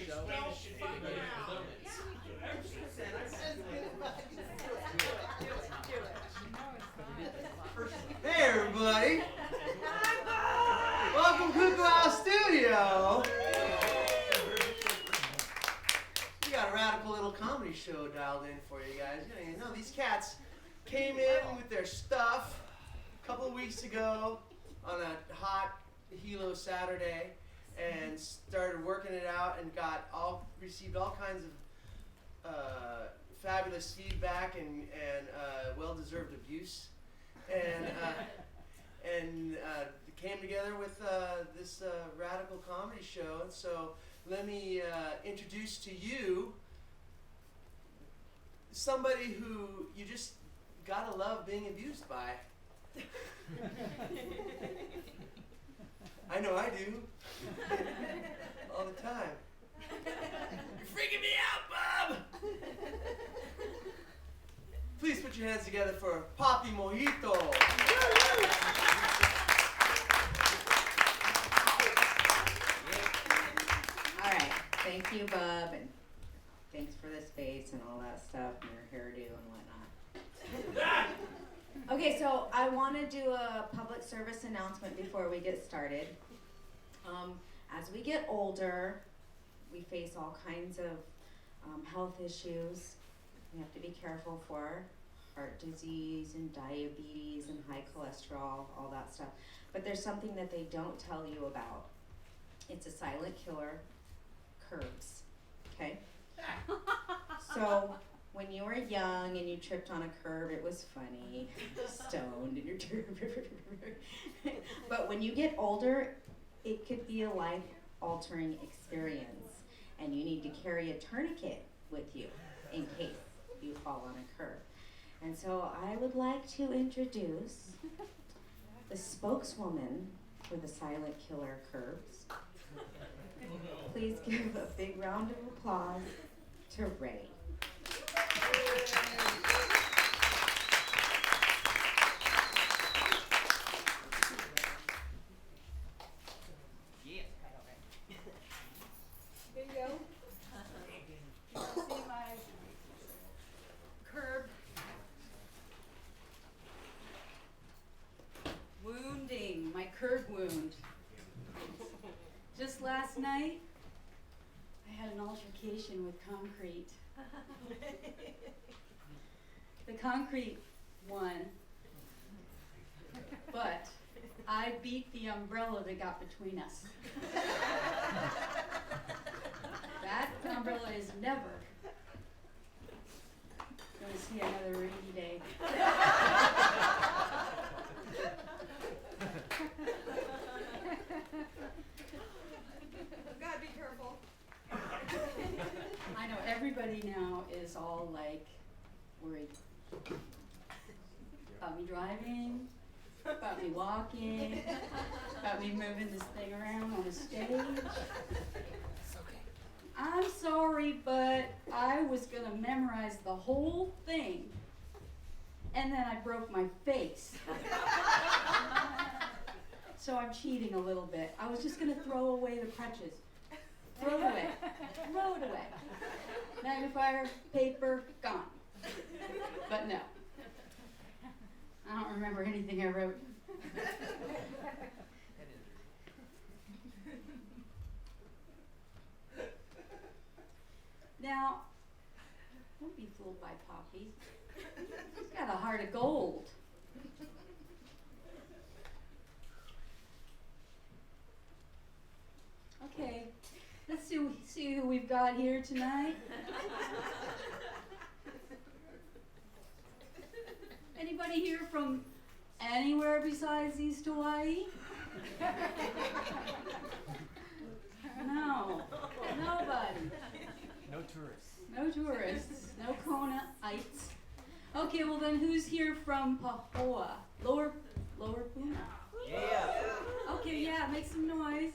Hey everybody! Welcome to Kukuau Studio! We got a radical little comedy show dialed in for you guys. You know, these cats came in with their stuff a couple of weeks ago on a hot Hilo Saturday and started working it out and received all kinds of fabulous feedback and well-deserved abuse, and came together with this radical comedy show. And so let me introduce to you somebody who you just gotta love being abused by. I know I do. All the time. You're freaking me out, Bob! Please put your hands together for Poppy Mojito. All right, thank you, Bub, and thanks for the space and all that stuff, and your hairdo and whatnot. Okay, so I want to do a public service announcement before we get started. As we get older, we face all kinds of health issues. We have to be careful for heart disease and diabetes and high cholesterol, all that stuff. But there's something that they don't tell you about. It's a silent killer, curbs, okay? So when you were young and you tripped on a curb, it was funny, stoned and you're but when you get older, it could be a life-altering experience, and you need to carry a tourniquet with you in case you fall on a curb. And so I would like to introduce the spokeswoman for the silent killer curbs. Please give a big round of applause to Ray. Here you go. You want to see my curb wounding, my curb wound. Just last night, I had an altercation with concrete. The concrete won, but I beat the umbrella that got between us. That umbrella is never going to see another rainy day. Gotta be careful. I know everybody now is all like worried about me driving, about me walking, about me moving this thing around on the stage. It's okay. I'm sorry, but I was gonna memorize the whole thing, and then I broke my face. So I'm cheating a little bit. I was just gonna throw away the crutches. Throw it away. Throw it away. Magnifier, paper, gone. But no. I don't remember anything I wrote. Now, don't be fooled by Poppy. She's got a heart of gold. Okay, let's see who we've got here tonight. Anybody here from anywhere besides East Hawaii? No, nobody. No tourists. No tourists, no Kona-ites. Okay, well then who's here from Pahoa? Lower Puna? Yeah. Okay, yeah, make some noise.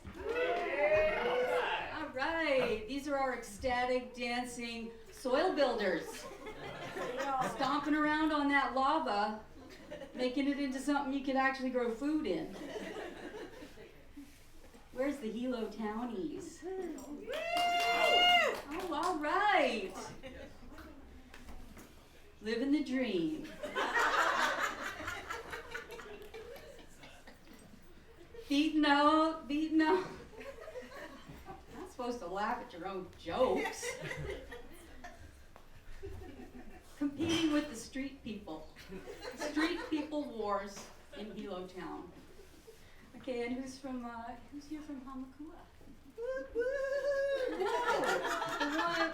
All right, these are our ecstatic dancing soil builders. Stomping around on that lava, making it into something you could actually grow food in. Where's the Hilo Townies? All right. Living the dream. Beating out. Not supposed to laugh at your own jokes. Competing with the street people. Street people wars in Hilo Town. Okay, and who's here from Hamakua?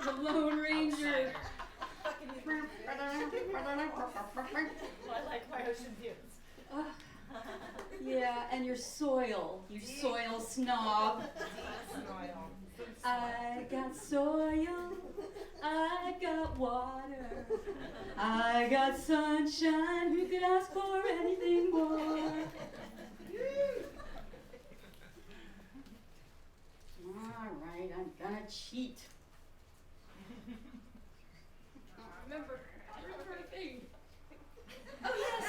The Lone Ranger. I like my ocean views. Yeah, and your soil snob. I got soil, I got water, I got sunshine, who could ask for anything more? Alright, I'm gonna cheat. Remember my thing. Oh yes.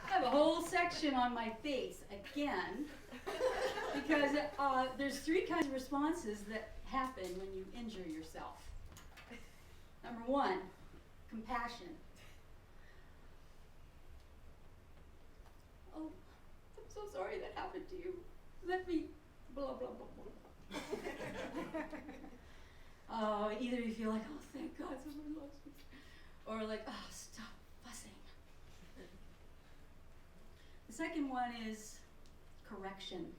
I have a whole section on my face again because there's 3 kinds of responses that happen when you injure yourself. Number 1, compassion. Oh, I'm so sorry that happened to you. Let me blah blah blah blah. Either you feel like, oh thank God someone loves me, or like, oh stop fussing. The second one is correction.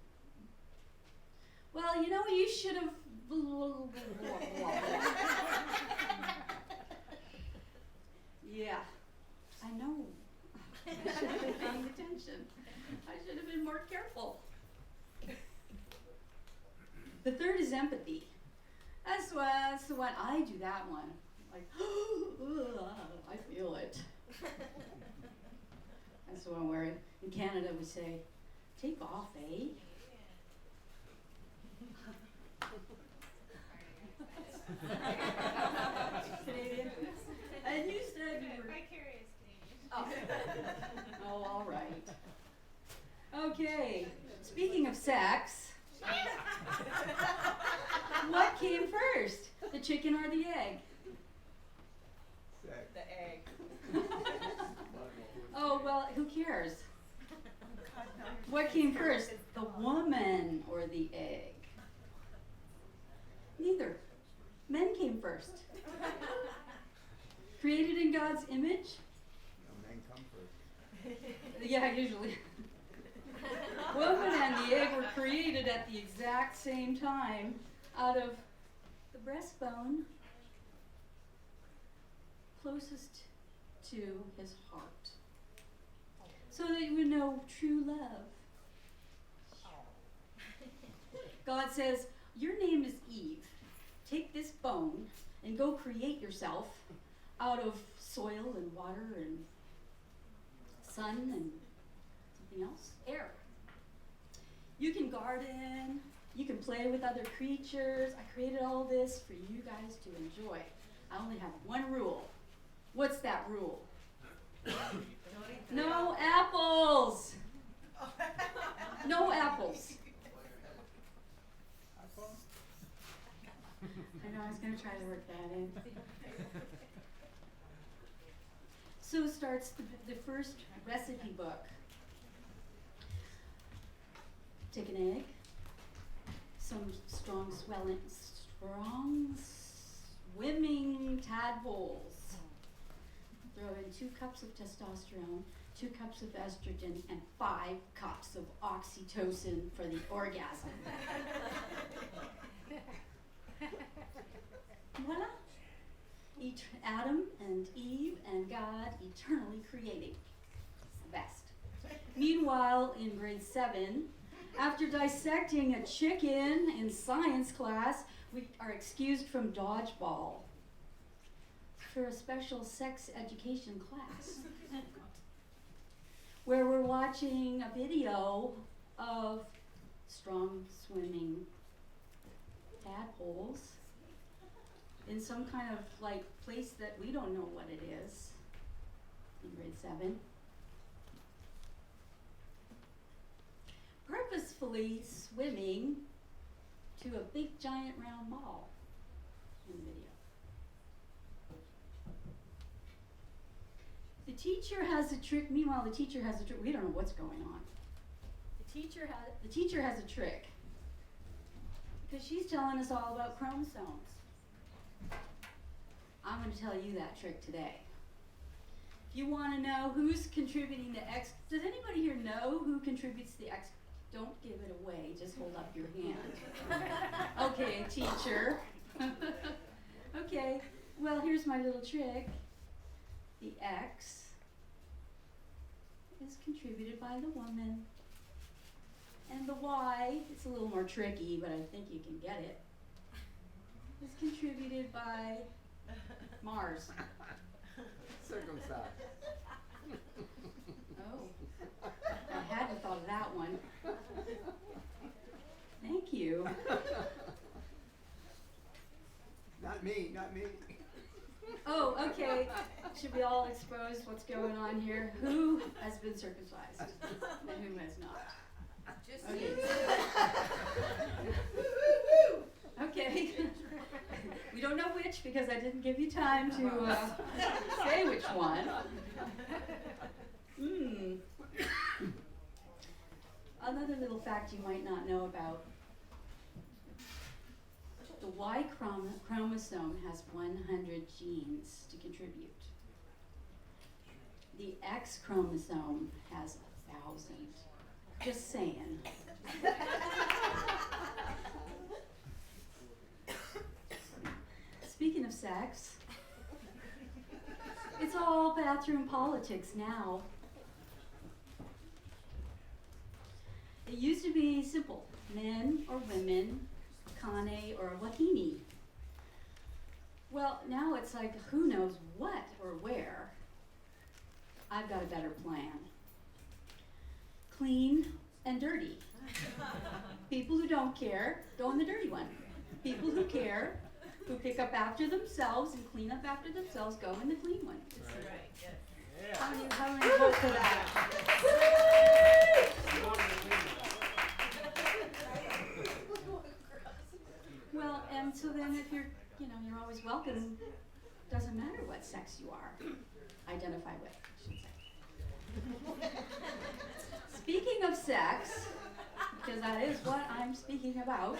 Well, you should have. Yeah, I know. I should have been paying attention. I should have been more careful. The third is empathy. That's the one. I do that one. Like, I feel it. That's the one where in Canada we say, take off, eh? Canadian? And you said you were... Vicarious Canadian. Oh, all right. Okay, speaking of sex, what came first? The chicken or the egg? The egg. Oh, well, who cares? What came first, the woman or the egg? Neither. Men came first. Created in God's image? Men come first. Yeah, usually. Woman and the egg were created at the exact same time out of the breastbone closest to his heart, so that you would know true love. God says, your name is Eve. Take this bone and go create yourself out of soil and water and sun and something else, air. You can garden, you can play with other creatures. I created all this for you guys to enjoy. I only have one rule. What's that rule? No apples. No apples. I know, I was going to try to work that in. So starts the first recipe book. Take an egg, some strong swimming tadpoles. Throw in 2 cups of testosterone, 2 cups of estrogen, and 5 cups of oxytocin for the orgasm. Voila! Adam and Eve and God eternally creating. It's the best. Meanwhile, in grade 7, after dissecting a chicken in science class, we are excused from dodgeball for a special sex education class where we're watching a video of strong swimming tadpoles in some kind of like place that we don't know what it is in grade 7. Purposefully swimming to a big giant round ball. in the video. The teacher has a trick. Meanwhile, the teacher has a trick. We don't know what's going on. The teacher has a trick because she's telling us all about chromosomes. I'm going to tell you that trick today. If you want to know who's contributing to X, does anybody here know who contributes to the X? Don't give it away, just hold up your hand. Okay, teacher. Okay, well, here's my little trick. The X is contributed by the woman. And the Y, it's a little more tricky, but I think you can get it, is contributed by Mars. Circumcised. Oh, I hadn't thought of that one. Thank you. Not me, not me. Oh, okay. Should we all expose what's going on here? Who has been circumcised and who has not? Just Okay. Okay. We don't know which because I didn't give you time to say which one. Another little fact you might not know about. The Y chromosome has 100 genes to contribute. The X chromosome has 1,000. Just saying. Speaking of sex, it's all bathroom politics now. It used to be simple, men or women, Kane or Wahine. Well, now it's like who knows what or where. I've got a better plan. Clean and dirty. People who don't care, go in the dirty one. People who care, who pick up after themselves and clean up after themselves, go in the clean one. Right, yes. Yeah. How many vote for that? Well, and so then if you're you're always welcome. Doesn't matter what sex you are. Identify with, I should say. Speaking of sex, because that is what I'm speaking about,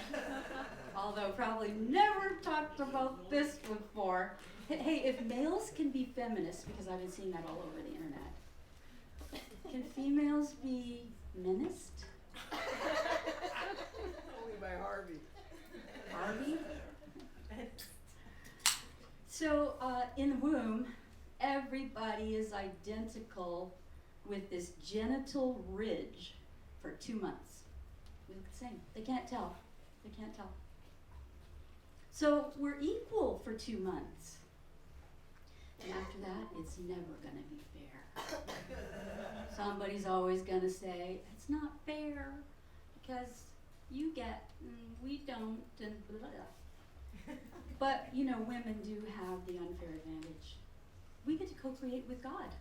although probably never talked about this before. Hey, if males can be feminists, because I've been seeing that all over the internet, can females be menaced? Only by Harvey. Harvey? So, in the womb, everybody is identical with this genital ridge for 2 months. We look the same. They can't tell. They can't tell. So, we're equal for 2 months. And after that, it's never going to be fair. Somebody's always going to say, it's not fair because you get and we don't, and blah, blah, blah. But, women do have the unfair advantage. We get to co-create with God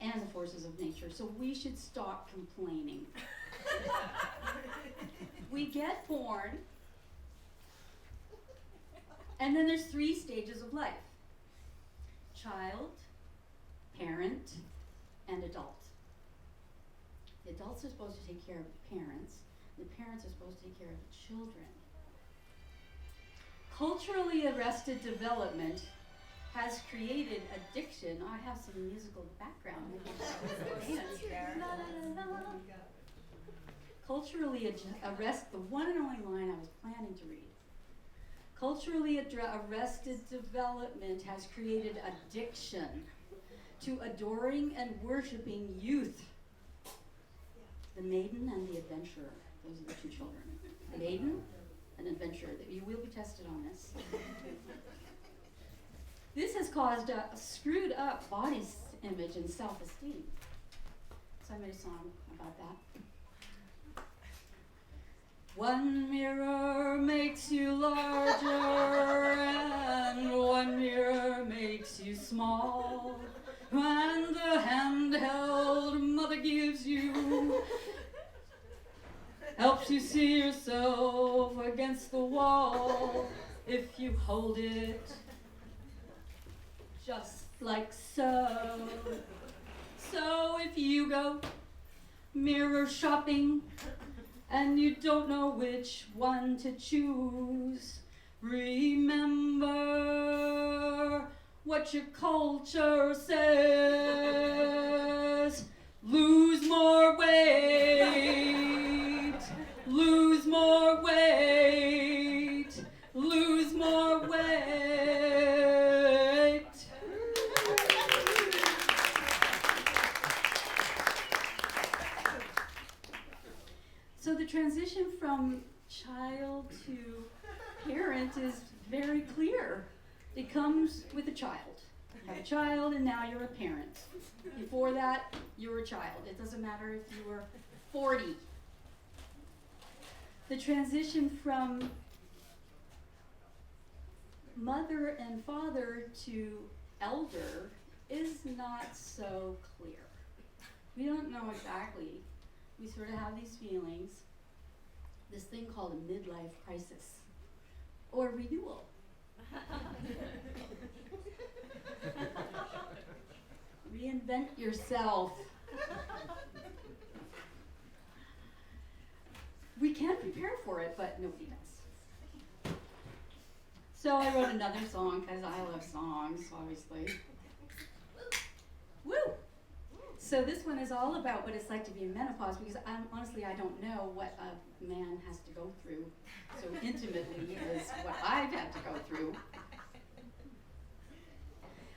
and the forces of nature, so we should stop complaining. We get born, and then there's 3 stages of life: child, parent, and adult. The adults are supposed to take care of the parents. The parents are supposed to take care of the children. Culturally arrested development has created addiction. I have some musical background. Culturally the one and only line I was planning to read. Culturally arrested development has created addiction to adoring and worshiping youth. The maiden and the adventurer. Those are the 2 children. The maiden and adventurer. You will be tested on this. This has caused a screwed up body image and self-esteem. So I made a song about that. One mirror makes you larger and one mirror makes you small. And the handheld mother gives you helps you see yourself against the wall. if you hold it just like so. So if you go mirror shopping and you don't know which one to choose, remember what your culture says. Lose more weight, lose more weight, lose more weight. So the transition from child to parent is very clear. It comes with a child. You have a child and now you're a parent. Before that, you were a child. It doesn't matter if you were 40. The transition from mother and father to elder is not so clear. We don't know exactly. We sort of have these feelings, this thing called a midlife crisis or renewal. Reinvent yourself. We can prepare for it, but nobody does. So I wrote another song because I love songs, obviously. Woo! So this one is all about what it's like to be in menopause, because honestly I don't know what a man has to go through so intimately as what I've had to go through.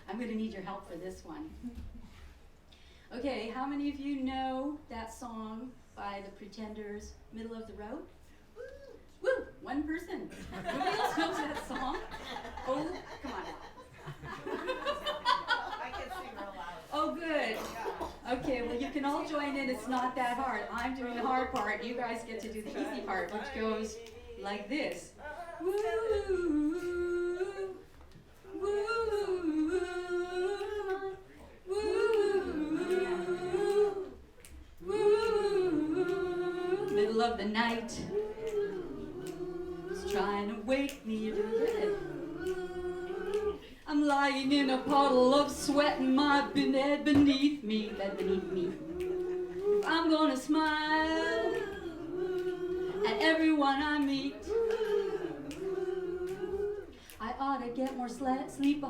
I'm going to need your help for this one. Okay, how many of you know that song by the Pretenders, Middle of the Road? Woo! One person. Nobody else knows that song? Oh, come on. I can sing real loud. Oh, good. Okay, well, you can all join in. It's not that hard. I'm doing the hard part. You guys get to do the easy part, which goes like this. Woo, woo, woo, woo. Middle of the night. It's trying to wake me to bed. I'm lying in a puddle of sweat and my bed beneath me, I'm gonna smile at everyone I meet. I ought to get more sleep. I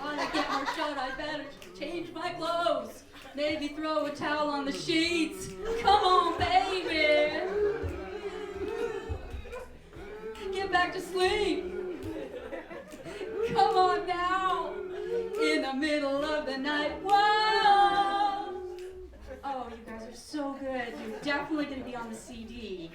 ought to get more shut. I better change my clothes. Maybe throw a towel on the sheets. Come on, baby. Get back to sleep. Come on now, in the middle of the night. Whoa! Oh, you guys are so good. You're definitely going to be on the CD.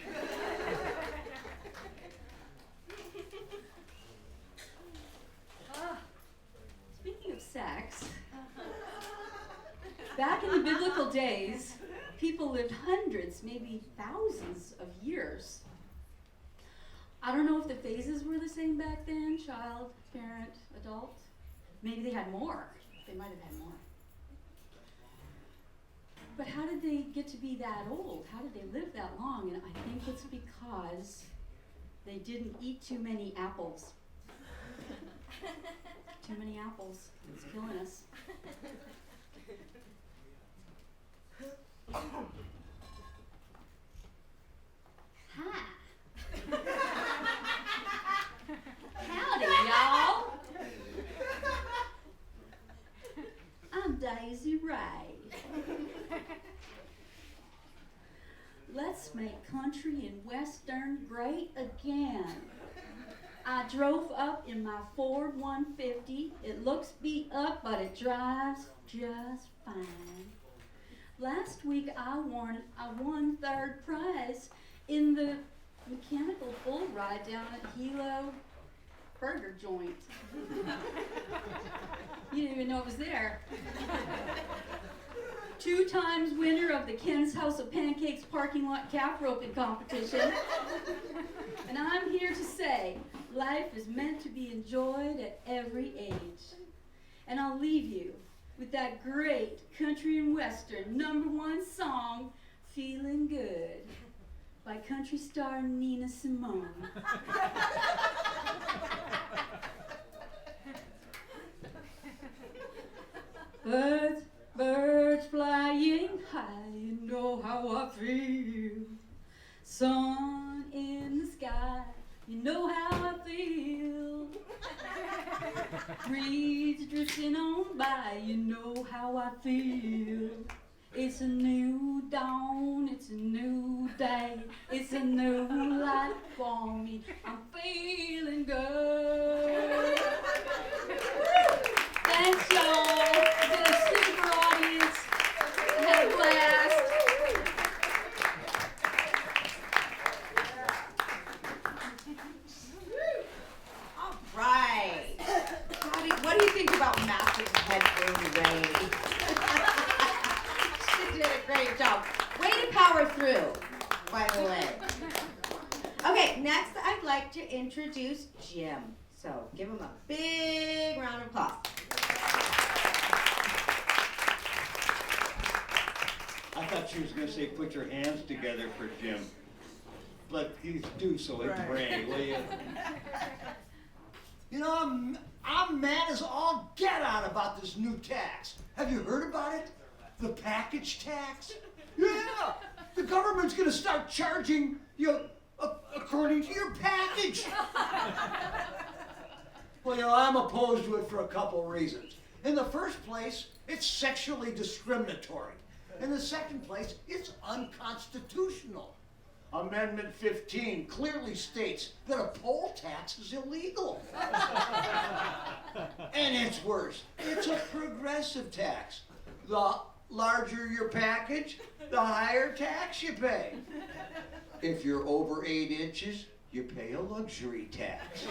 Speaking of sex, back in the biblical days, people lived hundreds, maybe thousands of years. I don't know if the phases were the same back then, child, parent, adult. Maybe they had more. They might have had more. But how did they get to be that old? How did they live that long? And I think it's because they didn't eat too many apples. Too many apples. It's killing us. Hi. Howdy, y'all. I'm Daisy Ray. Let's make country and western great again. I drove up in my Ford 150. It looks beat up, but it drives just fine. Last week I won third prize in the mechanical bull ride down at Hilo Burger Joint. You didn't even know it was there. 2 times winner of the Ken's House of Pancakes parking lot calf roping competition. And I'm here to say, life is meant to be enjoyed at every age. And I'll leave you with that great country and western #1 song, Feeling Good, by country star Nina Simone. how I feel. Sun in the sky, you know how I feel. Breeze drifting on by, you know how I feel. It's a new dawn, it's a new day, it's a new life for me. I'm feeling good. Thanks, y'all. It's been a super audience. Had a blast. All right. What do you think about massive headroom Ray? She did a great job. Way to power through, by the way. Okay, next I'd like to introduce Jim. So give him a big round of applause. I thought she was going to say put your hands together for Jim. But please do so in Right. Ray, will you? You know, I'm mad as all get out about this new tax. Have you heard about it? The package tax? Yeah! The government's gonna start charging you according to your package. Well, you know, I'm opposed to it for a couple reasons. In the first place, it's sexually discriminatory. In the second place, it's unconstitutional. Amendment 15 clearly states that a poll tax is illegal. And it's worse, it's a progressive tax. The larger your package, the higher tax you pay. If you're over 8 inches, you pay a luxury tax.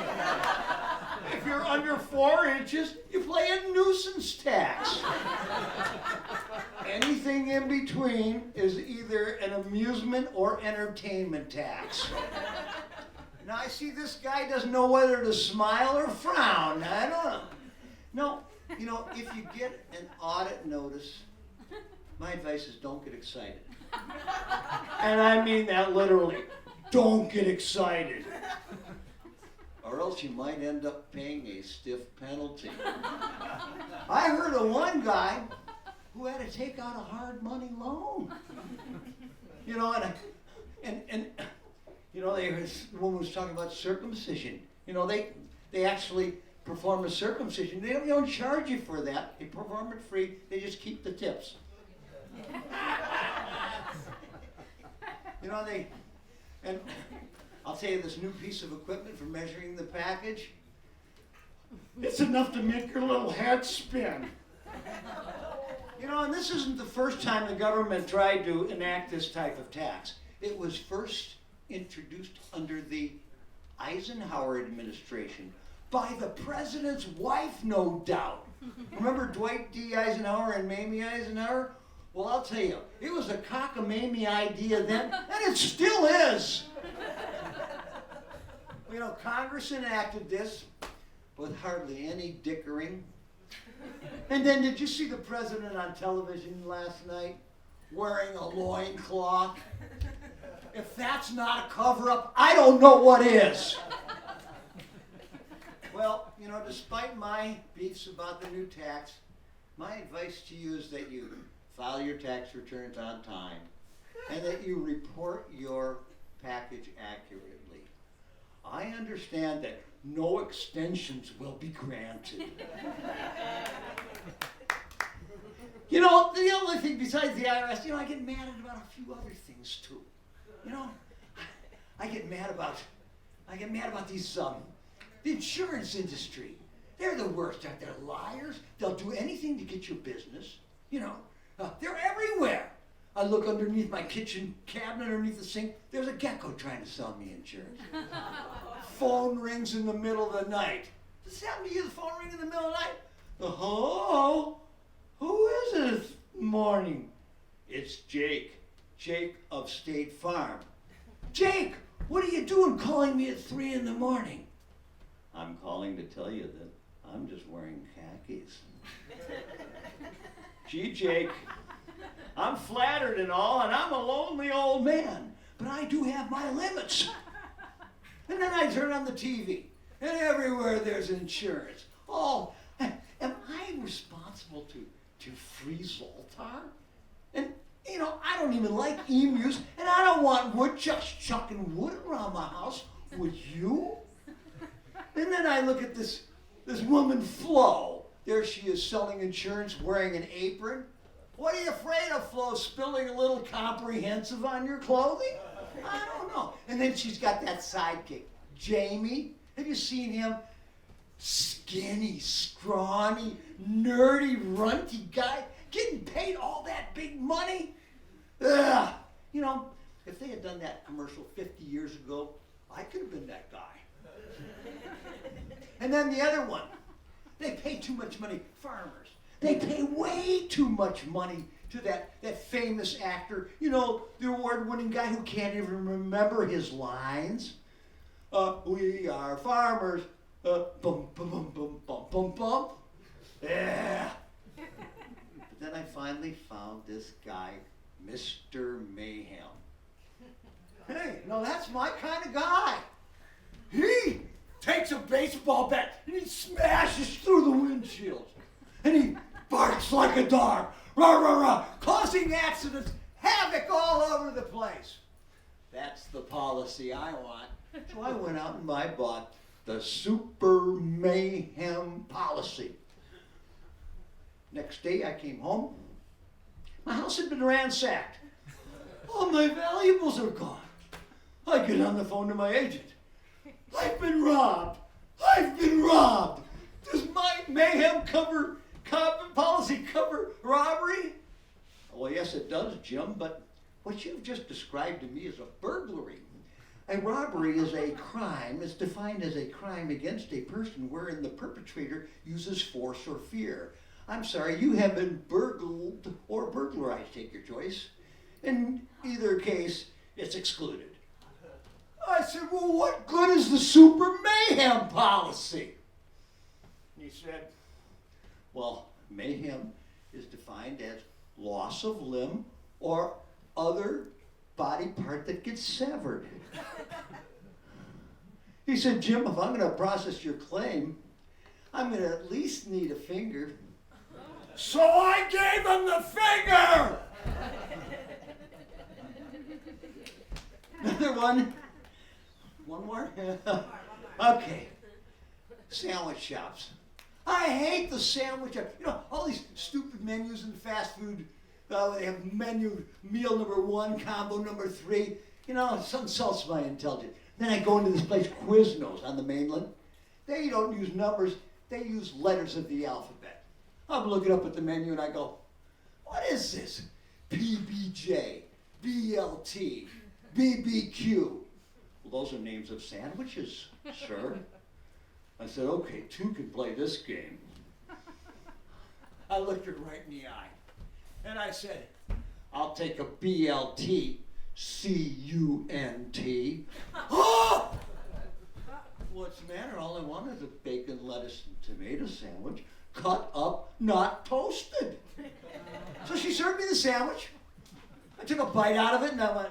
If you're under 4 inches, you pay a nuisance tax. Anything in between is either an amusement or entertainment tax. Now I see this guy doesn't know whether to smile or frown. I don't know. No, you know, if you get an audit notice, my advice is don't get excited. And I mean that literally. Don't get excited. Or else you might end up paying a stiff penalty. I heard of one guy who had to take out a hard money loan. You know, and you know, the woman was talking about circumcision. You know, they actually perform a circumcision. They don't charge you for that. They perform it free. They just keep the tips. You know, and I'll tell you, this new piece of equipment for measuring the package, it's enough to make your little head spin. You know, and this isn't the first time the government tried to enact this type of tax. It was first introduced under the Eisenhower administration by the president's wife, no doubt. Remember Dwight D. Eisenhower and Mamie Eisenhower? Well, I'll tell you, it was a cockamamie idea then, and it still is. You know, Congress enacted this with hardly any dickering. And then did you see the president on television last night wearing a loincloth? If that's not a cover-up, I don't know what is. Well, you know, despite my beefs about the new tax, my advice to you is that you file your tax returns on time and that you report your package accurately. I understand that no extensions will be granted. You know, the only thing besides the IRS, you know, I get mad about a few other things too. You know, I get mad about these, the insurance industry. They're the worst. They're liars. They'll do anything to get your business. You know, they're everywhere. I look underneath my kitchen cabinet, underneath the sink. There's a gecko trying to sell me insurance. Phone rings in the middle of the night. Does this happen to you? The phone ring in the middle of the night? Hello? Who is it this morning? It's Jake. Jake of State Farm. Jake, what are you doing calling me at 3 in the morning? I'm calling to tell you that I'm just wearing khakis. Gee, Jake, I'm flattered and all, and I'm a lonely old man, but I do have my limits. And then I turn on the TV, and everywhere there's insurance. Oh, am I responsible to freeze Zoltar? And You know, I don't even like emus, and I don't want woodchucks chucking wood around my house. Would you? And then I look at this woman, Flo. There she is selling insurance, wearing an apron. What are you afraid of, Flo? Spilling a little comprehensive on your clothing? I don't know. And then she's got that sidekick, Jamie. Have you seen him? Skinny, scrawny, nerdy, runty guy, getting paid all that big money. Ugh. You know, if they had done that commercial 50 years ago, I could have been that guy. And then the other one, they pay too much money, farmers. They pay way too much money to that famous actor, you know, the award-winning guy who can't even remember his lines. We are farmers. Bum, bum, bum, bum, bum, bum, bum. Yeah. But then I finally found this guy, Mr. Mayhem. Hey, no, that's my kind of guy. He takes a baseball bat and he smashes through the windshield. And he barks like a dog, rah, rah, rah, causing accidents, havoc all over the place. That's the policy I want. So I went out and I bought the Super Mayhem policy. Next day I came home. My house had been ransacked. All my valuables are gone. I get on the phone to my agent. I've been robbed. I've been robbed. Does my Mayhem policy cover robbery? Well, yes, it does, Jim, but what you've just described to me is a burglary. A robbery is a crime. It's defined as a crime against a person wherein the perpetrator uses force or fear. I'm sorry, you have been burgled or burglarized, take your choice. In either case, it's excluded. I said, well, what good is the Super Mayhem policy? He said, well, mayhem is defined as loss of limb or other body part that gets severed. He said, Jim, if I'm going to process your claim, I'm going to at least need a finger. So I gave him the finger! Another one? One more? Okay. Sandwich shops. I hate the sandwich shop. You know, all these stupid menus in fast food. They have menu, meal number 1, combo number 3. You know, it insults my intelligence. Then I go into this place, Quiznos, on the mainland. They don't use numbers. They use letters of the alphabet. I'm looking up at the menu and I go, what is this? PBJ, BLT, BBQ. Well, those are names of sandwiches, sir. I said, okay, 2 can play this game. I looked her right in the eye. And I said, I'll take a BLT, CUNT. Oh! What's the matter? All I want is a bacon, lettuce, and tomato sandwich, cut up, not toasted. So she served me the sandwich. I took a bite out of it and I went,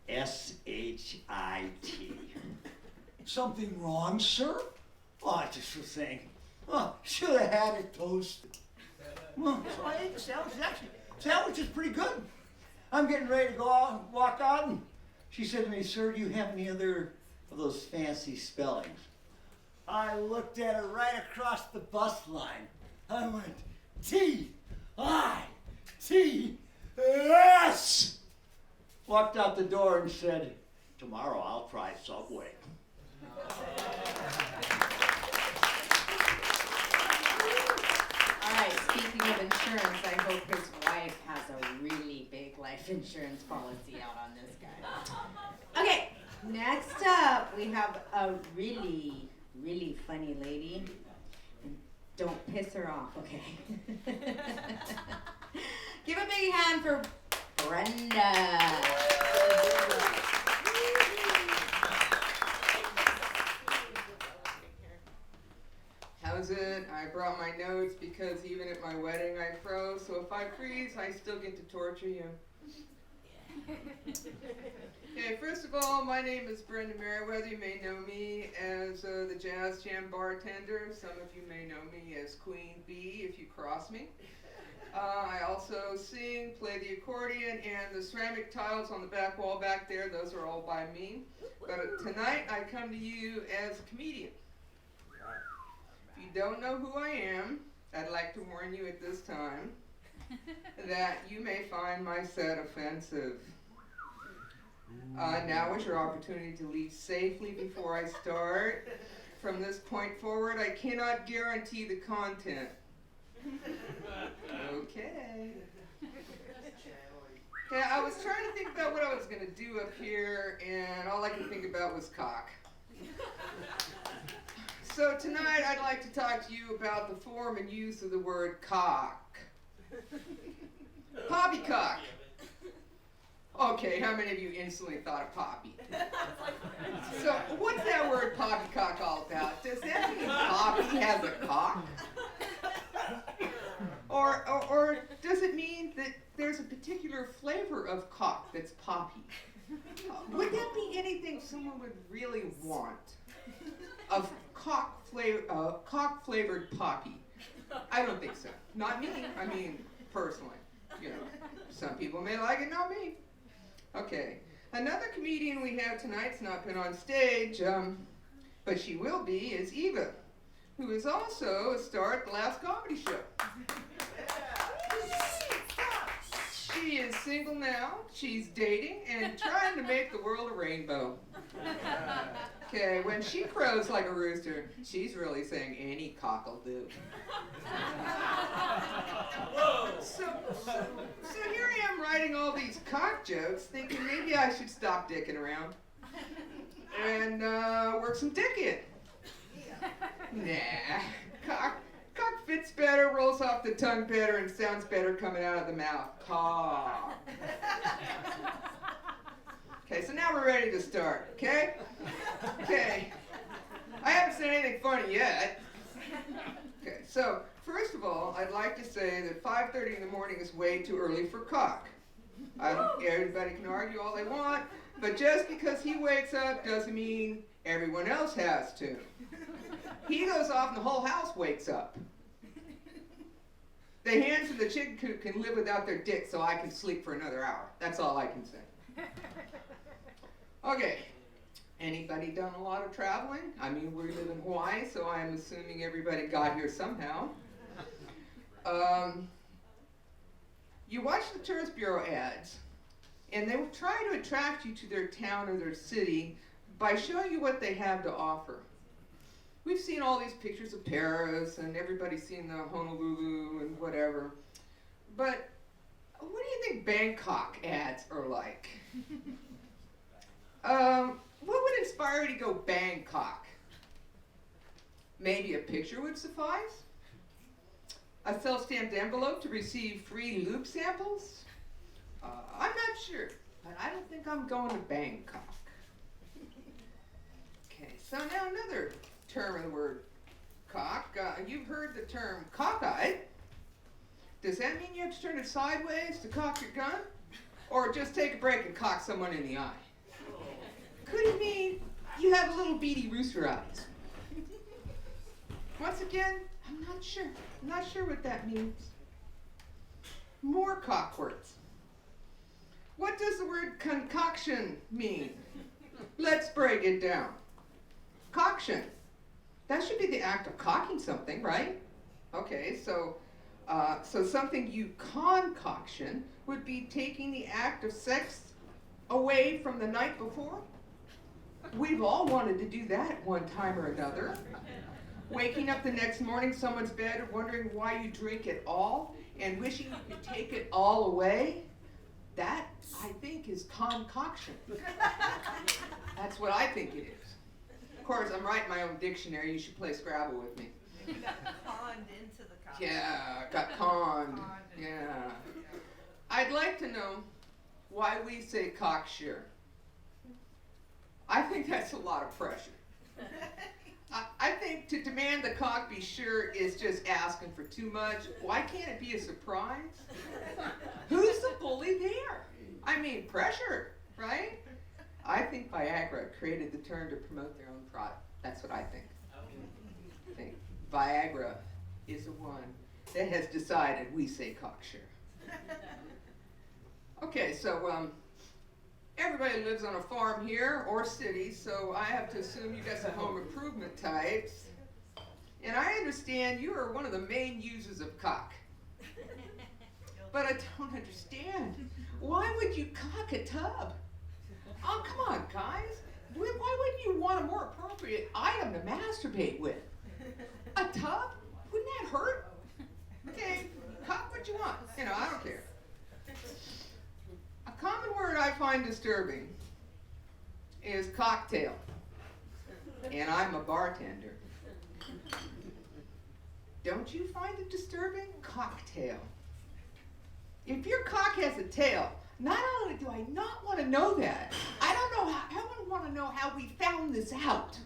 S-H-I-T. Something wrong, sir? Oh, I just was saying, oh, should have had it toasted. Well, so I ate the sandwich. Actually, the sandwich is pretty good. I'm getting ready to go out, walk out, and she said to me, sir, do you have any other of those fancy spellings? I looked at her right across the bus line. I went, T-I-T-S! Walked out the door and said, tomorrow I'll try Subway. All right, speaking of insurance, I hope his wife has a really big life insurance policy out on this guy. Okay, next up, we have a really, really funny lady. And don't piss her off, okay? Give a big hand for Brenda. How's it? I brought my notes because even at my wedding I froze, so if I freeze, I still get to torture you. Okay, first of of all, my name is Brenda Merriweather. You may know me as the Jazz Jam bartender. Some of you may know me as Queen Bee if you cross me. I also sing, play the accordion, and the ceramic tiles on the back wall back there, those are all by me. But tonight I come to you as a comedian. If you don't know who I am, I'd like to warn you at this time that you may find my set offensive. Now is your opportunity to leave safely before I start. From this point forward, I cannot guarantee the content. Okay. Yeah, I was trying to think about what I was going to do up here, and all I could think about was cock. So tonight I'd like to talk to you about the form and use of the word cock. Poppycock. Okay, how many of you instantly thought of poppy? So what's that word poppycock all about? Does that mean poppy has a cock? Or does it mean that there's a particular flavor of cock that's poppy? Would that be anything someone would really want? Of cock-flavored poppy? I don't think so. Not me. I mean, personally. You know, some people may like it, not me. Okay. Another comedian we have tonight's not been on stage, but she will be, is Eva, who is also a star at the last comedy show. She is single now, she's dating, and trying to make the world a rainbow. Okay, when she crows like a rooster, she's really saying any cock'll do. So here I am writing all these cock jokes, thinking maybe I should stop dicking around and work some dick in. Nah, cock fits better, rolls off the tongue better, and sounds better coming out of the mouth. Cock. Okay, so now we're ready to start, okay? Okay. I haven't said anything funny yet. Okay, so first of all, I'd like to say that 5:30 in the morning is way too early for cock. Everybody can argue all they want, but just because he wakes up doesn't mean everyone else has to. He goes off and the whole house wakes up. The hens and the chicken coop can live without their dick so I can sleep for another hour. That's all I can say. Okay. Anybody done a lot of traveling? I mean, we live in Hawaii, so I'm assuming everybody got here somehow. You watch the tourist bureau ads, and they will try to attract you to their town or their city by showing you what they have to offer. We've seen all these pictures of Paris, and everybody's seen the Honolulu and whatever. But what do you think Bangkok ads are like? What would inspire you to go Bangkok? Maybe a picture would suffice? A self-stamped envelope to receive free lube samples? I'm not sure, but I don't think I'm going to Bangkok. Okay, so now another term of the word cock. You've heard the term cockeyed. Does that mean you have to turn it sideways to cock your gun? Or just take a break and cock someone in the eye? Could it mean you have little beady rooster eyes? Once again, I'm not sure. I'm not sure what that means. More cock words. What does the word concoction mean? Let's break it down. Coction. That should be the act of cocking something, right? Okay, so something you concoction would be taking the act of sex away from the night before. We've all wanted to do that one time or another. Waking up the next morning, someone's bed, wondering why you drink it all, and wishing you could take it all away. That, I think, is concoction. That's what I think it is. Of course, I'm writing my own dictionary. You should play Scrabble with me. You got conned into the cock. Yeah, got conned. Yeah. I'd like to know why we say cocksure. I think that's a lot of pressure. I think to demand the cock be sure is just asking for too much. Why can't it be a surprise? Who's the bully there? I mean, pressure, right? I think Viagra created the term to promote their own product. That's what I think. I think Viagra is the one that has decided we say cocksure. Okay, so everybody lives on a farm here or city, so I have to assume you got some home improvement types. And I understand you are one of the main users of cock. But I don't understand. Why would you cock a tub? Oh, come on, guys. Why wouldn't you want a more appropriate item to masturbate with? A tub? Wouldn't that hurt? Okay, cock what you want. You know, I don't care. A common word I find disturbing is cocktail. And I'm a bartender. Don't you find it disturbing? Cocktail. If your cock has a tail, not only do I not want to know that, I don't want to know how we found this out.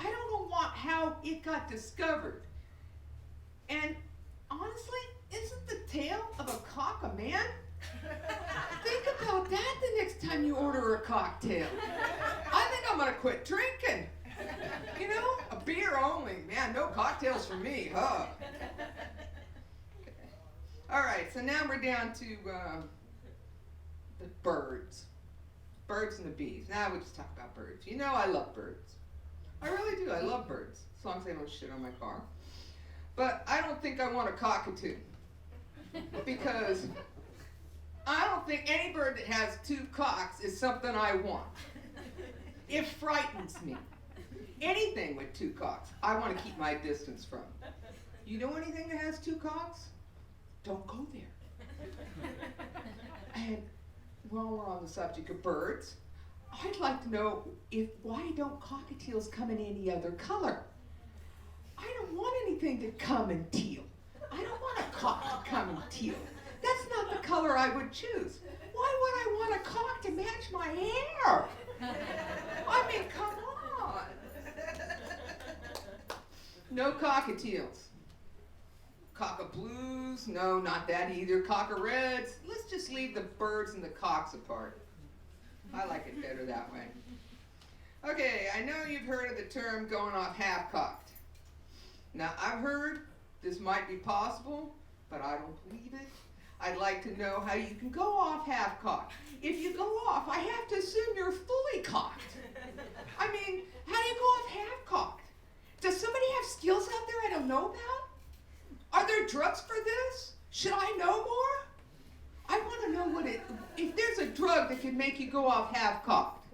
I don't want how it got discovered. And honestly, isn't the tail of a cock a man? Think about that the next time you order a cocktail. I think I'm gonna quit drinking. You know, a beer only. Man, no cocktails for me, huh? Okay. All right, so now we're down to the birds. Birds and the bees. Now we just talk about birds. You know I love birds. I really do. I love birds, as long as they don't shit on my car. But I don't think I want a cockatoo. Because I don't think any bird that has two cocks is something I want. It frightens me. Anything with two cocks, I want to keep my distance from. You know anything that has two cocks? Don't go there. And while we're on the subject of birds, I'd like to know why don't cockatiels come in any other color? I don't want anything to come in teal. I don't want a cock to come in teal. That's not the color I would choose. Why would I want a cock to match my hair? I mean, come on. No cockatiels. Cockablues? No, not that either. Cockareds? Let's just leave the birds and the cocks apart. I like it better that way. Okay, I know you've heard of the term going off half-cocked. Now, I've heard this might be possible, but I don't believe it. I'd like to know how you can go off half-cocked. If you go off, I have to assume you're fully cocked. I mean, how do you go off half-cocked? Does somebody have skills out there I don't know about? Are there drugs for this? Should I know more? I want to know if there's a drug that can make you go off half-cocked.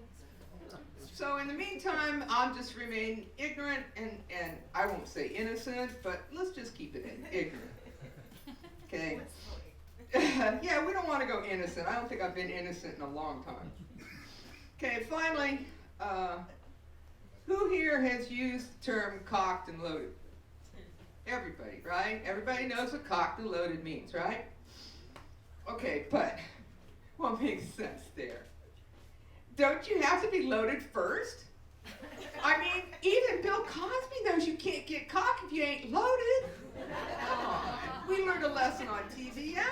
So in the meantime, I'll just remain ignorant and I won't say innocent, but let's just keep it ignorant. Okay? Yeah, we don't want to go innocent. I don't think I've been innocent in a long time. Okay, finally, who here has used the term cocked and loaded? Everybody, right? Everybody knows what cocked and loaded means, right? Okay, but what makes sense there? Don't you have to be loaded first? I mean, even Bill Cosby knows you can't get cocked if you ain't loaded. Come on. We learned a lesson on TV, yeah?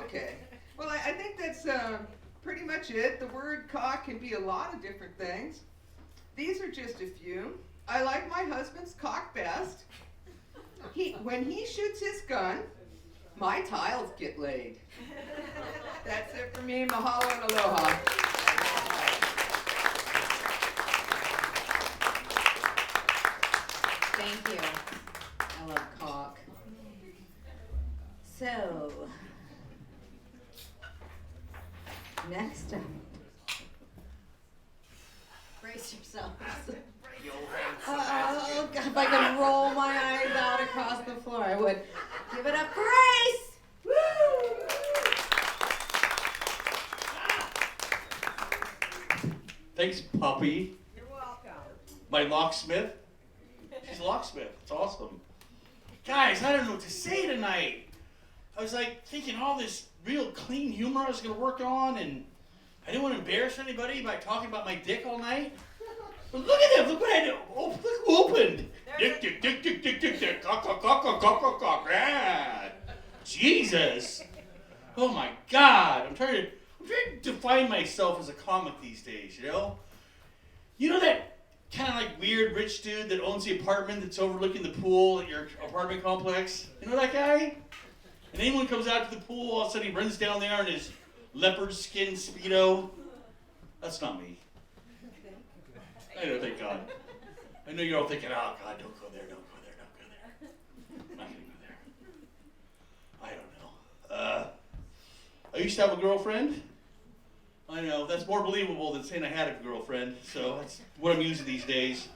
Okay. Well, I think that's pretty much it. The word cock can be a lot of different things. These are just a few. I like my husband's cock best. When he shoots his gun, my tiles get laid. That's it for me. Mahalo and aloha. Thank you. I love cock. So, next up. Brace yourselves. Oh, God, if I could roll my eyes out across the floor, I would. Give it up for Grace! Woo! Thanks, puppy. You're welcome. My locksmith. She's a locksmith. It's awesome. Guys, I don't know what to say tonight. I was like thinking all this real clean humor I was going to work on, and I didn't want to embarrass anybody by talking about my dick all night. But look at him. Look what I did. Oh, look who opened. Dick, dick, dick, dick, dick, dick, dick. Cock, cock, cock, cock, cock, cock, cock. Ah, Jesus. Oh my God. I'm I'm trying to define myself as a comic these days, you know? You know that kind of like weird rich dude that owns the apartment that's overlooking the pool at your apartment complex? You know that guy? And anyone comes out to the pool, all of a sudden he runs down there in his leopard skin Speedo. That's not me. I know, thank God. I know you're all thinking, oh God, don't go there, don't go there, don't go there. I'm not gonna go there. I don't know. I used to have a girlfriend. I know, that's more believable than saying I had a girlfriend, so that's what I'm using these days.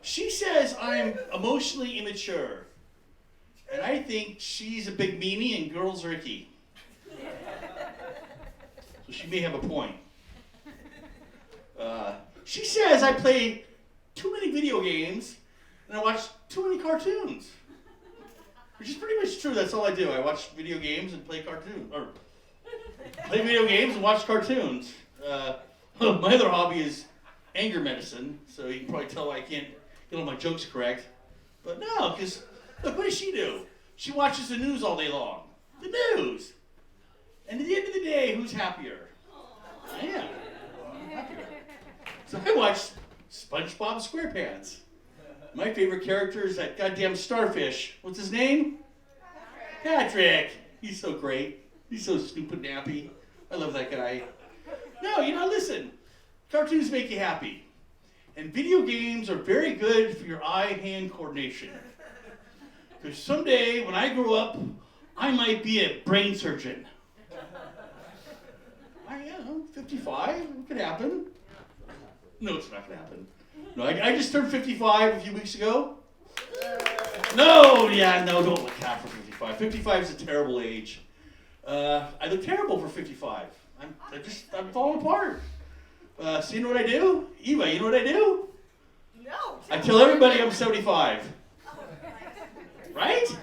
She says I'm emotionally immature. And I think she's a big meanie and girls are icky. So she may have a point. She says I play too many video games and I watch too many cartoons. Which is pretty much true, that's all I do. I watch video games and play cartoons. Or play video games and watch cartoons. My other hobby is anger medicine, so you can probably tell I can't get all my jokes correct. But no, because look, what does she do? She watches the news all day long. The news! And at the end of the day, who's happier? I am. I'm happier. So I watch SpongeBob SquarePants. My favorite character is that goddamn starfish. What's his name? Patrick. He's so great. He's so stupid nappy. I love that guy. No, listen. Cartoons make you happy. And video games are very good for your eye-hand coordination. Because someday, when I grow up, I might be a brain surgeon. I am 55. It could happen. No, it's not going to happen. No, I just turned 55 a few weeks ago. No, don't look half for 55. 55 is a terrible age. I look terrible for 55. I'm falling apart. So you know what I do? Eva, you know what I do? No. I tell everybody I'm 75. Right?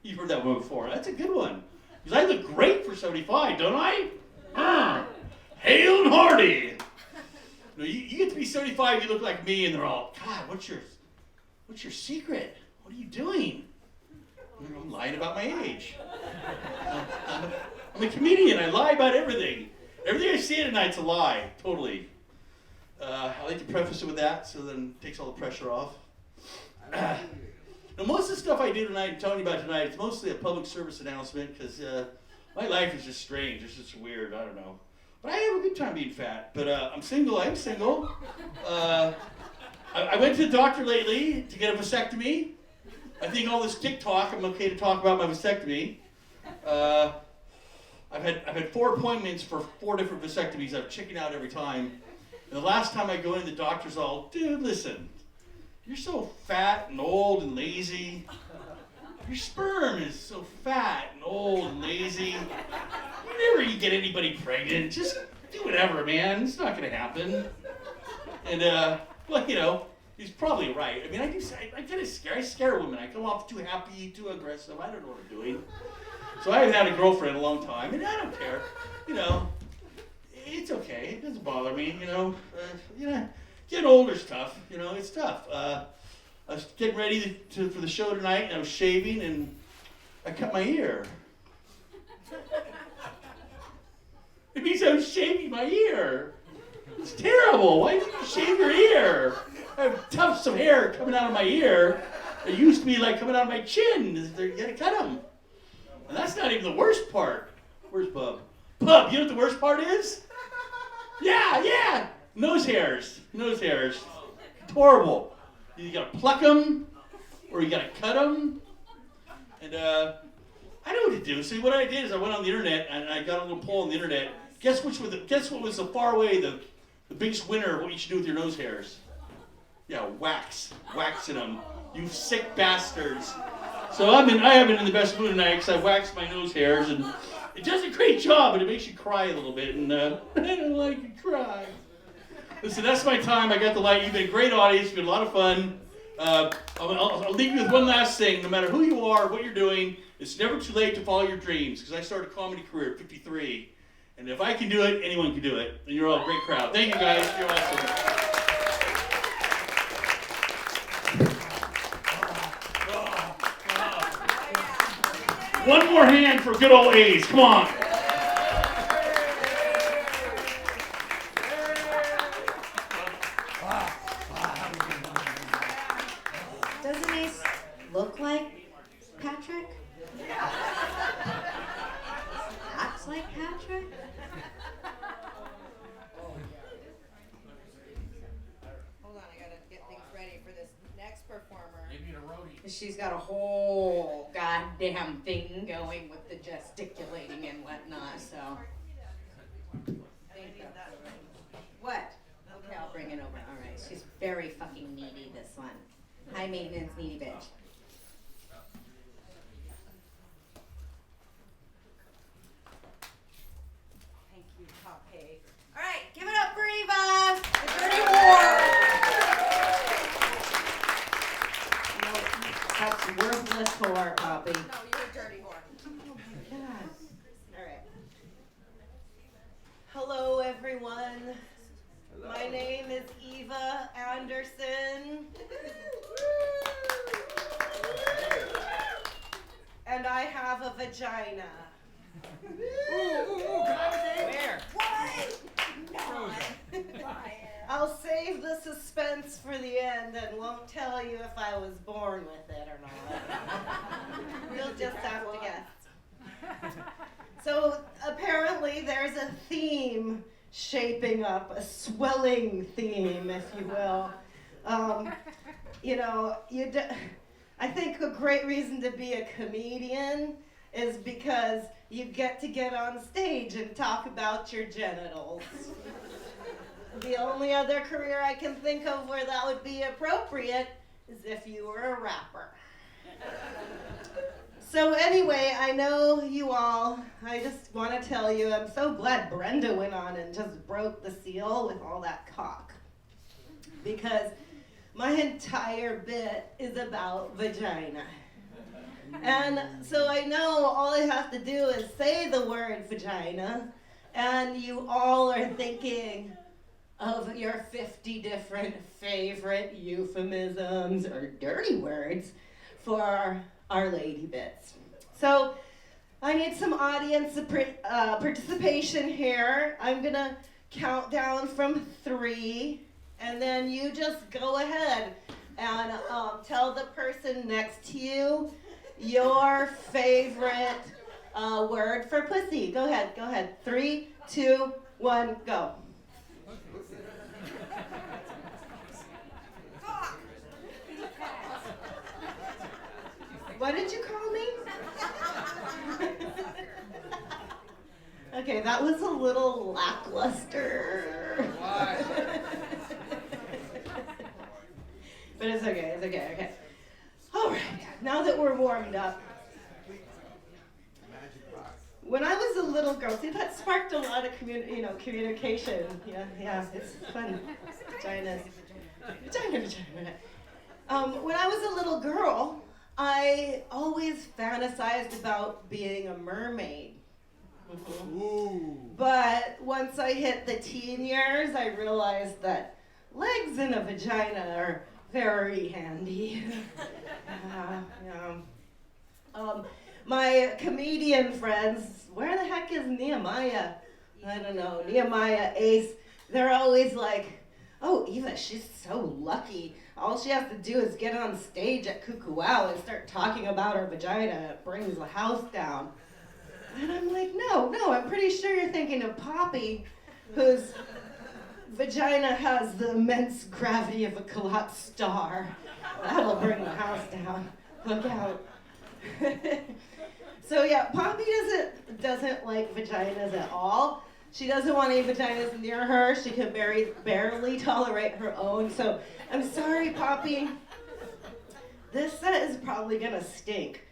You've heard that one before. That's a good one. Because I look great for 75, don't I? Hale and hearty. No, you get to be 75, you look like me, and they're all, God, what's your secret? What are you doing? I'm lying about my age. I'm a comedian. I lie about everything. Everything I say tonight's a lie. Totally. I like to preface it with that, so then it takes all the pressure off. Now, most of the stuff I do tonight, I'm telling you about tonight, it's mostly a public service announcement, because my life is just strange. It's just weird. I don't know. But I have a good time being fat. But I'm single. I went to the doctor lately to get a vasectomy. I think all this TikTok, I'm okay to talk about my vasectomy. I've had 4 appointments for 4 different vasectomies. I've chickened out every time. And the last time I go in, the doctor's all, dude, listen, you're so fat and old and lazy. Your sperm is so fat and old and lazy. You never get anybody pregnant. Just do whatever, man. It's not going to happen. And, he's probably right. I mean, I get a scare. I scare women. I come off too happy, too aggressive. I don't know what I'm doing. So I haven't had a girlfriend in a long time, and I don't care. It's okay. It doesn't bother me. Getting older's tough. It's tough. I was getting ready for the show tonight, and I was shaving, and I cut my ear. It means I was shaving my ear. It's terrible. Why did you shave your ear? I have tufts of hair coming out of my ear. It used to be like coming out of my chin. You gotta cut them. And that's not even the worst part. Where's Bub? Bub, you know what the worst part is? Yeah. Nose hairs. It's horrible. You gotta pluck them, or you gotta cut them. And I know what to do. See, what I did is I went on the internet and I got a little poll on the internet. Guess what was the far away the biggest winner of what you should do with your nose hairs? Yeah, waxing them. You sick bastards. So I haven't been in the best mood tonight because I waxed my nose hairs, and it does a great job, but it makes you cry a little bit, and I don't like to cry. Listen, that's my time. I got the light. You've been a great audience. You've been a lot of fun. I'll leave you with one last thing. No matter who you are, what you're doing, it's never too late to follow your dreams, because I started a comedy career at 53, and if I can do it, anyone can do it. And you're all a great crowd. Thank you, guys. You're awesome. One more hand for good old A's. Come on. She's got a whole goddamn thing going with the gesticulating and whatnot, so. Thank you. What? Okay, I'll bring it over. All right. She's very fucking needy, this one. High maintenance, needy bitch. Thank you, Poppy. All right, give it up for Eva, the dirty whore. No, that's worthless whore, Poppy. No, you're a dirty whore. Oh my God. All right. Hello, everyone. My name is Eva Anderson. And I have a vagina. Where? What? No. I'll save the suspense for the end and won't tell you if I was born with it or not. You'll just have to guess. So apparently there's a theme shaping up, a swelling theme, if you will. I think a great reason to be a comedian is because you get to get on stage and talk about your genitals. The only other career I can think of where that would be appropriate is if you were a rapper. So anyway, I know you all, I just want to tell you, I'm so glad Brenda went on and just broke the seal with all that cock. Because my entire bit is about vagina. And so I know all I have to do is say the word vagina, and you all are thinking of your 50 different favorite euphemisms or dirty words for our lady bits. So I need some audience participation here. I'm gonna count down from 3, and then you just go ahead and tell the person next to you your favorite word for pussy. Go ahead. 3, 2, 1, go. What did you call me? Okay, that was a little lackluster. Why? But it's okay. All right, now that we're warmed up. When I was a little girl, see, that sparked a lot of communication. Yeah, it's fun. Vagina. When I was a little girl, I always fantasized about being a mermaid. Ooh. But once I hit the teen years, I realized that legs in a vagina are very handy. My comedian friends, where the heck is Nehemiah? I don't know, Nehemiah, Ace, they're always like, oh, Eva, she's so lucky. All she has to do is get on stage at Kukuau and start talking about her vagina. It brings the house down. And I'm like, no, I'm pretty sure you're thinking of Poppy, whose vagina has the immense gravity of a collapsed star. That'll bring the house down. Look out. So yeah, Poppy doesn't like vaginas at all. She doesn't want any vaginas near her. She can barely tolerate her own. So I'm sorry, Poppy. This set is probably gonna stink.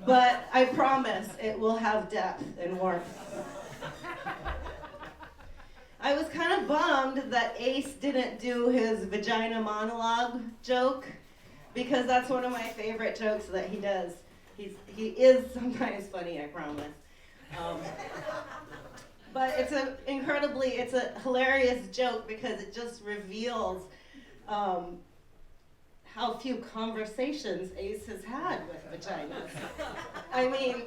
But I promise it will have depth and warmth. I was kind of bummed that Ace didn't do his vagina monologue joke, because that's one of my favorite jokes that he does. He is sometimes funny, I promise. But it's a hilarious joke because it just reveals how few conversations Ace has had with vaginas. I mean,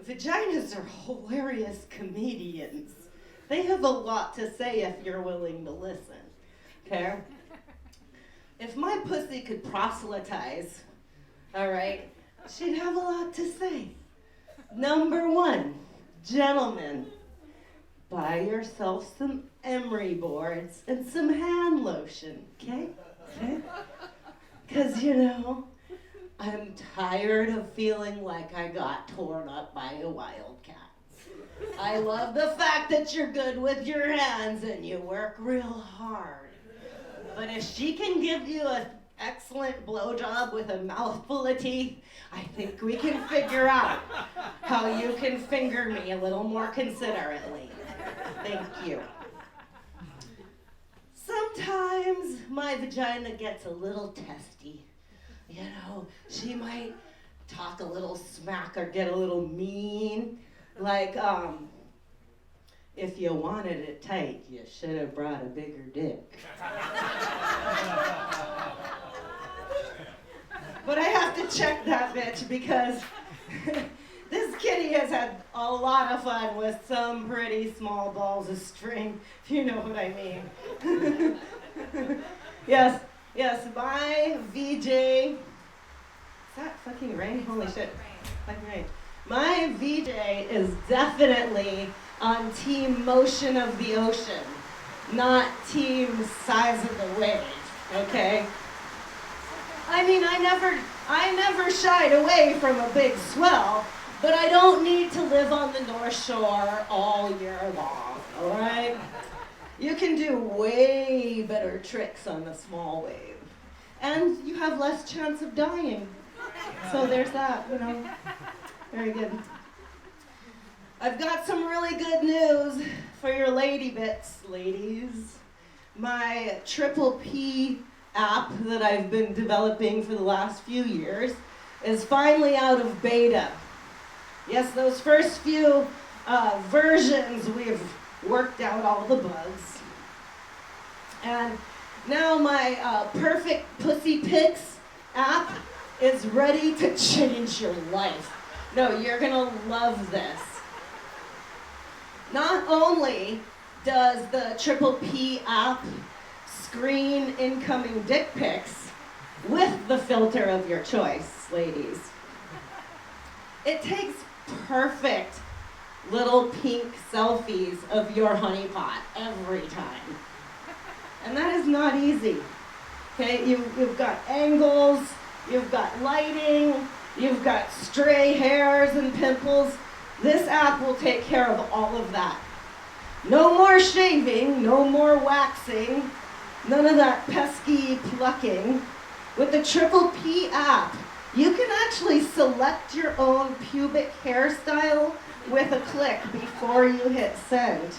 vaginas are hilarious comedians. They have a lot to say if you're willing to listen, okay? If my pussy could proselytize, all right, she'd have a lot to say. Number 1, gentlemen, buy yourself some emery boards and some hand lotion, okay? Because, I'm tired of feeling like I got torn up by a wildcat. I love the fact that you're good with your hands and you work real hard. But if she can give you an excellent blowjob with a mouthful of teeth, I think we can figure out how you can finger me a little more considerately. Thank you. Sometimes my vagina gets a little testy. You know, she might talk a little smack or get a little mean. Like, if you wanted it tight, you should have brought a bigger dick. But I have to check that bitch because this kitty has had a lot of fun with some pretty small balls of string, if you know what I mean. Yes, my VJ. Is that fucking rain? Holy shit. Fucking rain. My VJ is definitely on team motion of the ocean, not team size of the wave, okay? I mean, I never shied away from a big swell, but I don't need to live on the North Shore all year long, all right? You can do way better tricks on the small wave, and you have less chance of dying. So there's that, you know. Very good. I've got some really good news for your lady bits, ladies. My Triple P app that I've been developing for the last few years is finally out of beta. Yes, those first few versions, we've worked out all the bugs. And now my Perfect Pussy Pics app is ready to change your life. No, you're gonna love this. Not only does the Triple P app screen incoming dick pics with the filter of your choice, ladies, it takes perfect little pink selfies of your honeypot every time. And that is not easy. Okay, you've got angles, you've got lighting, you've got stray hairs and pimples. This app will take care of all of that. No more shaving, no more waxing, none of that pesky plucking. With the Triple P app, you can actually select your own pubic hairstyle with a click before you hit send.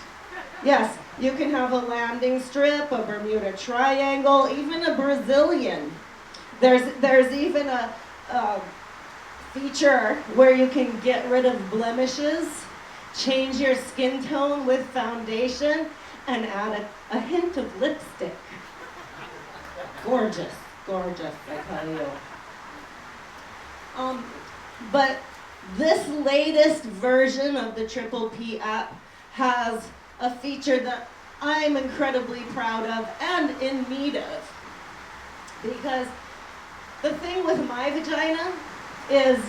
Yes, you can have a landing strip, a Bermuda Triangle, even a Brazilian. There's even a feature where you can get rid of blemishes, change your skin tone with foundation, and add a hint of lipstick. Gorgeous, gorgeous, I tell you. But this latest version of the Triple P app has a feature that I'm incredibly proud of and in need of. Because the thing with my vagina is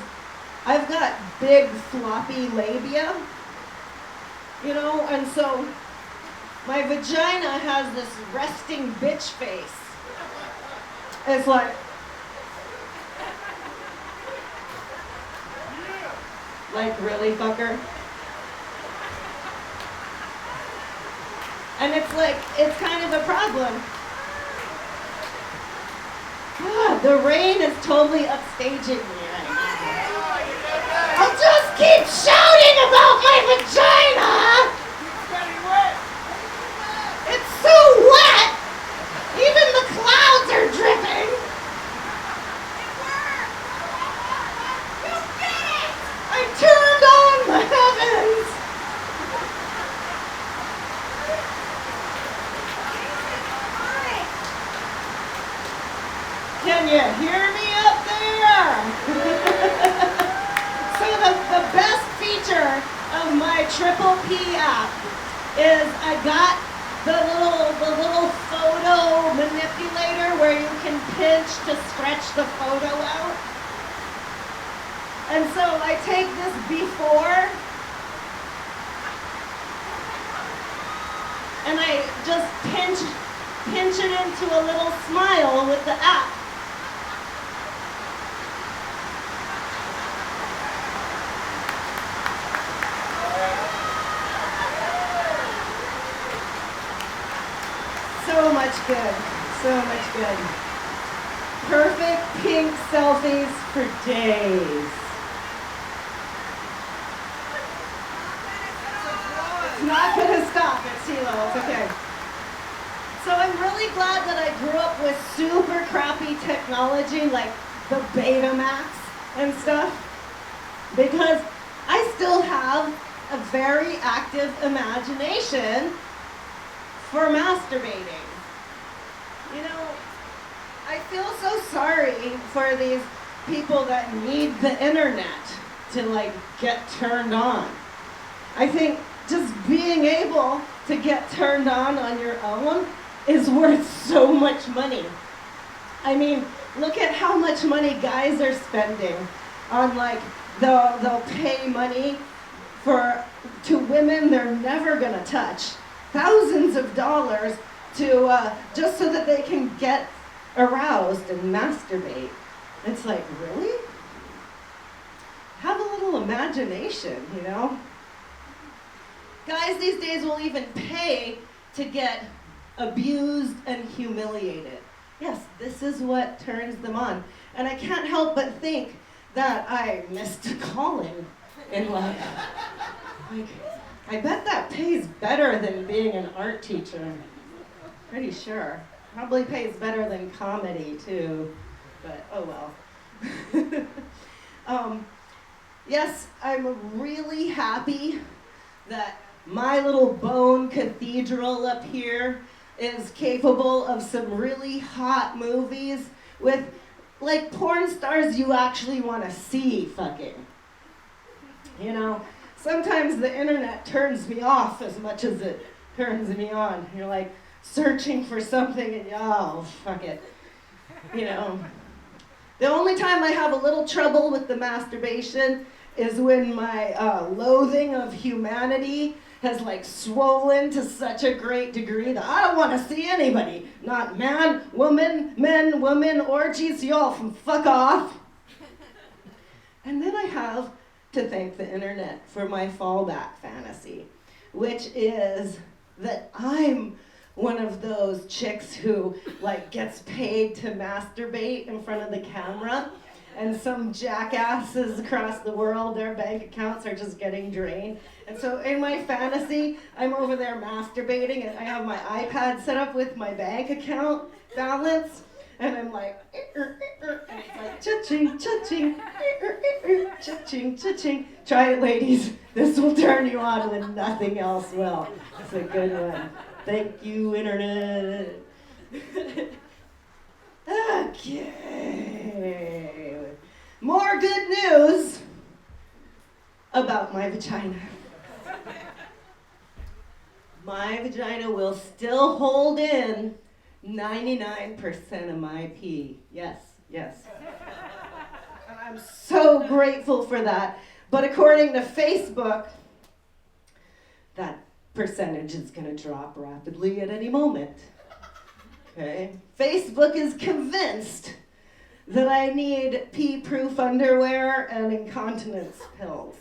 I've got big floppy labia, you know, and so my vagina has this resting bitch face. It's like, really, fucker? And it's like, it's kind of a problem. God, the rain is totally upstaging me right now. I'll just keep shouting about my vagina! It's so wet! Even the clouds are dripping! I turned on the heavens! Can you hear me up there? So the best feature of my Triple P app is I got the little photo manipulator where you can pinch to stretch the photo out. And so I take this before and I just pinch it into a little smile with the app. much good. So much good. Perfect pink selfies for days. It's not gonna stop at CeeLo, it's okay. So I'm really glad that I grew up with super crappy technology like the Betamax and stuff, because I still have a very active imagination for masturbating. You know, I feel so sorry for these people that need the internet to like get turned on. I think just being able to get turned on your own is worth so much money. I mean, look at how much money guys are spending on like, they'll pay money to women they're never gonna touch, thousands of dollars to just so that they can get aroused and masturbate. It's like, really? Have a little imagination, you know? Guys these days will even pay to get abused and humiliated. Yes, this is what turns them on. And I can't help but think that I missed a calling in life. Like, I bet that pays better than being an art teacher. Pretty sure. Probably pays better than comedy too, but oh well. Yes, I'm really happy that my little bone cathedral up here is capable of some really hot movies with like porn stars you actually want to see fucking. You know, sometimes the internet turns me off as much as it turns me on. You're like searching for something and oh, fuck it. You know, the only time I have a little trouble with the masturbation is when my loathing of humanity has like swollen to such a great degree that I don't want to see anybody. Not man, woman, men, woman, orgies, y'all can fuck off. And then I have to thank the internet for my fallback fantasy, which is that I'm one of those chicks who like gets paid to masturbate in front of the camera, and some jackasses across the world, their bank accounts are just getting drained. And so in my fantasy, I'm over there masturbating and I have my iPad set up with my bank account balance, and I'm like, and it's like cha-ching, cha-ching, cha-ching, cha-ching. Try it, ladies. This will turn you on when nothing else will. It's a good one. Thank you, internet. Okay. More good news about my vagina. My vagina will still hold in 99% of my pee. Yes, yes. And I'm so grateful for that. But according to Facebook, that percentage is going to drop rapidly at any moment. Okay? Facebook is convinced that I need pee-proof underwear and incontinence pills.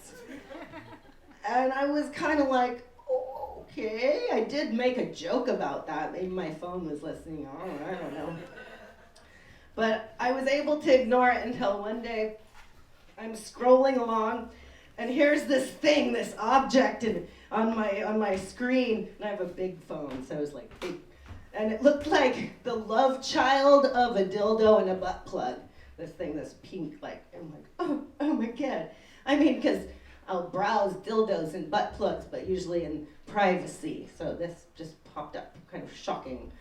And I was kind of like, oh, okay. I did make a joke about that. Maybe my phone was listening. I don't know. But I was able to ignore it until one day I'm scrolling along, and here's this thing, this object on my screen. And I have a big phone, so it was like big. And it looked like the love child of a dildo and a butt plug. This thing, this pink, like, I'm like, oh my God. I mean, because I'll browse dildos and butt plugs, but usually in privacy. So this just popped up, kind of shocking.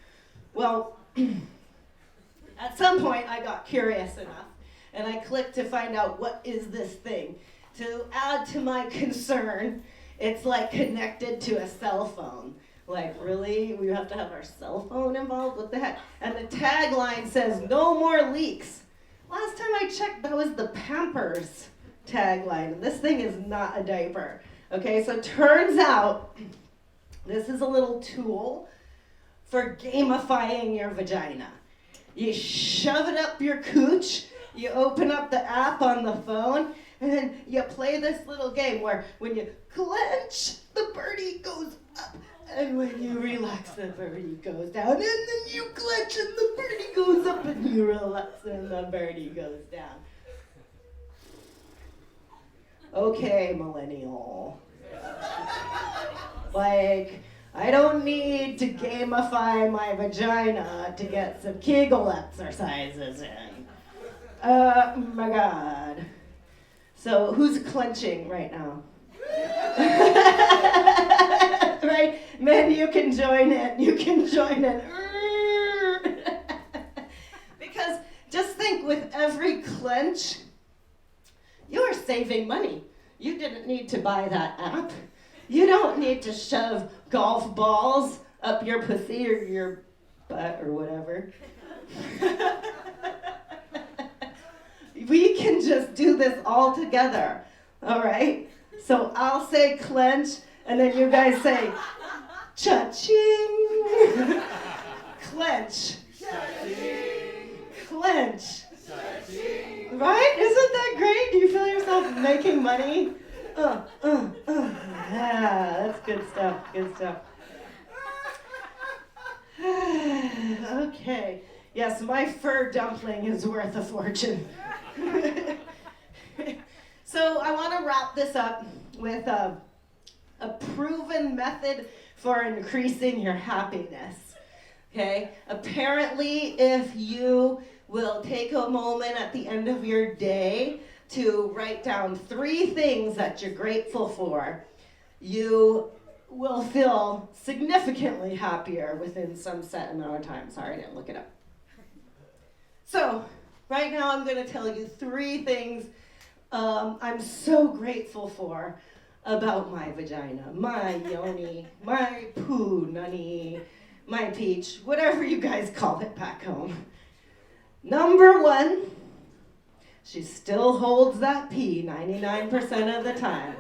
Well, at some point I got curious enough, and I clicked to find out what is this thing. To add to my concern, it's like connected to a cell phone. Like, really? We have to have our cell phone involved? What the heck? And the tagline says, no more leaks. Last time I checked, that was the Pampers tagline. This thing is not a diaper. Okay, so turns out this is a little tool for gamifying your vagina. You shove it up your cooch, you open up the app on the phone, and then you play this little game where when you clench, the birdie goes up. And when you relax, the birdie goes down. And then you clench and the birdie goes up and you relax and the birdie goes down. Okay, millennial. Like, I don't need to gamify my vagina to get some Kegel exercises in. My God. So who's clenching right now? Right? Men, you can join in. You can join in. Because just think, with every clench, you are saving money. You didn't need to buy that app. You don't need to shove golf balls up your pussy or your butt or whatever. We can just do this all together, all right? So I'll say clench, and then you guys say cha-ching. Clench. Cha-ching. Clench. Cha-ching. Right? Isn't that great? Do you feel yourself making money? Yeah, that's good stuff, good stuff. Okay. Yes, my fur dumpling is worth a fortune. So I want to wrap this up with a proven method for increasing your happiness. Okay? Apparently, if you will take a moment at the end of your day to write down 3 things that you're grateful for, you will feel significantly happier within some set amount of time. Sorry, I didn't look it up. So, right now I'm going to tell you 3 things I'm so grateful for about my vagina, my yoni, my poo nunny, my peach, whatever you guys call it back home. Number 1, she still holds that pee 99% of the time.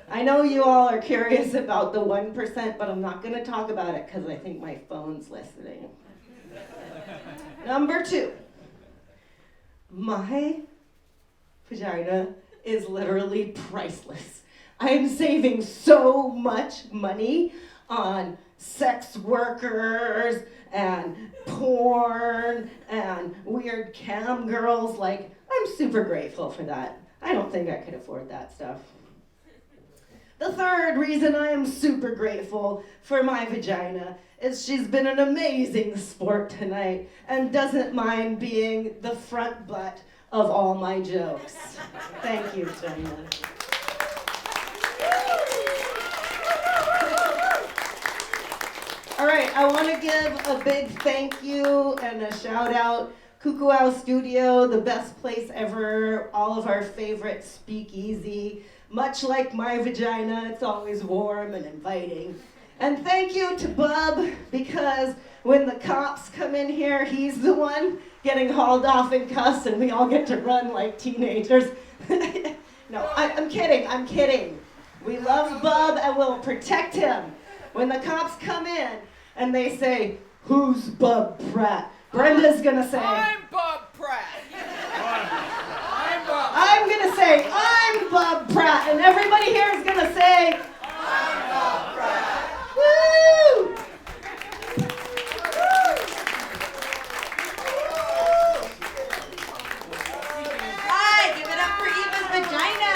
I know you all are curious about the 1%, but I'm not going to talk about it because I think my phone's listening. Number 2, my vagina is literally priceless. I am saving so much money on sex workers and porn and weird cam girls. Like, I'm super grateful for that. I don't think I could afford that stuff. The 3rd reason I am super grateful for my vagina is she's been an amazing sport tonight and doesn't mind being the front butt of all my jokes. Thank you, China. All right, I want to give a big thank you and a shout out. Kukuau Studio, the best place ever, all of our favorite speakeasy. Much like my vagina, it's always warm and inviting. And thank you to Bub, because when the cops come in here, he's the one getting hauled off in cuffs and we all get to run like teenagers. No, I'm kidding. We love Bub and we'll protect him. When the cops come in and they say, "Who's Bub Pratt?" Brenda's gonna say, "I'm Bub Pratt." I'm gonna say, "I'm Bub Pratt," and everybody here is gonna say, "I'm Bub Pratt." Woo! Hi, give it up for Eva's vagina.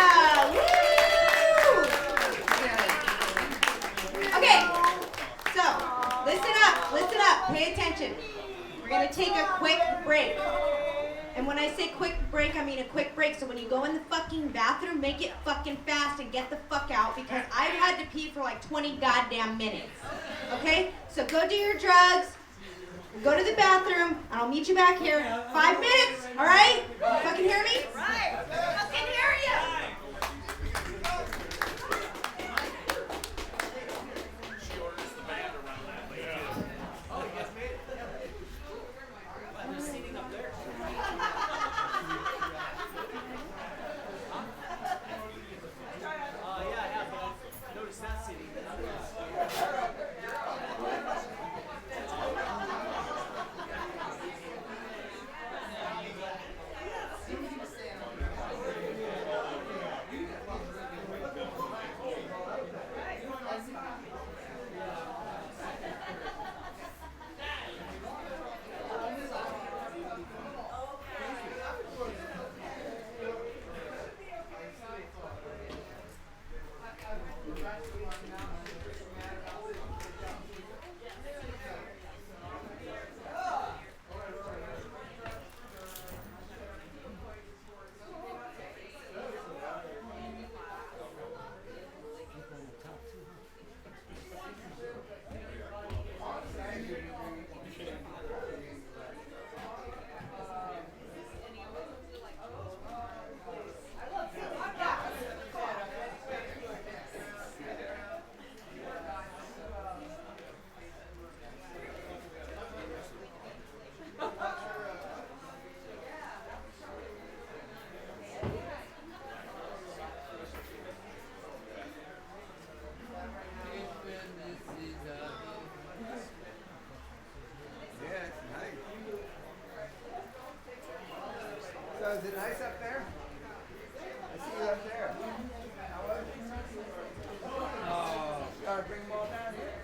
Woo! Okay, so listen up, pay attention. We're gonna take a quick break. And when I say quick break, I mean a quick break. So when you go in the fucking bathroom, make it fucking fast and get the fuck out, because I've had to pee for like 20 goddamn minutes. Okay? So go do your drugs, go to the bathroom, and I'll meet you back here. 5 minutes, alright? You fucking hear me? Right. I fucking hear you. is it nice up there? I see you up there. How was it? Oh, gotta bring them all down here.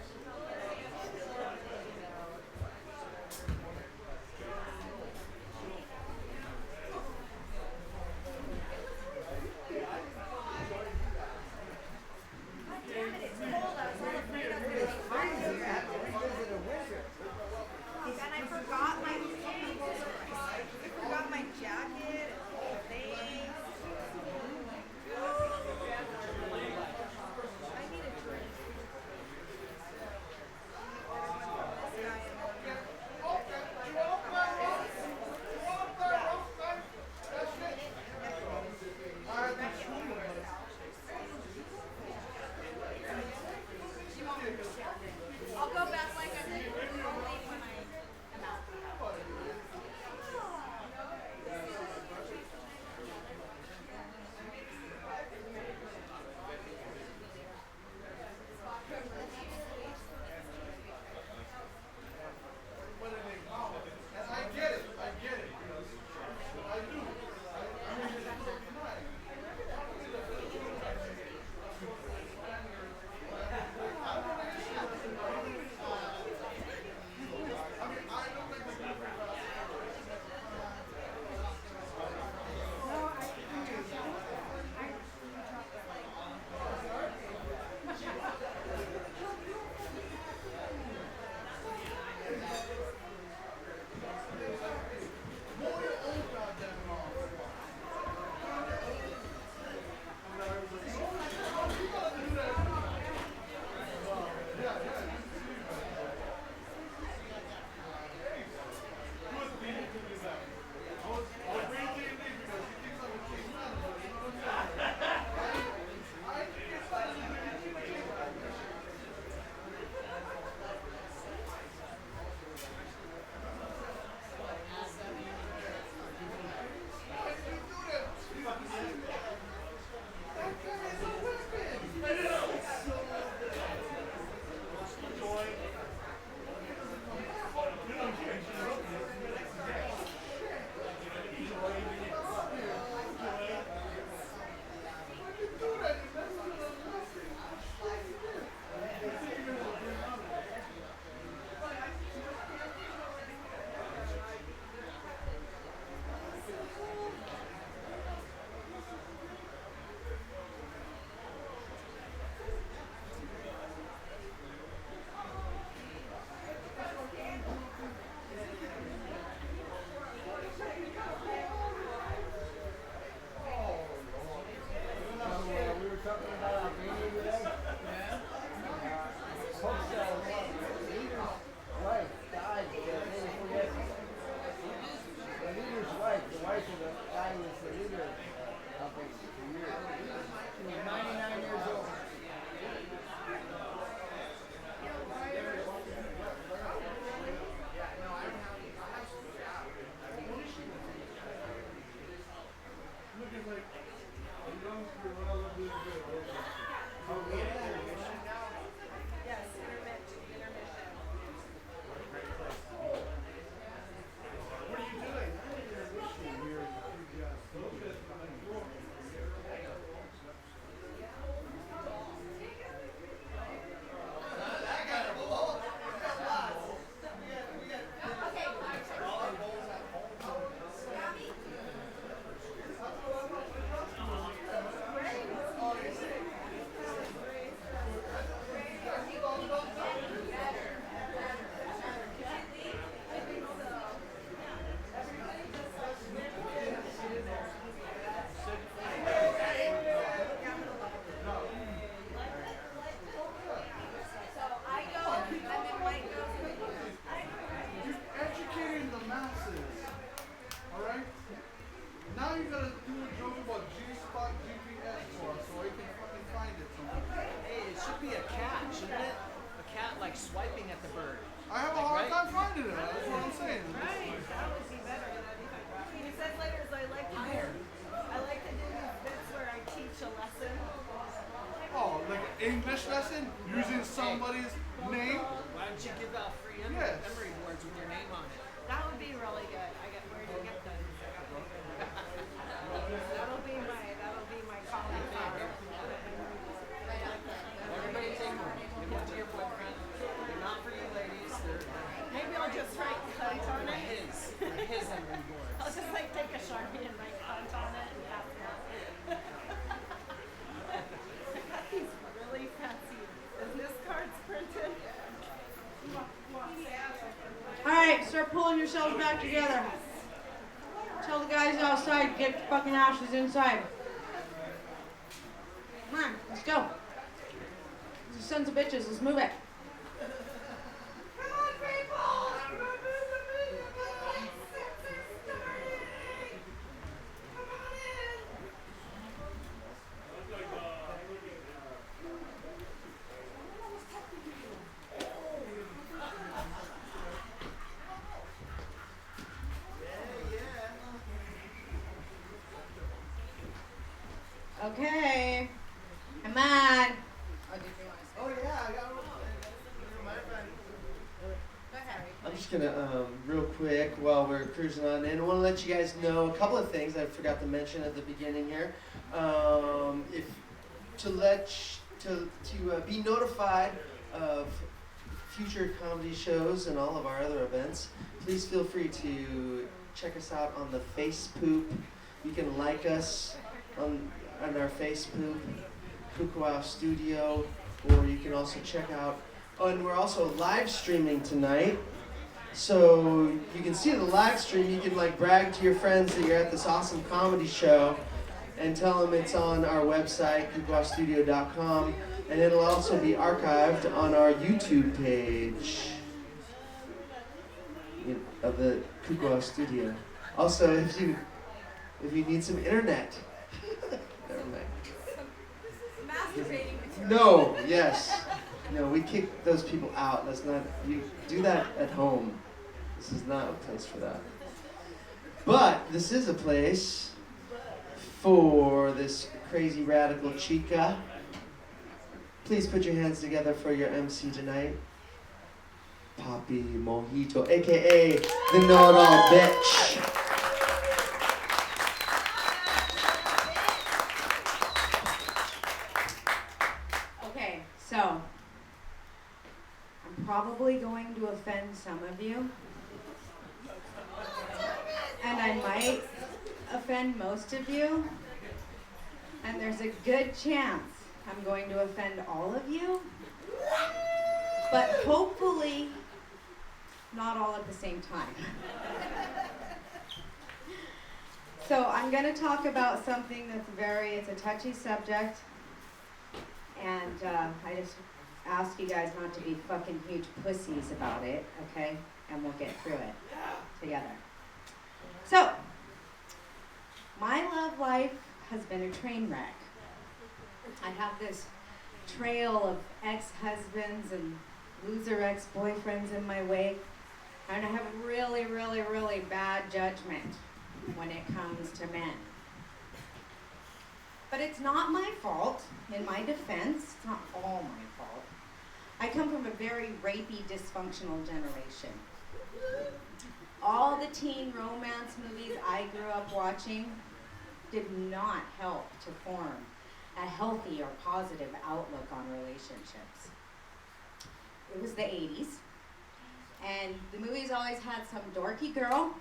Swiping at the bird. I have a hard time finding it. That's what I'm saying. Right, that would be better. He says later is I like to do these bits where I teach a lesson. Oh, like an English lesson using somebody's name? Why don't you give out free memory boards with your name on it? That would be really good. Where do you get those? just write cunt on it. His under yours. I'll just like take a Sharpie and write cunt on it and pass it out. I got these really fancy business cards printed. All right, start pulling yourselves back together. Tell the guys outside to get the fucking ashes inside. Come on, let's go. You sons of bitches, let's move it. Okay. Come on. Oh, did you want to say? Oh yeah, I got one. Go ahead. I'm just gonna real quick while we're cruising on in, I want to let you guys know a couple of things I forgot to mention at the beginning here. If to be notified of future comedy shows and all of our other events, please feel free to check us out on the Facebook. You can like us on our Facebook, Kukuau Studio, or you can also check out, and we're also live streaming tonight. So you can see the live stream, you can like brag to your friends that you're at this awesome comedy show and tell them it's on our website, kukuaustudio.com, and it'll also be archived on our YouTube page of the Kukuau Studio. Also, if you need some internet, never mind. Masturbating. No, yes. No, we kick those people out. Let's not, you do that at home. This is not a place for that. But this is a place for this crazy radical chica. Please put your hands together for your MC tonight. Poppy Mojito, aka the know-it-all bitch. Okay, so I'm probably going to offend some of you, and I might offend most of you, and there's a good chance I'm going to offend all of you, but hopefully not all at the same time. So I'm going to talk about something that's it's a touchy subject, and I just ask you guys not to be fucking huge pussies about it, okay? And we'll get through it together. So, my love life has been a train wreck. I have this trail of ex-husbands and loser ex-boyfriends in my wake, and I have really, really, really bad judgment when it comes to men. But it's not my fault. In my defense, it's not all my fault. I come from a very rapey, dysfunctional generation. All the teen romance movies I grew up watching did not help to form a healthy or positive outlook on relationships. It was the 80s, and the movies always had some dorky girl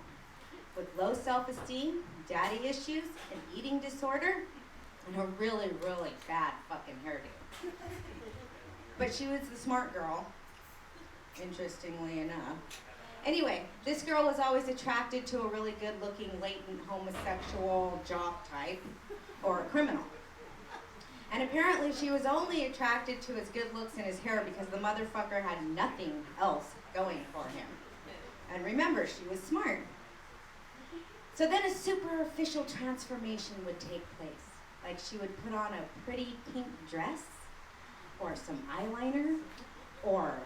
with low self-esteem, daddy issues, an eating disorder, and a really, really bad fucking hairdo. But she was the smart girl, interestingly enough. Anyway, this girl was always attracted to a really good-looking, latent homosexual jock type, or a criminal. And apparently she was only attracted to his good looks and his hair because the motherfucker had nothing else going for him. And remember, she was smart. So then a superficial transformation would take place. Like she would put on a pretty pink dress, or some eyeliner, or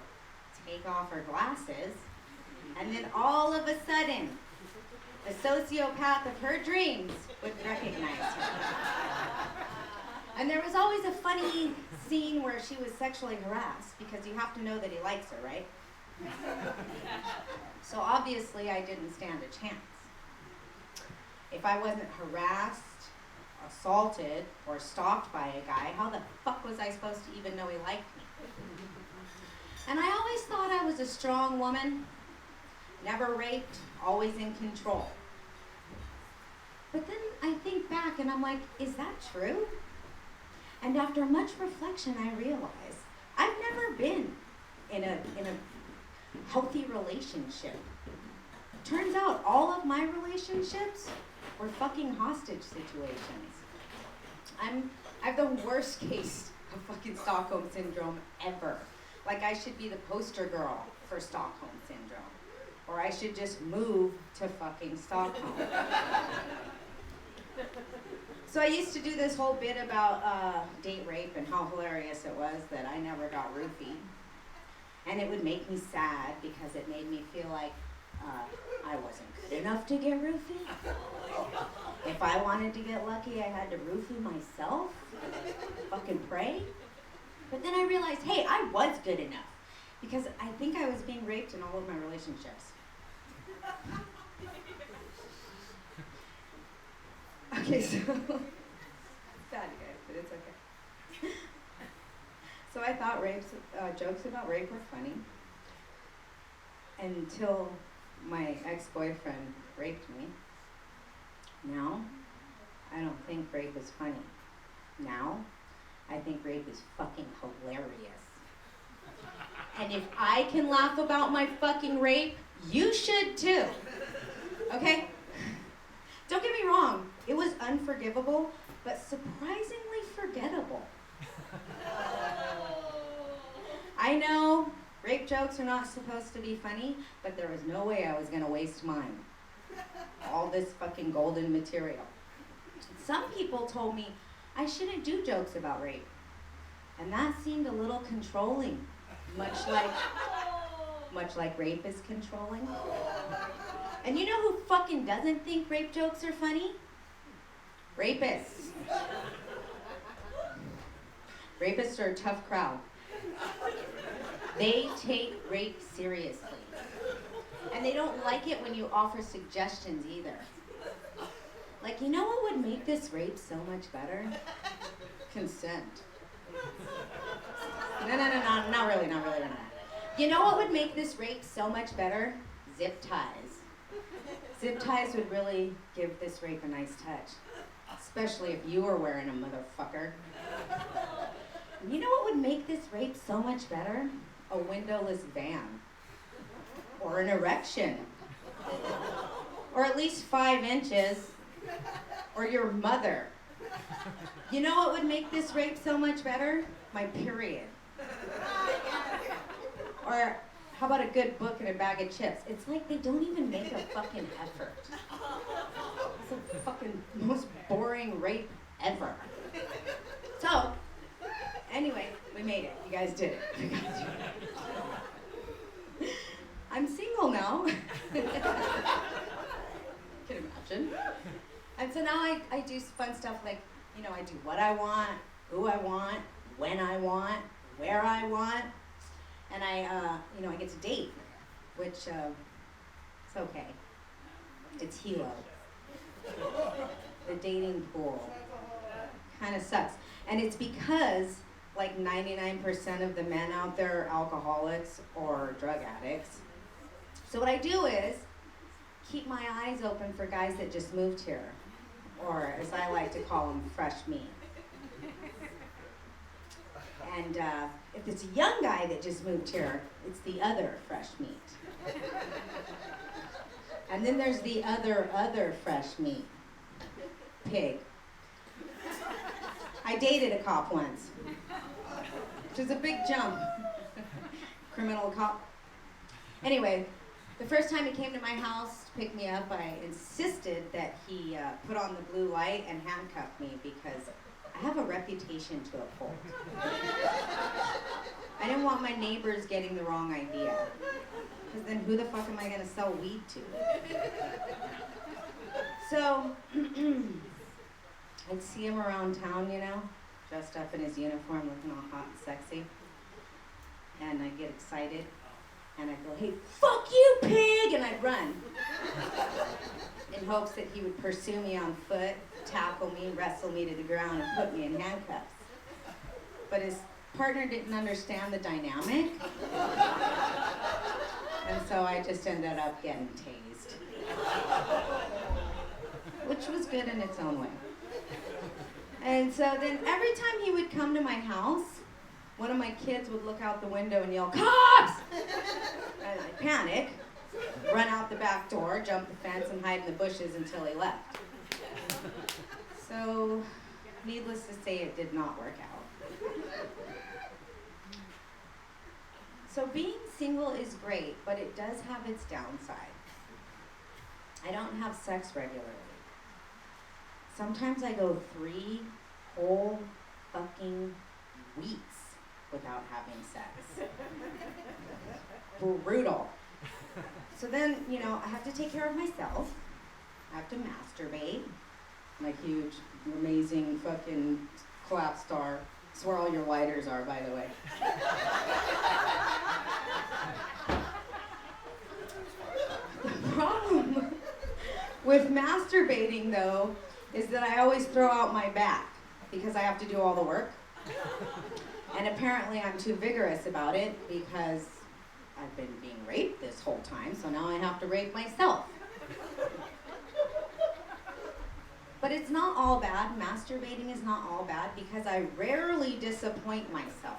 take off her glasses, and then all of a sudden, the sociopath of her dreams would recognize her. And there was always a funny scene where she was sexually harassed, because you have to know that he likes her, right? So obviously I didn't stand a chance. If I wasn't harassed, assaulted, or stalked by a guy, how the fuck was I supposed to even know he liked me? And I always thought I was a strong woman, never raped, always in control. But then I think back and I'm like, is that true? And after much reflection, I realize I've never been in a healthy relationship. Turns out all of my relationships were fucking hostage situations. I have the worst case of fucking Stockholm Syndrome ever. Like I should be the poster girl for Stockholm Syndrome. Or I should just move to fucking Stockholm. So I used to do this whole bit about date rape and how hilarious it was that I never got roofied. And it would make me sad because it made me feel like I wasn't good enough to get roofied. If I wanted to get lucky, I had to roofie myself. Fucking pray. But then I realized, hey, I was good enough. Because I think I was being raped in all of my relationships. Okay, so, bad you guys, but it's okay. So I thought jokes about rape were funny until my ex-boyfriend raped me. Now, I don't think rape is funny. Now, I think rape is fucking hilarious. And if I can laugh about my fucking rape, you should too. Okay? Don't get me wrong, it was unforgivable, but surprisingly forgettable. I know rape jokes are not supposed to be funny, but there was no way I was gonna waste mine. All this fucking golden material. Some people told me I shouldn't do jokes about rape, and that seemed a little controlling, much like rape is controlling. And you know who fucking doesn't think rape jokes are funny? Rapists. Rapists are a tough crowd. They take rape seriously. And they don't like it when you offer suggestions either. Like, you know what would make this rape so much better? Consent. No, not really. You know what would make this rape so much better? Zip ties. Zip ties would really give this rape a nice touch. Especially if you were wearing a motherfucker. You know what would make this rape so much better? A windowless van. Or an erection. Or at least 5 inches. Or your mother. You know what would make this rape so much better? My period. Or how about a good book and a bag of chips? It's like they don't even make a fucking effort. It's the fucking most boring rape ever. So, anyway, we made it. You guys did it. You guys did it. I'm single now. Can imagine. And so now I do fun stuff like, you know, I do what I want, who I want, when I want, where I want. And I get to date, which, it's okay. It's Hilo. The dating pool kind of sucks. And it's because, like, 99% of the men out there are alcoholics or drug addicts. So what I do is keep my eyes open for guys that just moved here, or as I like to call them, fresh meat. And if it's a young guy that just moved here, it's the other fresh meat. And then there's the other fresh meat. Pig. I dated a cop once, which is a big jump. Criminal cop. Anyway, the first time he came to my house to pick me up, I insisted that he put on the blue light and handcuff me because I have a reputation to uphold. I didn't want my neighbors getting the wrong idea. Because then who the fuck am I going to sell weed to? So, I'd see him around town, you know, dressed up in his uniform, looking all hot and sexy. And I'd get excited. And I'd go, hey, fuck you, pig! And I'd run. In hopes that he would pursue me on foot, tackle me, wrestle me to the ground, and put me in handcuffs. But his partner didn't understand the dynamic. And so I just ended up getting tased. Which was good in its own way. And so then every time he would come to my house, one of my kids would look out the window and yell, "Cops!" And I'd panic, run out the back door, jump the fence, and hide in the bushes until he left. So, needless to say, it did not work out. So being single is great, but it does have its downside. I don't have sex regularly. Sometimes I go 3 whole fucking weeks without having sex. Brutal. So then, you know, I have to take care of myself. I have to masturbate. My huge, amazing fucking collapse star. It's where all your lighters are, by the way. The problem with masturbating, though, is that I always throw out my back because I have to do all the work. And apparently I'm too vigorous about it because I've been being raped this whole time, so now I have to rape myself. But it's not all bad. Masturbating is not all bad because I rarely disappoint myself.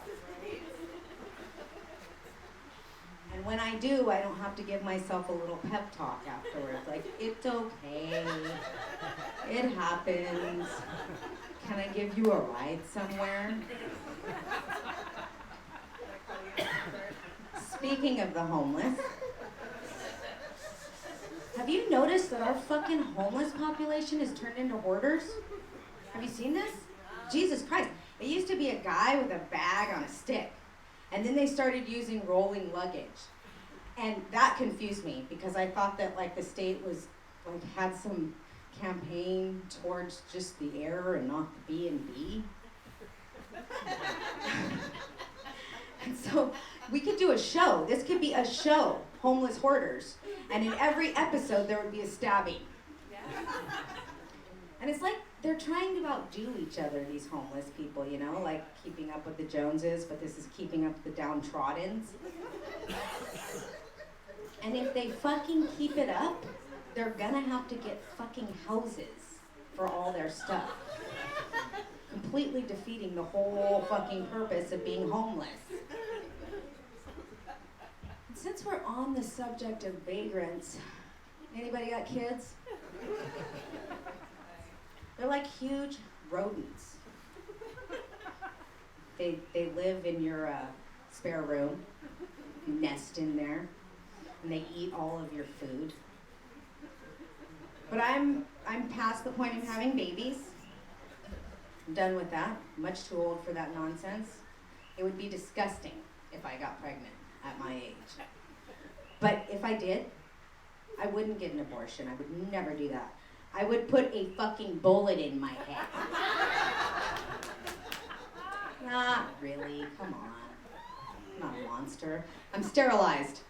And when I do, I don't have to give myself a little pep talk afterwards. Like, it's okay. It happens. Can I give you a ride somewhere? Speaking of the homeless, have you noticed that our fucking homeless population has turned into hoarders? Have you seen this? Jesus Christ. It used to be a guy with a bag on a stick. And then they started using rolling luggage. And that confused me because I thought that like the state was like had some campaign towards just the air and not the B&B. And so we could do a show. This could be a show, Homeless Hoarders. And in every episode, there would be a stabbing. And it's like they're trying to outdo each other, these homeless people, you know? Like keeping up with the Joneses, but this is keeping up with the downtroddens. And if they fucking keep it up, they're gonna have to get fucking houses for all their stuff. Completely defeating the whole fucking purpose of being homeless. And since we're on the subject of vagrants, anybody got kids? They're like huge rodents. They live in your spare room, nest in there, and they eat all of your food. But I'm past the point of having babies. I'm done with that. Much too old for that nonsense. It would be disgusting if I got pregnant at my age. But if I did, I wouldn't get an abortion. I would never do that. I would put a fucking bullet in my head. Not really, come on. I'm not a monster. I'm sterilized.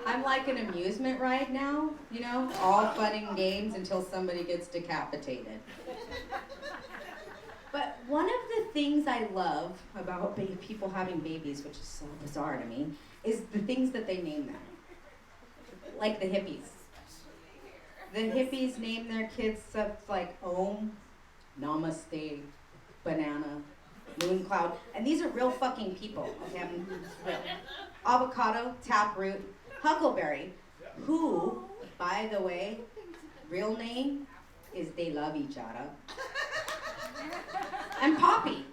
I'm like an amusement ride now, you know, all fun and games until somebody gets decapitated. But one of the things I love about people having babies, which is so bizarre to me, is the things that they name them. Like the hippies. The hippies name their kids stuff like Om, Namaste, Banana, Moon Cloud, and these are real fucking people, okay, I'm real. Avocado, Taproot, Huckleberry, who, by the way, real name is They Love Each Other. And Poppy.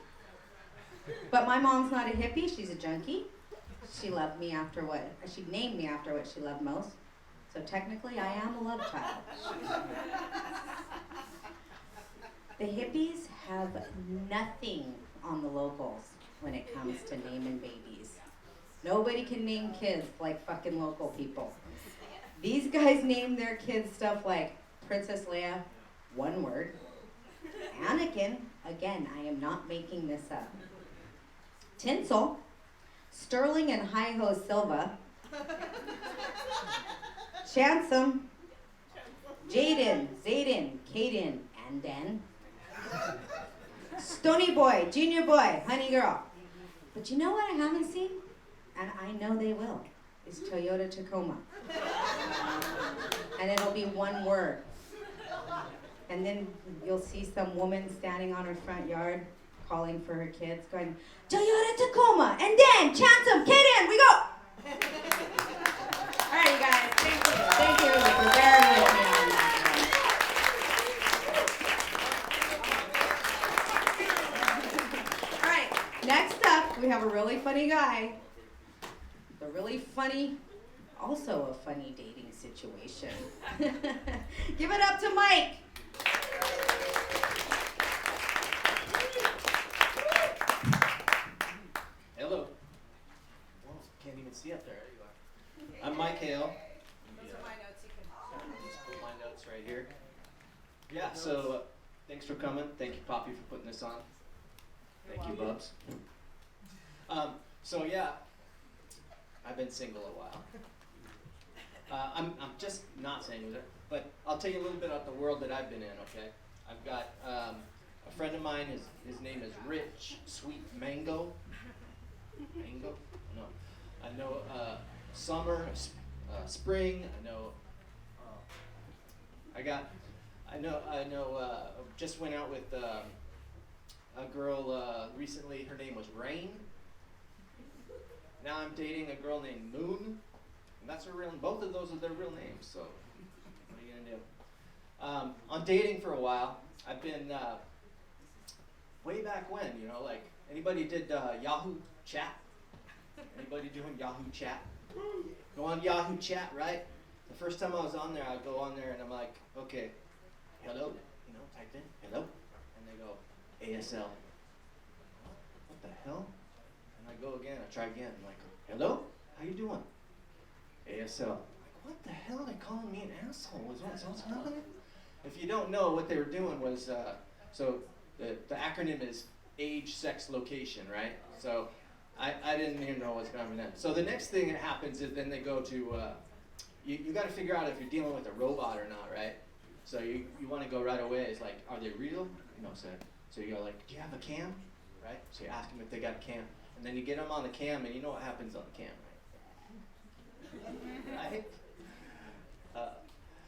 But my mom's not a hippie, she's a junkie. She loved me after she named me after what she loved most. So technically I am a love child. The hippies have nothing on the locals when it comes to naming babies. Nobody can name kids like fucking local people. These guys name their kids stuff like Princess Leia, one word. Anakin, again, I am not making this up. Tinsel, Sterling and Hi-Ho Silva, Chansum, Jaden, Zayden, Caden, and Den, Stony Boy, Junior Boy, Honey Girl. But you know what I haven't seen? And I know they will. is Toyota Tacoma. And it'll be one word. And then you'll see some woman standing on her front yard calling for her kids, going, Toyota Tacoma, and then Chancem, kid in, we go! All right, you guys, thank you. Thank you for bearing with me on that. All right, next up, we have a really funny guy. A really funny, also a funny dating situation. Give it up to Mike. Hello. Whoa, can't even see up there. There you are. I'm Mike Hale. Those are my notes. You can. Just put my notes right here. Yeah. So thanks for coming. Thank you, Poppy, for putting this on. Thank you, Bubs. So yeah, I've been single a while. I'm just not single, but I'll tell you a little bit about the world that I've been in. Okay. I've got a friend of mine. His name is Rich Sweet Mango. Mango? No. I know summer, spring. I know. Just went out with a girl recently. Her name was Rain. Now I'm dating a girl named Moon, and that's her real. Both of those are their real names. So what are you gonna do? On dating for a while. I've been way back when. Like anybody did Yahoo Chat? Anybody doing Yahoo Chat? Go on Yahoo Chat, right? The first time I was on there, I'd go on there and I'm like, okay, hello, type in, hello, and they go, ASL. What the hell? And I go again, I try again, I'm like, hello, how you doing? ASL. Like, what the hell are they calling me an asshole? What's happening? If you don't know, what they were doing was, so the acronym is age, sex, location, right? So I didn't even know what's going on then. So the next thing that happens is then they go to, you got to figure out if you're dealing with a robot or not, right? So you want to go right away. It's like, are they real? So you go like, do you have a cam? Right? So you ask them if they got a cam. And then you get them on the cam and you know what happens on the cam, right? Right?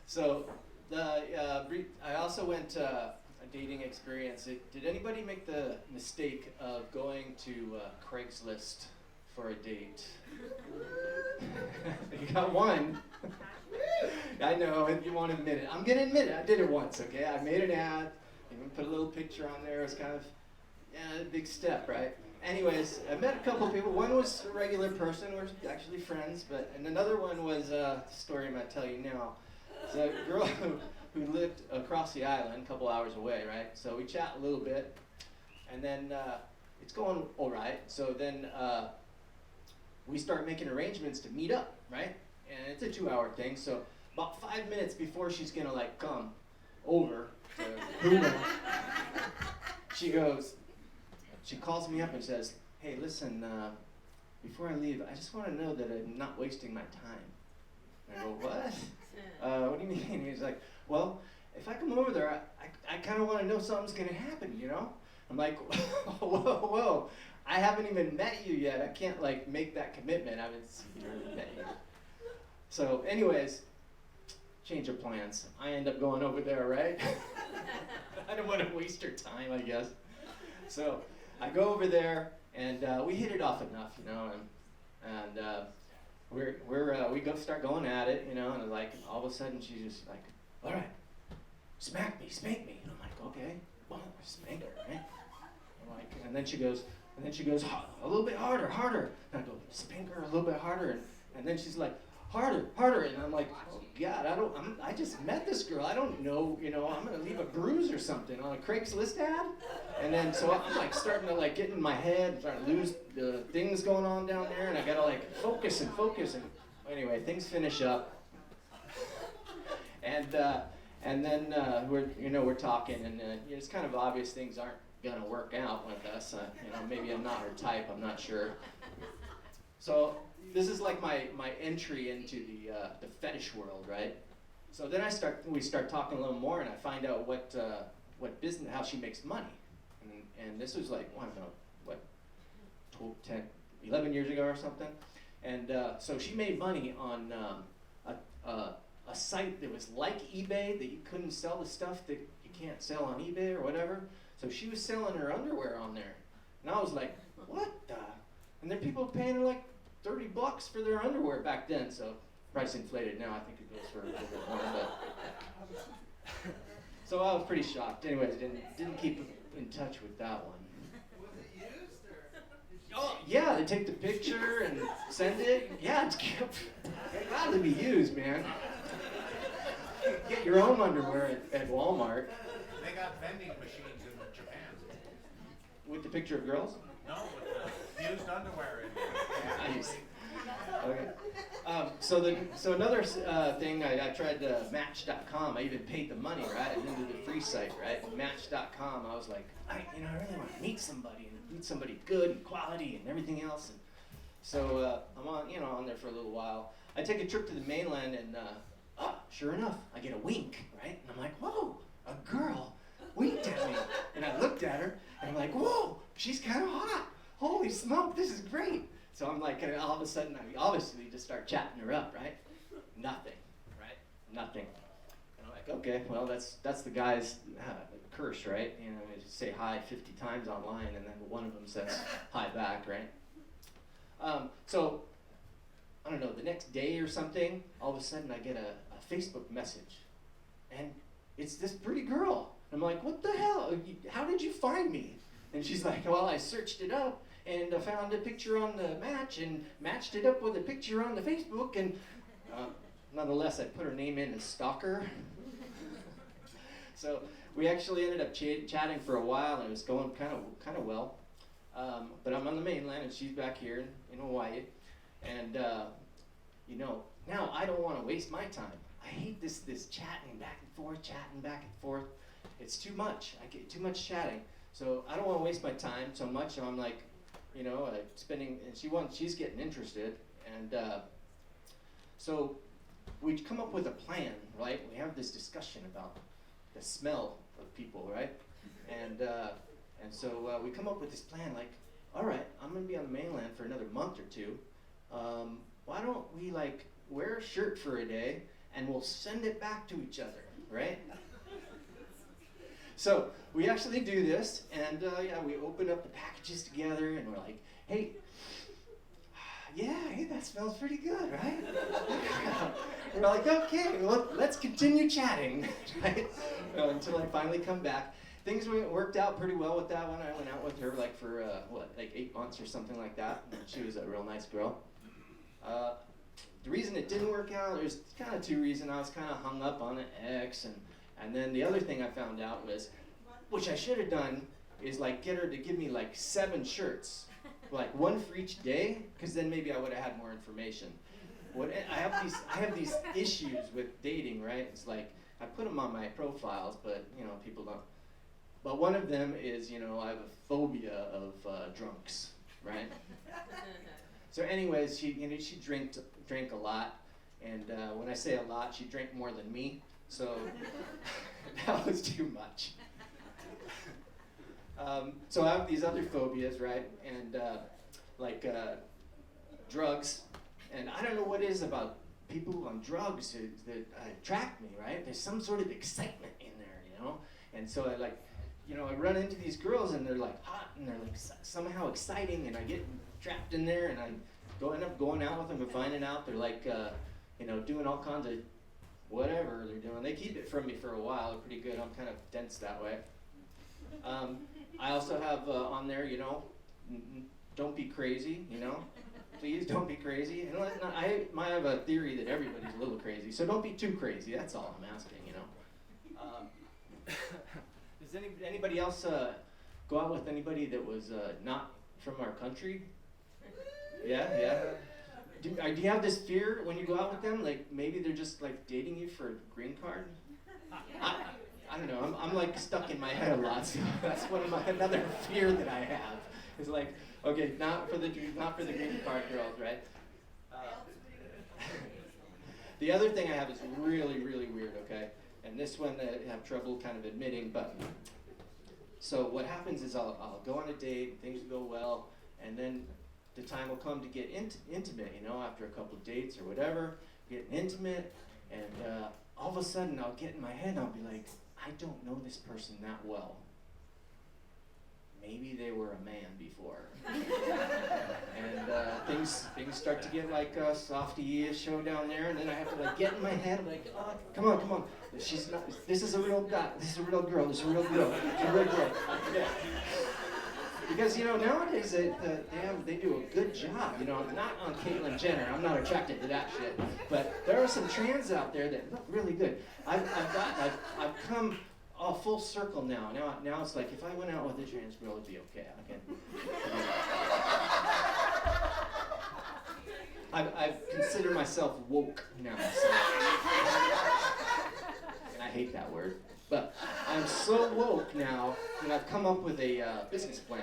So I also went a dating experience. Did anybody make the mistake of going to Craigslist for a date? You got one. I know, you won't admit it. I'm gonna admit it. I did it once. Okay, I made an ad. Even put a little picture on there. It was kind of a big step, right? Anyways, I met a couple people. One was a regular person. We're actually friends, and another one was a story I'm gonna tell you now. It's a girl who lived across the island, a couple hours away, right? So we chat a little bit, and then it's going all right. So then we start making arrangements to meet up, right? And it's a 2-hour thing. So about 5 minutes before she's gonna come over to who knows, she calls me up and says, hey, listen, before I leave, I just want to know that I'm not wasting my time. And I go, what? What do you mean? He's like, well, if I come over there, I kind of want to know something's going to happen, I'm like, whoa, I haven't even met you yet. I can't make that commitment. I haven't really met you. So anyways, change of plans. I end up going over there, right? I don't want to waste her time, I guess. So I go over there, and we hit it off enough, and we go start going at it, and all of a sudden she's just like, all right, spank me. And I'm like, okay, well, spank her, right? And then she goes, a little bit harder. And I go, spank her a little bit harder, and then she's like, harder, and I'm like, oh God, I just met this girl. I don't know, I'm gonna leave a bruise or something on a Craigslist ad. And then so I'm starting to get in my head, starting to lose the things going on down there, and I gotta focus. And anyway, things finish up, and then we're talking, and it's kind of obvious things aren't gonna work out with us. Maybe I'm not her type. I'm not sure. So this is my entry into the fetish world, right? So then we start talking a little more, and I find out what business, how she makes money, and this was 11 years ago or something, And so she made money on a site that was like eBay, that you couldn't sell the stuff that you can't sell on eBay or whatever. So she was selling her underwear on there. And I was like, what the? And then people paying her like $30 for their underwear back then. So price inflated now. I think it goes for a little bit more. But so I was pretty shocked. Anyways, didn't keep in touch with that one. Was it used or? Oh yeah, they take the picture and send it. Yeah, it's got to be used, man. Get your own underwear at Walmart. They got vending machines in Japan. With the picture of girls? No, with the used underwear in there. Nice. Okay. So another thing, I tried Match.com. I even paid the money, right? I didn't do the free site, right? Match.com. I was like, I really want to meet somebody and meet somebody good and quality and everything else. And so I'm on there for a little while. I take a trip to the mainland and sure enough, I get a wink, right? And I'm like, whoa, a girl winked at me. And I looked at her and I'm like, whoa, she's kind of hot. Holy smoke, this is great. So I'm like, all of a sudden, I obviously just start chatting her up, right? Nothing, right? Nothing. And I'm like, okay, well, that's the guy's curse, right? You know, you say hi 50 times online, and then one of them says hi back, right? So, I don't know, the next day or something, all of a sudden I get a Facebook message, and it's this pretty girl. I'm like, what the hell? How did you find me? And she's like, well, I searched it up, and I found a picture on the Match and matched it up with a picture on the Facebook, and nonetheless, I put her name in as stalker. So we actually ended up chatting for a while, and it was going kind of well. But I'm on the mainland, and she's back here in Hawaii, and now I don't want to waste my time. I hate this chatting back and forth. It's too much. I get too much chatting. So I don't want to waste my time so much. So I'm like, spending, and she's getting interested, and so we come up with a plan, right? We have this discussion about the smell of people, right? And so we come up with this plan, like, all right, I'm gonna be on the mainland for another month or two. Why don't we wear a shirt for a day and we'll send it back to each other, right? So we actually do this, and we open up the packages together, and we're like, hey, that smells pretty good, right? We're like, okay, well, let's continue chatting, right? Until I finally come back. Things worked out pretty well with that one. I went out with her for 8 months or something like that. And she was a real nice girl. The reason it didn't work out, there's kind of two reasons. I was kind of hung up on an ex, and then the other thing I found out was, which I should have done, is get her to give me 7 shirts, one for each day, because then maybe I would have had more information. I have these issues with dating, right? It's I put them on my profiles, but people don't. But one of them is, I have a phobia of drunks, right? So anyways, she drank a lot, and when I say a lot, she drank more than me, so that was too much. So I have these other phobias, right? And drugs, and I don't know what it is about people on drugs that attract me, right? There's some sort of excitement in there, And so I run into these girls, and they're hot, and they're somehow exciting, and I get trapped in there, and I end up going out with them and finding out they're doing all kinds of whatever they're doing. They keep it from me for a while. They're pretty good. I'm kind of dense that way. I also have on there, don't be crazy, Please don't be crazy. And I have a theory that everybody's a little crazy, so don't be too crazy. That's all I'm asking, Does anybody else go out with anybody that was not from our country? Yeah. Do you have this fear when you go out with them? Maybe they're just dating you for a green card? I don't know. I'm stuck in my head a lot, so that's another fear that I have. Is okay, not for the green card girls, right? The other thing I have is really, really weird, okay? And this one I have trouble kind of admitting, but so what happens is I'll go on a date, things go well, and then the time will come to get intimate, you know, after a couple of dates or whatever, getting intimate, and all of a sudden I'll get in my head and I'll be like, I don't know this person that well. Maybe they were a man before. And things start to get like a softy-ish show down there, and then I have to like get in my head, I'm like, oh, come on. She's not, this is a real guy, this is a real girl, this is a real girl, it's a real girl. Yeah. Because, you know, nowadays they do a good job. You know, I'm not on Caitlyn Jenner. I'm not attracted to that shit. But there are some trans out there that look really good. I've come full circle now. Now it's like if I went out with a trans girl, it'd be okay. I've considered myself woke now. So. And I hate that word. But I'm so woke now that I've come up with a business plan.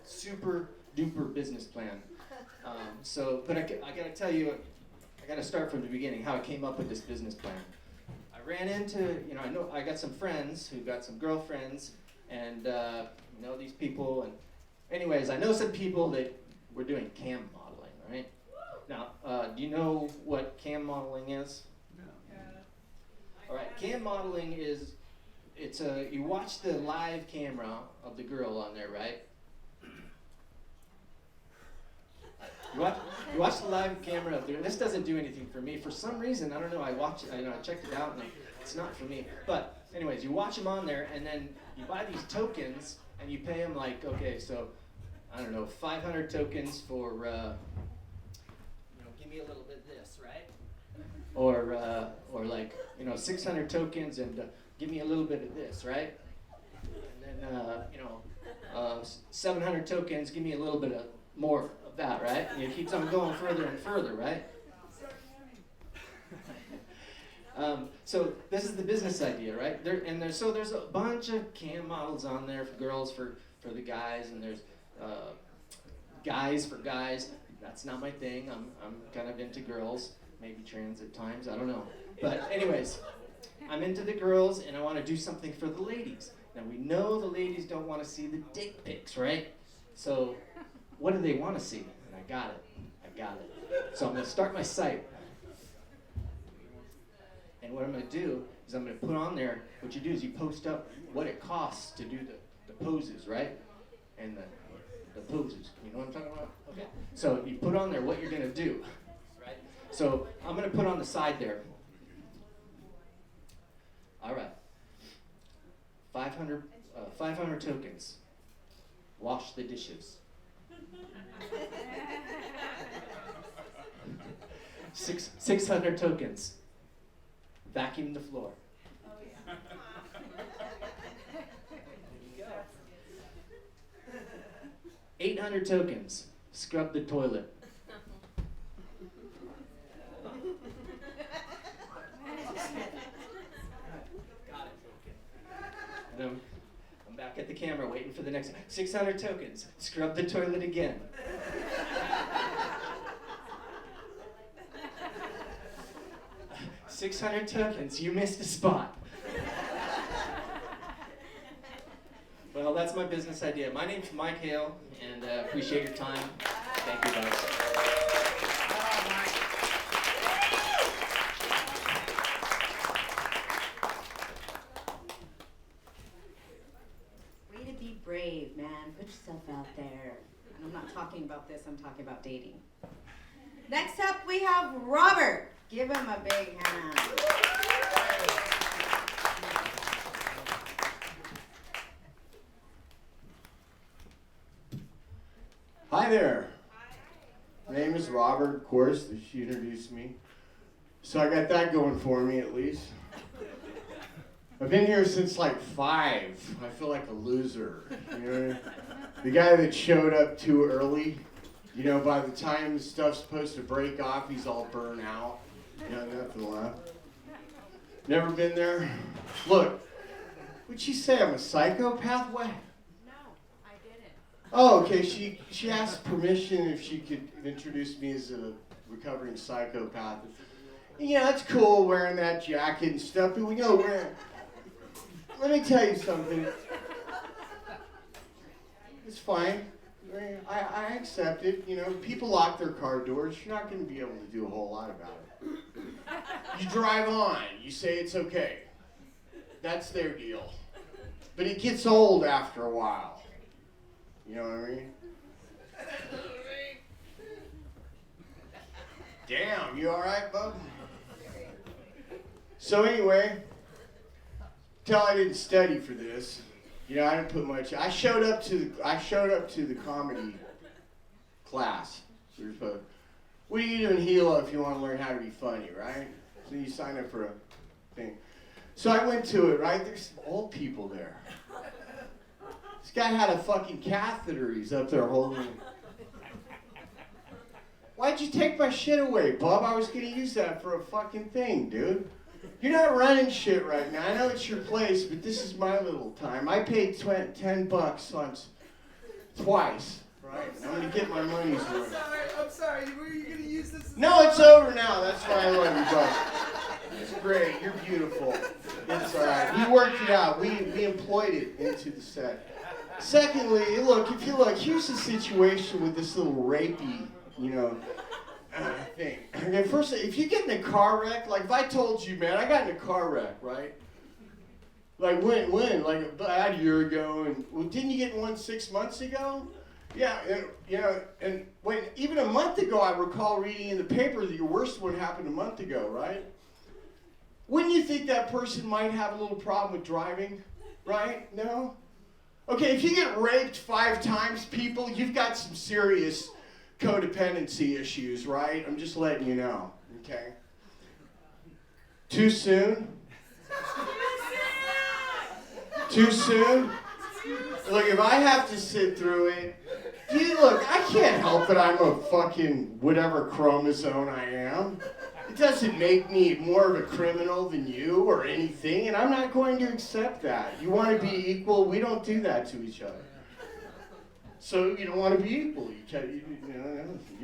Super duper business plan. But I gotta tell you, I gotta start from the beginning, how I came up with this business plan. I ran into, you know, I got some friends who got some girlfriends, and you know these people, and anyways, I know some people that were doing cam modeling, right? Now, do you know what cam modeling is? No. All right, cam modeling is, you watch the live camera of the girl on there, right? You watch the live camera of the girl. This doesn't do anything for me. For some reason, I don't know, I checked it out and it's not for me. But anyways, you watch them on there and then you buy these tokens and you pay them like, okay, so, I don't know, 500 tokens for, you know, give me a little bit of this, right? Or like, you know, 600 tokens and give me a little bit of this, right? And then, you know, 700 tokens, give me a little bit of more of that, right? And it keeps on going further and further, right? So this is the business idea, right? So there's a bunch of cam models on there for girls, for the guys, and there's guys for guys. That's not my thing. I'm kind of into girls, maybe trans at times, I don't know. But anyways, I'm into the girls and I want to do something for the ladies. Now we know the ladies don't want to see the dick pics, right? So what do they want to see? And I got it. So I'm going to start my site. And what I'm going to do is I'm going to put on there, what you do is you post up what it costs to do the poses, right? And the poses. You know what I'm talking about? Okay. So you put on there what you're going to do, right? So I'm going to put on the side there. All right. 500 tokens. Wash the dishes. 600 tokens. Vacuum the floor. Oh, yeah. 800 tokens. Scrub the toilet. Got it. And I'm back at the camera waiting for the next 600 tokens. Scrub the toilet again. $600 tokens. You missed a spot. Well, that's my business idea. My name's Mike Hale, and appreciate your time. Thank you, guys. Way to be brave, man. Put yourself out there. And I'm not talking about this, I'm talking about dating. Next up, we have Robert. Give him a big hand. Hi there. My name is Robert, of course, as she introduced me. So I got that going for me, at least. I've been here since like 5. I feel like a loser. You know, the guy that showed up too early. You know, by the time stuff's supposed to break off, he's all burnt out. You know, nothing left. Never been there. Look, what'd she say? I'm a psychopath? What? Oh, okay. She asked permission if she could introduce me as a recovering psychopath. Yeah, that's cool wearing that jacket and stuff, but we know let me tell you something. It's fine. I accept it. You know, people lock their car doors. You're not going to be able to do a whole lot about it. You drive on. You say it's okay. That's their deal. But it gets old after a while. You know what I mean? Damn, you all right, bub? So anyway, tell I didn't study for this. You know, I didn't put much. I showed up to the comedy class. What do you do in Hilo if you want to learn how to be funny, right? So you sign up for a thing. So I went to it, right? There's some old people there. This guy had a fucking catheter. He's up there holding it. Why'd you take my shit away, bub? I was gonna use that for a fucking thing, dude. You're not running shit right now. I know it's your place, but this is my little time. I paid $10 once, twice, right? I'm gonna get my money's worth. I'm sorry. Were you gonna use this? No, it's over now. That's why I love you, bub. It's great. You're beautiful. It's all right. We worked it out. We employed it into the set. Secondly, look, if you look, here's the situation with this little rapey, you know, thing. Okay, first, if you get in a car wreck, like if I told you, man, I got in a car wreck, right? Like when? Like about a year ago, and well, didn't you get in one 6 months ago? Yeah, and, you know, and when even a month ago, I recall reading in the paper that your worst one happened a month ago, right? Wouldn't you think that person might have a little problem with driving, right? No? Okay, if you get raped 5 times, people, you've got some serious codependency issues, right? I'm just letting you know, okay? Too soon? Too soon? Look, if I have to sit through it, look, I can't help it. I'm a fucking whatever chromosome I am. It doesn't make me more of a criminal than you or anything, and I'm not going to accept that. You want to be equal? We don't do that to each other. So you don't want to be equal. You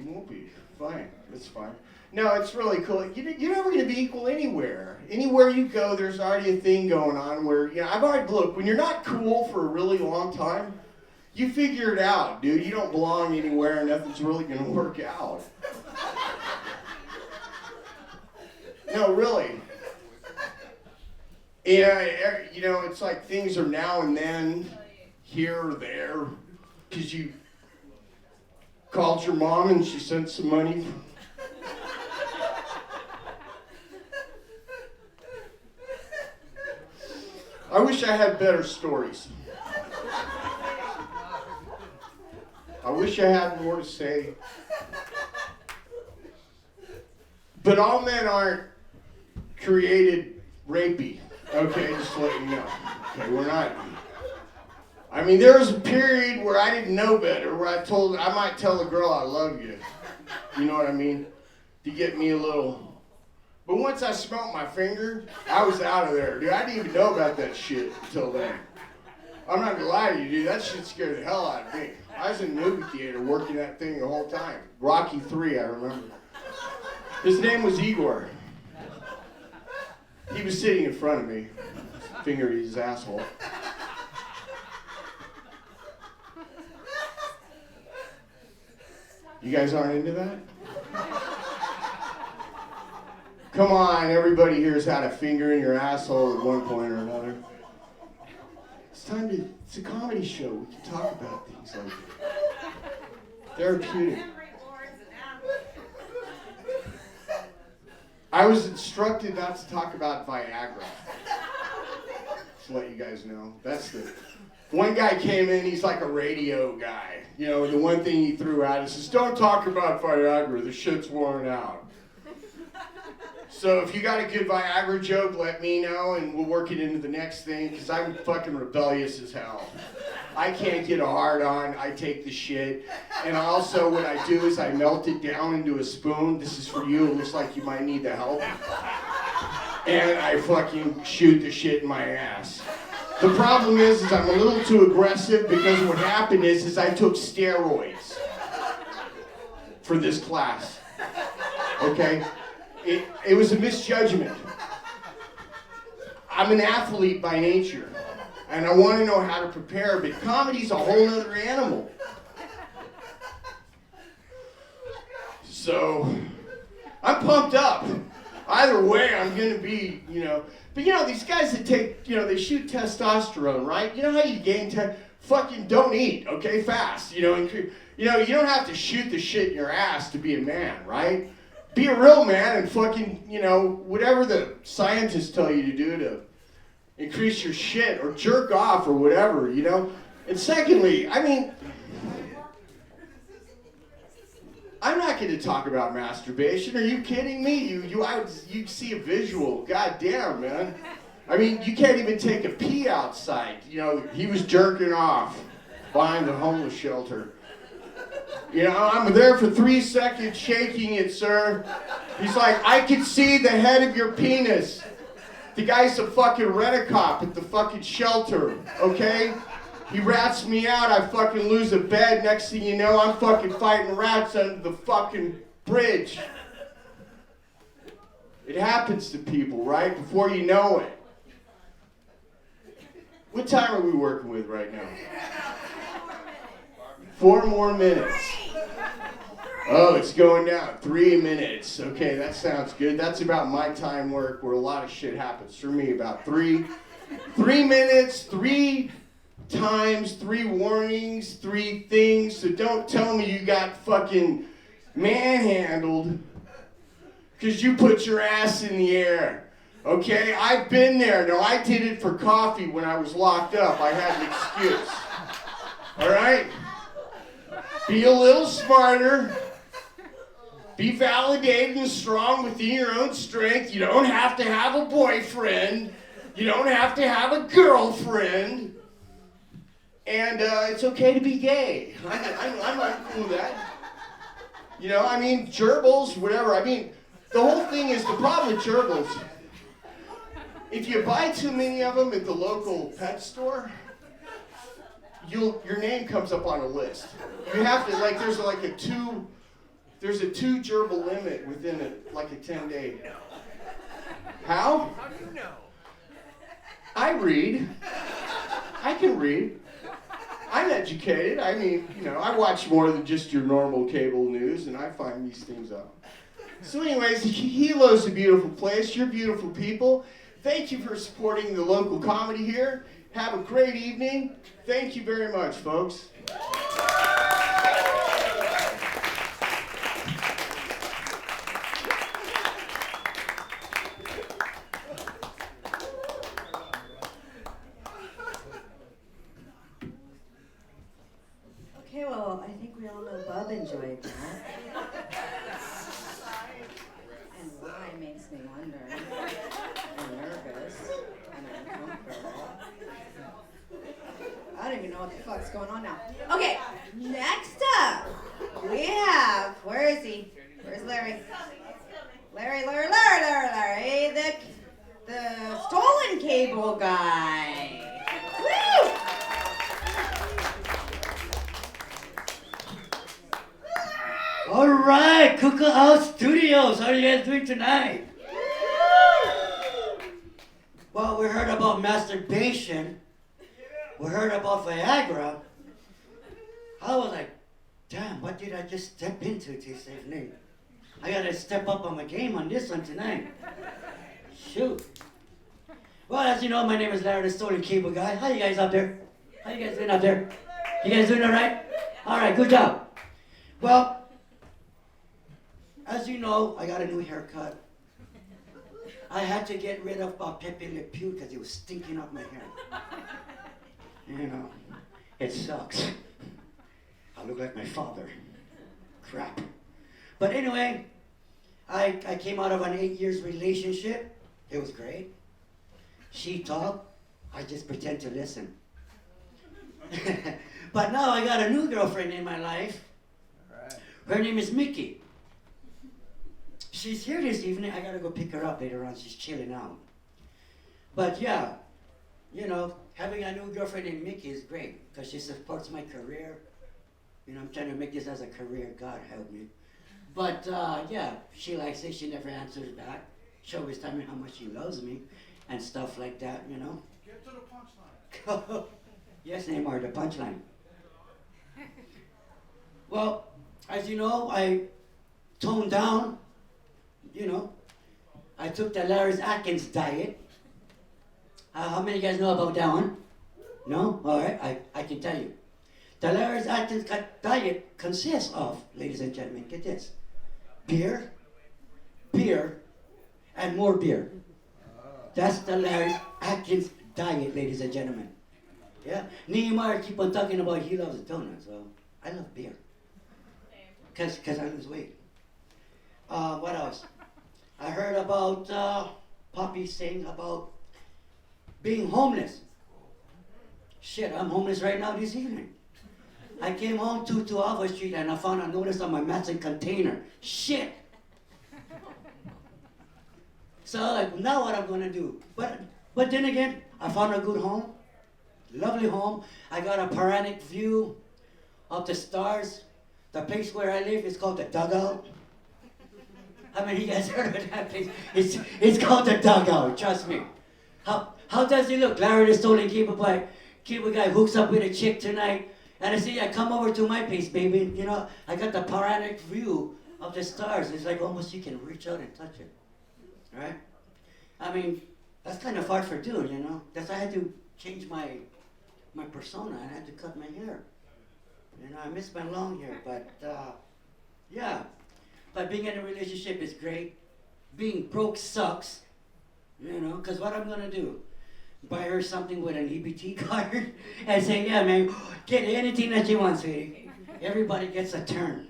won't be. Fine. It's fine. No, it's really cool. You're never going to be equal anywhere. Anywhere you go, there's already a thing going on where, you know, I've already, look, when you're not cool for a really long time, you figure it out, dude. You don't belong anywhere and nothing's really going to work out. No, really. Yeah, you know, it's like things are now and then, here or there, because you called your mom and she sent some money. I wish I had better stories. I wish I had more to say. But all men aren't created rapey. Okay, just to let you know. Okay, we're not. I mean, there was a period where I didn't know better, where I might tell a girl I love you. You know what I mean? To get me a little. But once I smelt my finger, I was out of there, dude. I didn't even know about that shit until then. I'm not gonna lie to you, dude. That shit scared the hell out of me. I was in the movie theater working that thing the whole time. Rocky 3, I remember. His name was Igor. He was sitting in front of me, fingering his asshole. You guys aren't into that? Come on, everybody here's had a finger in your asshole at one point or another. It's a comedy show. We can talk about things like that. Therapeutic. I was instructed not to talk about Viagra. To let you guys know. That's the one guy came in, he's like a radio guy. You know, the one thing he threw out is, don't talk about Viagra, the shit's worn out. So if you got a good Viagra joke, let me know and we'll work it into the next thing, because I'm fucking rebellious as hell. I can't get a hard on, I take the shit. And also what I do is I melt it down into a spoon. This is for you, it looks like you might need the help. And I fucking shoot the shit in my ass. The problem is I'm a little too aggressive, because what happened is I took steroids for this class. Okay? It was a misjudgment. I'm an athlete by nature, and I want to know how to prepare, but comedy's a whole other animal. So I'm pumped up. Either way, I'm gonna be, But these guys that take, they shoot testosterone, right? You know how you gain fucking don't eat, okay, fast. You don't have to shoot the shit in your ass to be a man, right? Be a real man and fucking, whatever the scientists tell you to do to increase your shit or jerk off or whatever, And secondly, I'm not going to talk about masturbation. Are you kidding me? You see a visual. God damn, man. You can't even take a pee outside. He was jerking off behind the homeless shelter. I'm there for 3 seconds shaking it, sir. He's like, I can see the head of your penis. The guy's a fucking rent-a-cop at the fucking shelter, okay? He rats me out, I fucking lose a bed. Next thing you know, I'm fucking fighting rats under the fucking bridge. It happens to people, right? Before you know it. What time are we working with right now? 4 more minutes. Oh, it's going down. 3 minutes. Okay, that sounds good. That's about my time work where a lot of shit happens for me. About 3 minutes, 3 times, 3 warnings, 3 things. So don't tell me you got fucking manhandled because you put your ass in the air. Okay, I've been there. No, I did it for coffee when I was locked up. I had an excuse. All right? Be a little smarter. Be validated and strong within your own strength. You don't have to have a boyfriend. You don't have to have a girlfriend. And it's okay to be gay. I'm cool with that. Gerbils, whatever. The whole thing is the problem with gerbils. If you buy too many of them at the local pet store, your name comes up on a list. You have to, there's a 2 gerbil limit within a 10-day. How? How do you know? I read. I can read. I'm educated. I watch more than just your normal cable news, and I find these things out. So anyways, Hilo's a beautiful place. You're beautiful people. Thank you for supporting the local comedy here. Have a great evening. Thank you very much, folks. Okay, well, I think we all know Bub enjoyed that. And why makes me wonder. I'm nervous and uncomfortable. I don't even know what the fuck's going on now. Okay, next up, we have, where is he? Where's Larry? Larry, the stolen cable guy. Woo! All right, Kukuau Studios. How are you guys doing tonight? Well, we heard about masturbation. We heard about Viagra. I was like, damn, what did I just step into this evening? I gotta step up on my game on this one tonight. Shoot. Well, as you know, my name is Larry, the stolen cable guy. How you guys out there? How you guys doing out there? You guys doing all right? All right, good job. Well, as you know, I got a new haircut. I had to get rid of Pepe Le Pew because it was stinking up my hair. It sucks. I look like my father. Crap. But anyway, I came out of an 8 years relationship. It was great. She talked, I just pretend to listen. But now I got a new girlfriend in my life. Her name is Mickey. She's here this evening. I gotta go pick her up later on. She's chilling out. But yeah, having a new girlfriend named Mickey is great because she supports my career. I'm trying to make this as a career. God help me. But yeah, she likes it. She never answers back. She always tells me how much she loves me and stuff like that, Get to the punchline. Yes, Neymar, the punchline. Well, as you know, I toned down, you know. I took the Larry Atkins diet. How many of you guys know about that one? No? All right, I can tell you. The Larry Atkins diet consists of, ladies and gentlemen, get this, beer, and more beer. That's the Larry Atkins diet, ladies and gentlemen. Yeah? Nehemiah keep on talking about he loves donuts, so I love beer. Because I lose weight. What else? I heard about Poppy saying about being homeless. Shit, I'm homeless right now this evening. I came home to Alva Street and I found a notice on my Matson container. Shit! So like, now what I'm gonna do? But then again, I found a good home, lovely home. I got a panoramic view of the stars. The place where I live is called the Dugout. How many of you guys heard of that place? It's called the Dugout, trust me. How does it look? Larry the Stolen Cable Guy hooks up with a chick tonight, and I say, I come over to my place, baby. You know, I got the panoramic view of the stars. It's like almost you can reach out and touch it, right? I mean, that's kind of hard for doing, you know. That's I had to change my persona, and I had to cut my hair. You know, I miss my long hair, but yeah. But being in a relationship is great. Being broke sucks, you know, because what I'm going to do? Buy her something with an EBT card and say, yeah, man, get anything that you want, sweetie. Everybody gets a turn.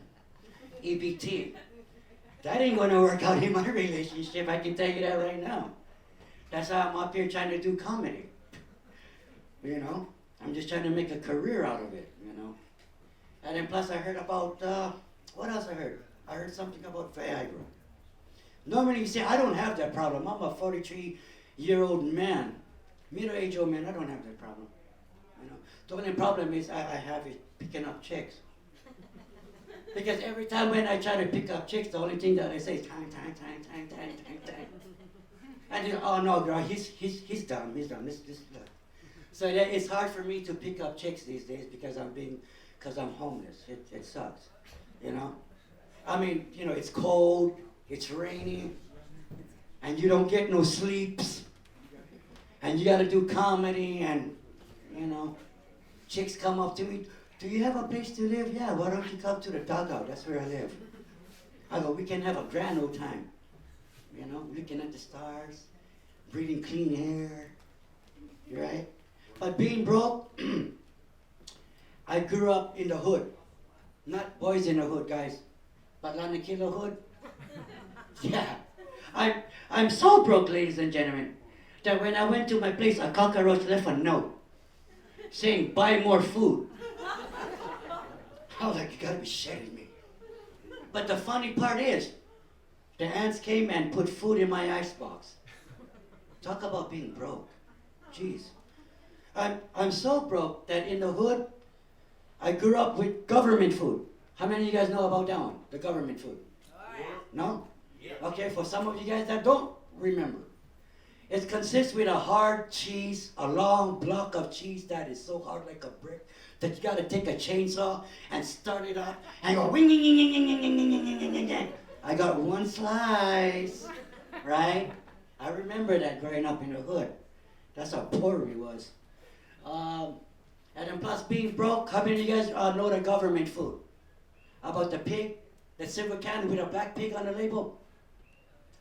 EBT. That ain't going to work out in my relationship, I can tell you that right now. That's how I'm up here trying to do comedy. You know, I'm just trying to make a career out of it, you know. And then plus I heard about, what else I heard? I heard something about Viagra. Normally you say, I don't have that problem. I'm a 43-year-old man. Middle-aged old man, I don't have that problem. You know, the only problem is I have it picking up chicks. Because every time when I try to pick up chicks, the only thing that I say is tang. And then, oh no, girl, he's done. This. So it's hard for me to pick up chicks these days because I'm homeless. It sucks, you know. I mean, you know, it's cold, it's rainy, and you don't get no sleeps, and you gotta do comedy, and, you know, chicks come up to me, do you have a place to live? Yeah, why don't you come to the Dugout? That's where I live. I go, we can have a grand old time, you know, looking at the stars, breathing clean air, right? But being broke, I grew up in the hood, not boys in the hood, guys. But Lanakila hood? Yeah. I'm so broke, ladies and gentlemen, that when I went to my place, a cockroach left a note saying, buy more food. I was like, you gotta be shitting me. But the funny part is, the ants came and put food in my icebox. Talk about being broke. Jeez. I'm so broke that in the hood, I grew up with government food. How many of you guys know about that one? The government food? No? Okay, for some of you guys that don't remember. It consists with a hard cheese, a long block of cheese that is so hard like a brick that you gotta take a chainsaw and start it up and go wing, wing, wing, wing, wing, wing, wing, wing, wing, wing, wing. I got one slice, right? I remember that growing up in the hood. That's how poor we was. And then plus being broke, how many of you guys know the government food? About the pig, the silver can with a black pig on the label?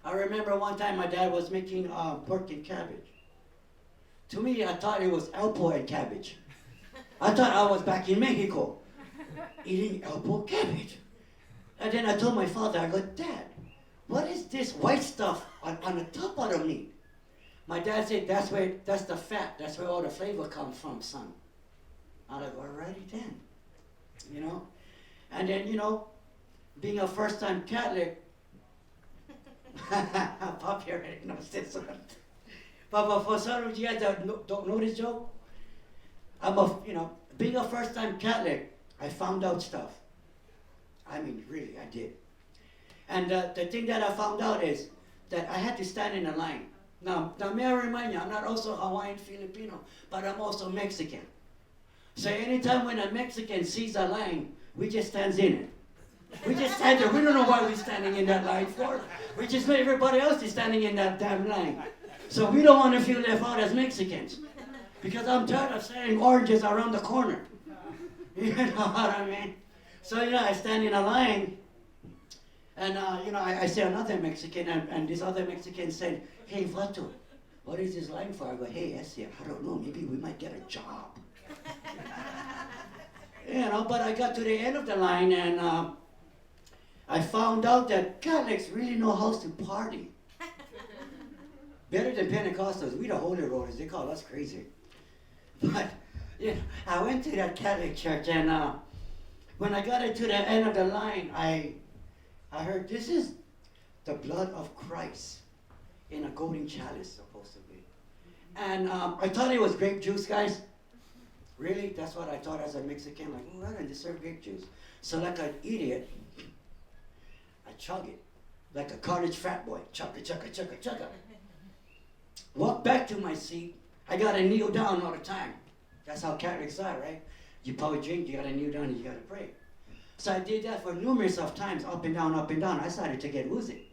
I remember one time my dad was making pork and cabbage. To me, I thought it was elpo and cabbage. I thought I was back in Mexico eating elpo cabbage. And then I told my father, I go, Dad, what is this white stuff on the top of the meat? My dad said, that's the fat, that's where all the flavor comes from, son. I was like, alrighty then, you know? And then, you know, being a first-time Catholic, Poppy already knows this one. But for some of you guys that don't know this joke, being a first-time Catholic, I found out stuff. I mean, really, I did. And the thing that I found out is that I had to stand in a line. Now may I remind you, I'm not also Hawaiian Filipino, but I'm also Mexican. So anytime when a Mexican sees a line, we just stands in it. We just stand there. We don't know why we're standing in that line for. We just know everybody else is standing in that damn line. So we don't want to feel left out as Mexicans. Because I'm tired of selling oranges around the corner. You know what I mean? So, I stand in a line. And, I see another Mexican. And this other Mexican said, "Hey, Vato, what is this line for?" I go, "Hey, Essie, I don't know. Maybe we might get a job." But I got to the end of the line and I found out that Catholics really know how to party. Better than Pentecostals. We the Holy Rollers. They call us crazy. But, I went to that Catholic church and when I got to the end of the line, I heard, "This is the blood of Christ in a golden chalice," supposed to be. And I thought it was grape juice, guys. Really? That's what I thought as a Mexican. Like, I don't deserve grape juice. So like an idiot, I chug it. Like a college frat boy. Chugga, chugga, chugga, chugga. Walk back to my seat. I gotta kneel down all the time. That's how Catholics are, right? You probably drink, you gotta kneel down and you gotta pray. So I did that for numerous of times, up and down, up and down. I started to get woozy.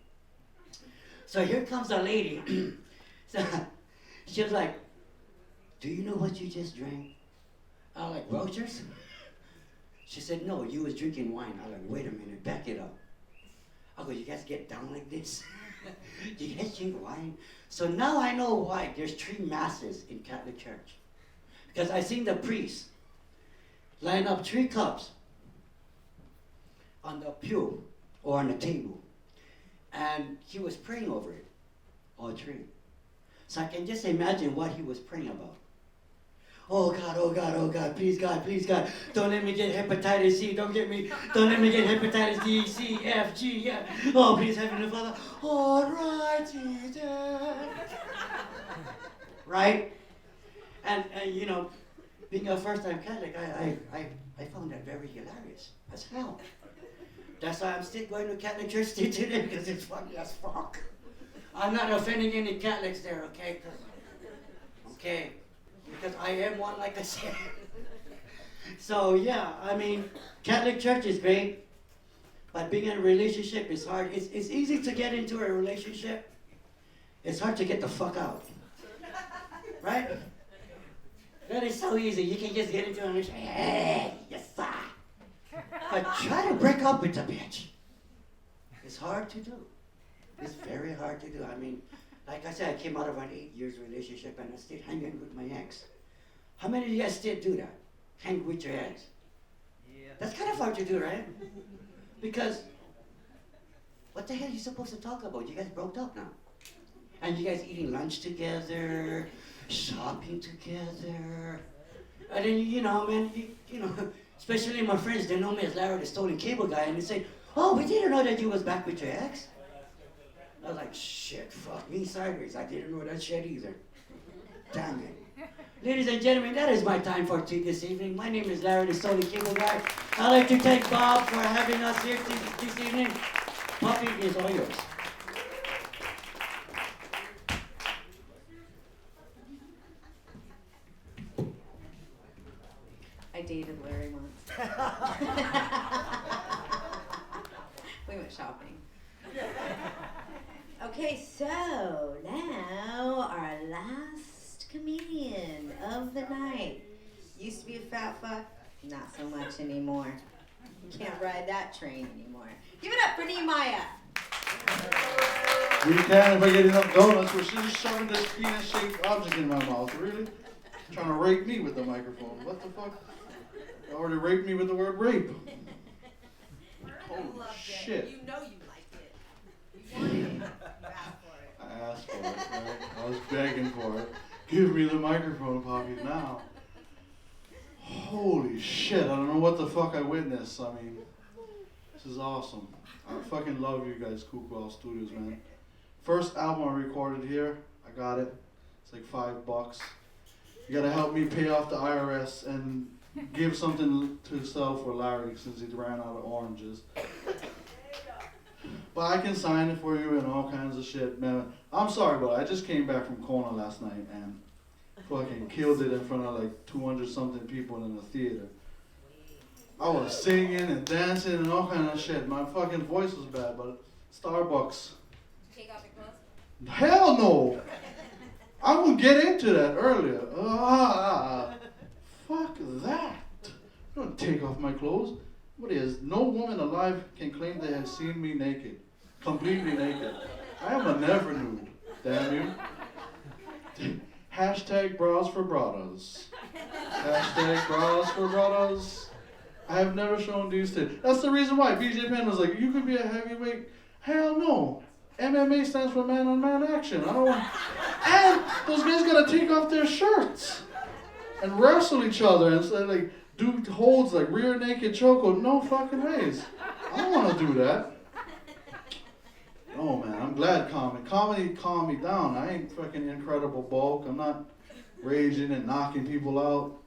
So here comes a lady. So she was like, "Do you know what you just drank?" I was like, "Welchers?" She said, "No, you was drinking wine." I was like, "Wait a minute, back it up." I go, "You guys get down like this? You guys drink wine?" So now I know why there's 3 masses in Catholic Church. Because I seen the priest line up 3 cups on the pew or on the table. And he was praying over it, all 3. So I can just imagine what he was praying about. "Oh God, oh God, oh God, please God, don't let me get hepatitis C, don't let me get hepatitis D, C, F, G, yeah. Oh, please, Heavenly Father, all righty then." Right? And being a first-time Catholic, I found that very hilarious as hell. That's why I'm still going to Catholic church still today, because it's funny as fuck. I'm not offending any Catholics there, okay? Okay. Because I am one, like I said. So yeah, Catholic church is great, but being in a relationship is hard. It's easy to get into a relationship. It's hard to get the fuck out. Right? That is so easy. You can just get into a relationship. Hey, yes sir. But try to break up with the bitch. It's hard to do. It's very hard to do. Like I said, I came out of an 8 years relationship and I stayed hanging with my ex. How many of you guys still do that? Hang with your ex? Yeah. That's kind of hard to do, right? Because what the hell are you supposed to talk about? You guys broke up now. And you guys eating lunch together, shopping together. And then, especially my friends, they know me as Larry, the stolen cable guy, and they say, "Oh, we didn't know that you was back with your ex." I was like, "Shit, fuck me sideways. I didn't know that shit either." Damn it. Ladies and gentlemen, that is my time for tea this evening. My name is Larry, the Stolen Cable Guy. I'd like to thank Bob for having us here this evening. Puppy is all yours. I dated Larry once. We went shopping. Okay, so now our last comedian of the night. Used to be a fat fuck, not so much anymore. You can't ride that train anymore. Give it up for Nehemiah. We can if I get enough donuts. We're just shoving this penis-shaped object in my mouth. Really? Trying to rape me with the microphone. What the fuck? You already raped me with the word rape. Holy shit. You know you like it. You wanted it. You asked for it. I asked for it, right? I was begging for it. Give me the microphone, Poppy, now. Holy shit, I don't know what the fuck I witnessed. This is awesome. I fucking love you guys, Kukuau Studios, man. First album I recorded here, I got it. It's like $5. You gotta help me pay off the IRS and give something to sell for Larry since he ran out of oranges. But I can sign it for you and all kinds of shit, man. I'm sorry, but I just came back from Kona last night and fucking killed it in front of like 200 something people in a theater. I was singing and dancing and all kind of shit. My fucking voice was bad, but Starbucks. Take off your clothes? Hell no! I would get into that earlier. Fuck that. I don't take off my clothes. What is? No woman alive can claim they have seen me naked. Completely naked. I am a never nude. Damn you. Hashtag bras for brothers. Hashtag bras for brothers. I have never shown these things. That's the reason why BJ Penn was like, you could be a heavyweight. Hell no. MMA stands for man on man action. I don't want. And those guys gotta take off their shirts and wrestle each other and say like, dude holds like rear naked chokehold. No fucking ways. I don't want to do that. Oh man, I'm glad comedy calmed me down. I ain't fucking Incredible Bulk. I'm not raging and knocking people out.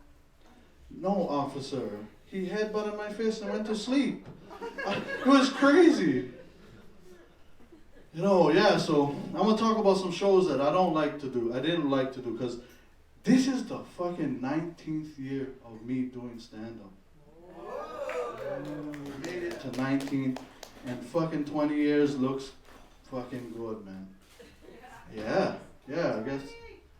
No, officer. He headbutted my fist and went to sleep. It was crazy. You know, yeah, so I'm going to talk about some shows that I don't like to do. I didn't like to do, because this is the fucking 19th year of me doing stand-up. Made it to 19, and fucking 20 years looks fucking good, man. Yeah, I guess.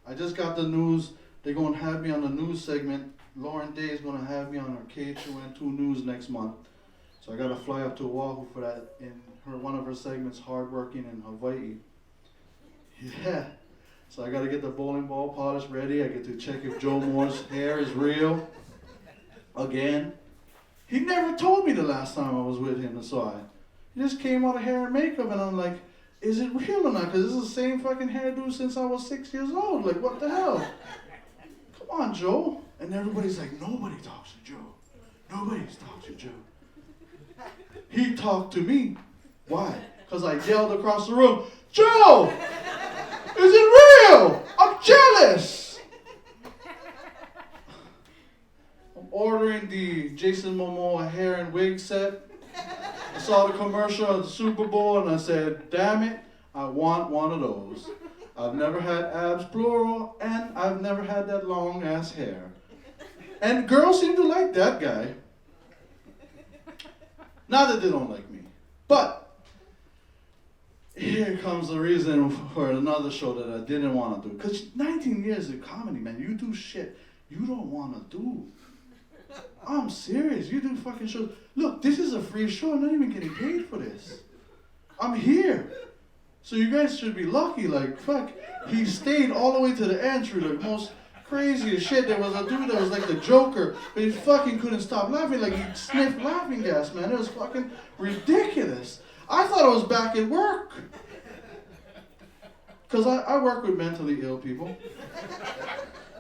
I just got the news. They're going to have me on the news segment. Lauren Day is going to have me on her KHON2 News next month. So I got to fly up to Oahu for that in one of her segments, Hardworking in Hawaii. Yeah. So I got to get the bowling ball polish ready. I get to check if Joe Moore's hair is real. Again. He never told me the last time I was with him, and so he just came out of hair and makeup, and I'm like, is it real or not? Because this is the same fucking hairdo since I was 6 years old. Like, what the hell? Come on, Joe. And everybody's like, nobody talks to Joe. Nobody's talked to Joe. He talked to me. Why? Because I yelled across the room, Joe! Is it real? I'm jealous! I'm ordering the Jason Momoa hair and wig set. I saw the commercial at the Super Bowl and I said, damn it, I want one of those. I've never had abs plural and I've never had that long ass hair. And girls seem to like that guy. Not that they don't like me. But here comes the reason for another show that I didn't want to do. Because 19 years of comedy, man, you do shit you don't want to do. I'm serious. You do fucking shows. Look, this is a free show. I'm not even getting paid for this. I'm here. So you guys should be lucky. Like, fuck, he stayed all the way to the entry. Like, most craziest shit. There was a dude that was like the Joker, but he fucking couldn't stop laughing. Like, he sniffed laughing gas, man. It was fucking ridiculous. I thought I was back at work. Because I work with mentally ill people.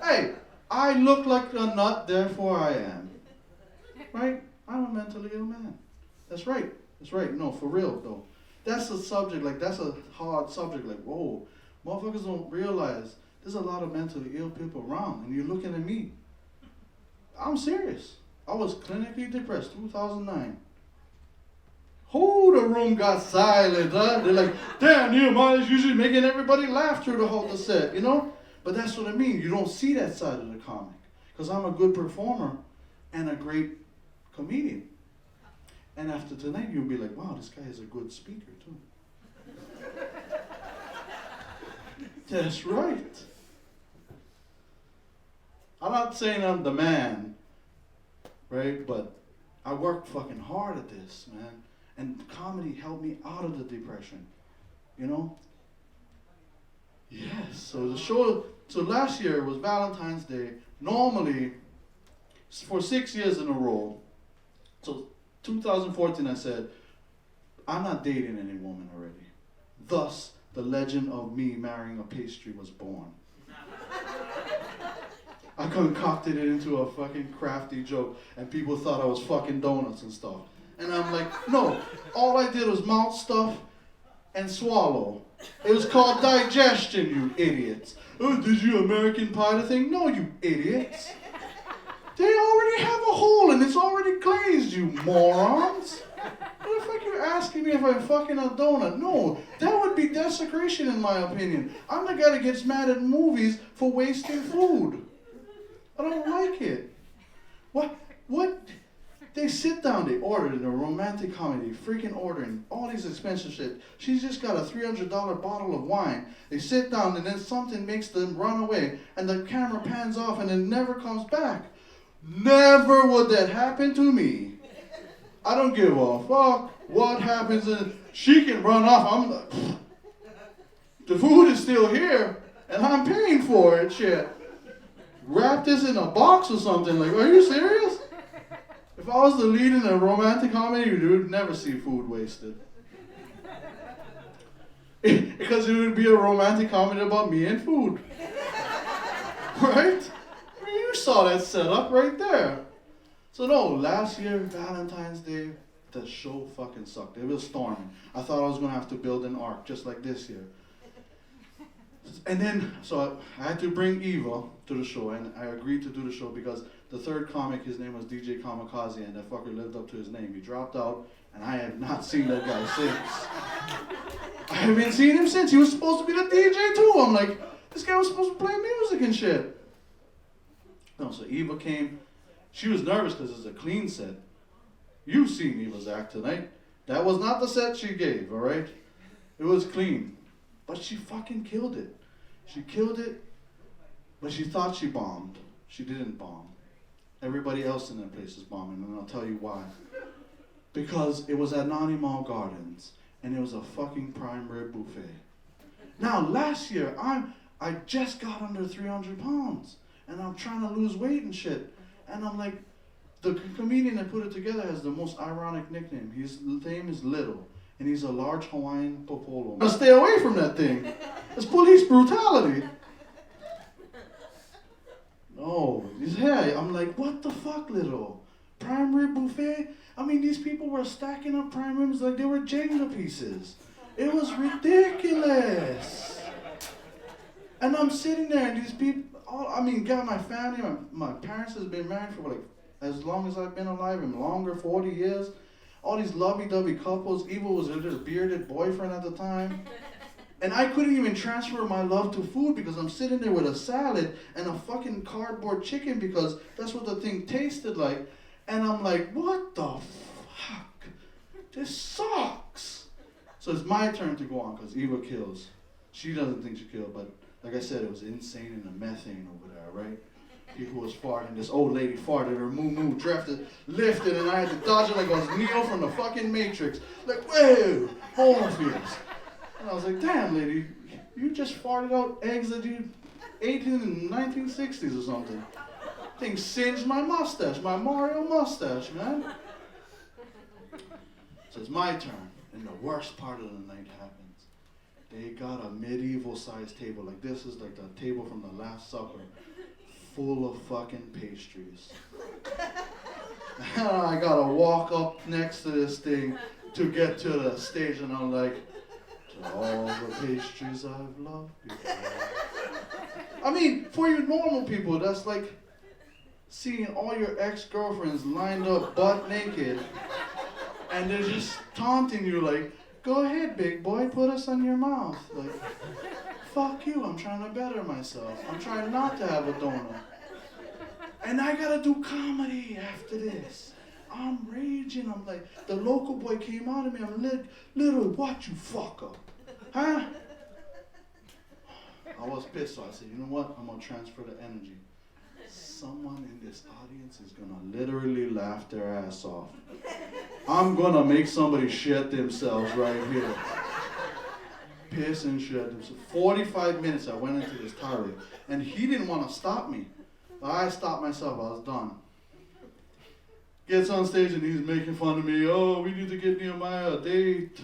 Hey, I look like a nut, therefore I am. Right? I'm a mentally ill man. That's right. That's right. No, for real, though. That's a subject, like, that's a hard subject. Like, whoa, motherfuckers don't realize there's a lot of mentally ill people around, and you're looking at me. I'm serious. I was clinically depressed, 2009. The room got silent, huh? They're like, damn, Nehemiah's usually making everybody laugh through the whole set, you know? But that's what I mean. You don't see that side of the comic. Because I'm a good performer and a great comedian. And after tonight, you'll be like, wow, this guy is a good speaker, too. That's right. I'm not saying I'm the man, right? But I worked fucking hard at this, man. And comedy helped me out of the depression, you know? Yes, so the show, so last year was Valentine's Day. Normally, for 6 years in a row, so 2014 I said, I'm not dating any woman already. Thus, the legend of me marrying a pastry was born. I concocted it into a fucking crafty joke, and people thought I was fucking donuts and stuff. And I'm like, no, all I did was mouth stuff and swallow. It was called digestion, you idiots. Oh, did you American Pie the thing? No, you idiots. They already have a hole and it's already glazed, you morons. What the fuck are you asking me if I'm fucking a donut? No, that would be desecration in my opinion. I'm the guy that gets mad at movies for wasting food. I don't like it. What? They sit down, they order in a romantic comedy, freaking ordering all these expensive shit. She's just got a $300 bottle of wine. They sit down and then something makes them run away and the camera pans off and it never comes back. Never would that happen to me. I don't give a fuck what happens. She can run off. I'm like, the food is still here and I'm paying for it, shit. Wrap this in a box or something. Like, are you serious? If I was the lead in a romantic comedy, you would never see food wasted. Because it would be a romantic comedy about me and food. Right? I mean, you saw that setup right there. So no, last year, Valentine's Day, the show fucking sucked. It was storming. I thought I was gonna have to build an ark just like this year. And then, so I had to bring Eva to the show, and I agreed to do the show because the third comic, his name was DJ Kamikaze, and that fucker lived up to his name. He dropped out, and I have not seen that guy since. I haven't seen him since. He was supposed to be the DJ too. I'm like, this guy was supposed to play music and shit. No, so Eva came. She was nervous because it's a clean set. You've seen Eva's act tonight. That was not the set she gave, all right? It was clean. But she fucking killed it. She killed it, but she thought she bombed. She didn't bomb. Everybody else in that place is bombing, and I'll tell you why. Because it was at Mall Gardens, and it was a fucking prime rib buffet. Now, last year, I just got under 300 pounds, and I'm trying to lose weight and shit. And I'm like, the comedian that put it together has the most ironic nickname. His name is Little, and he's a large Hawaiian popolo. Now stay away from that thing. It's police brutality. No, yeah, I'm like, what the fuck, Little? Prime rib buffet? I mean, these people were stacking up prime ribs like they were Jenga pieces. It was ridiculous. And I'm sitting there, and these people, got my family, my parents has been married for like as long as I've been alive, and longer, 40 years. All these lovey-dovey couples. Eva was her bearded boyfriend at the time. And I couldn't even transfer my love to food because I'm sitting there with a salad and a fucking cardboard chicken because that's what the thing tasted like. And I'm like, what the fuck? This sucks. So it's my turn to go on because Eva kills. She doesn't think she killed, but like I said, it was insane and the methane over there, right? People was farting. This old lady farted. Her moo lifted, and I had to dodge it like I was Neo from the fucking Matrix. Like, whoa, Morpheus. And I was like, damn, lady, you just farted out eggs that you ate in the 1960s or something. Thing singed my mustache, my Mario mustache, man. So it's my turn, and the worst part of the night happens. They got a medieval-sized table. Like, this is like the table from the Last Supper. Full of fucking pastries. I gotta walk up next to this thing to get to the stage, and I'm like, to all the pastries I've loved before. I mean, for you normal people, that's like seeing all your ex-girlfriends lined up butt naked, and they're just taunting you like, go ahead, big boy, put us on your mouth. Like, fuck you, I'm trying to better myself. I'm trying not to have a donut. And I gotta do comedy after this. I'm raging. I'm like, the local boy came out of me. I'm Little, what you fucker? Huh? I was pissed, so I said, you know what? I'm gonna transfer the energy. Someone in this audience is gonna literally laugh their ass off. I'm gonna make somebody shit themselves right here. Piss and shit. 45 minutes I went into this tirade, and he didn't want to stop me. But I stopped myself. I was done. Gets on stage and he's making fun of me. Oh, we need to get Nehemiah a date.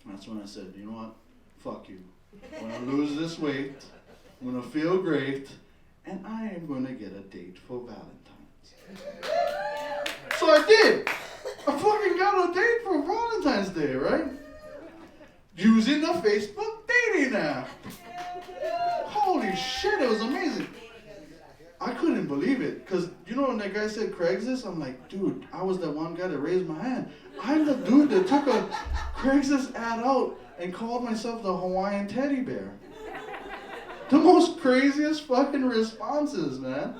That's when I said, you know what? Fuck you. I'm gonna lose this weight. I'm gonna feel great, and I am gonna get a date for Valentine's. So I did. I fucking got a date for Valentine's Day, right? Using the Facebook dating app. Holy shit, it was amazing. I couldn't believe it, because you know when that guy said Craigslist, I'm like, dude, I was that one guy that raised my hand. I'm the dude that took a Craigslist ad out and called myself the Hawaiian teddy bear. The most craziest fucking responses, man.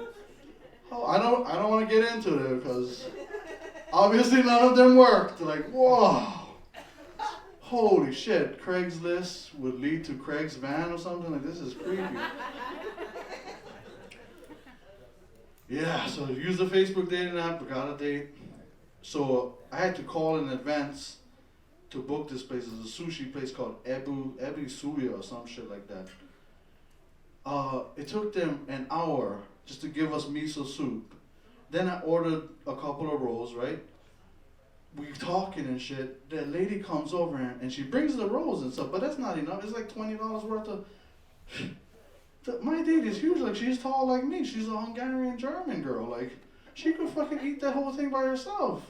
Oh, I don't want to get into it because obviously none of them worked. Like, whoa. Holy shit, Craigslist would lead to Craig's van or something? Like, this is creepy. Yeah, so I used the Facebook dating app, got a date. So I had to call in advance to book this place. It's a sushi place called Ebu Suya or some shit like that. It took them an hour just to give us miso soup. Then I ordered a couple of rolls, right? We talking and shit. The lady comes over and she brings the rolls and stuff, but that's not enough. It's like $20 worth of. My date is huge. Like, she's tall like me. She's a Hungarian German girl. Like, she could fucking eat that whole thing by herself.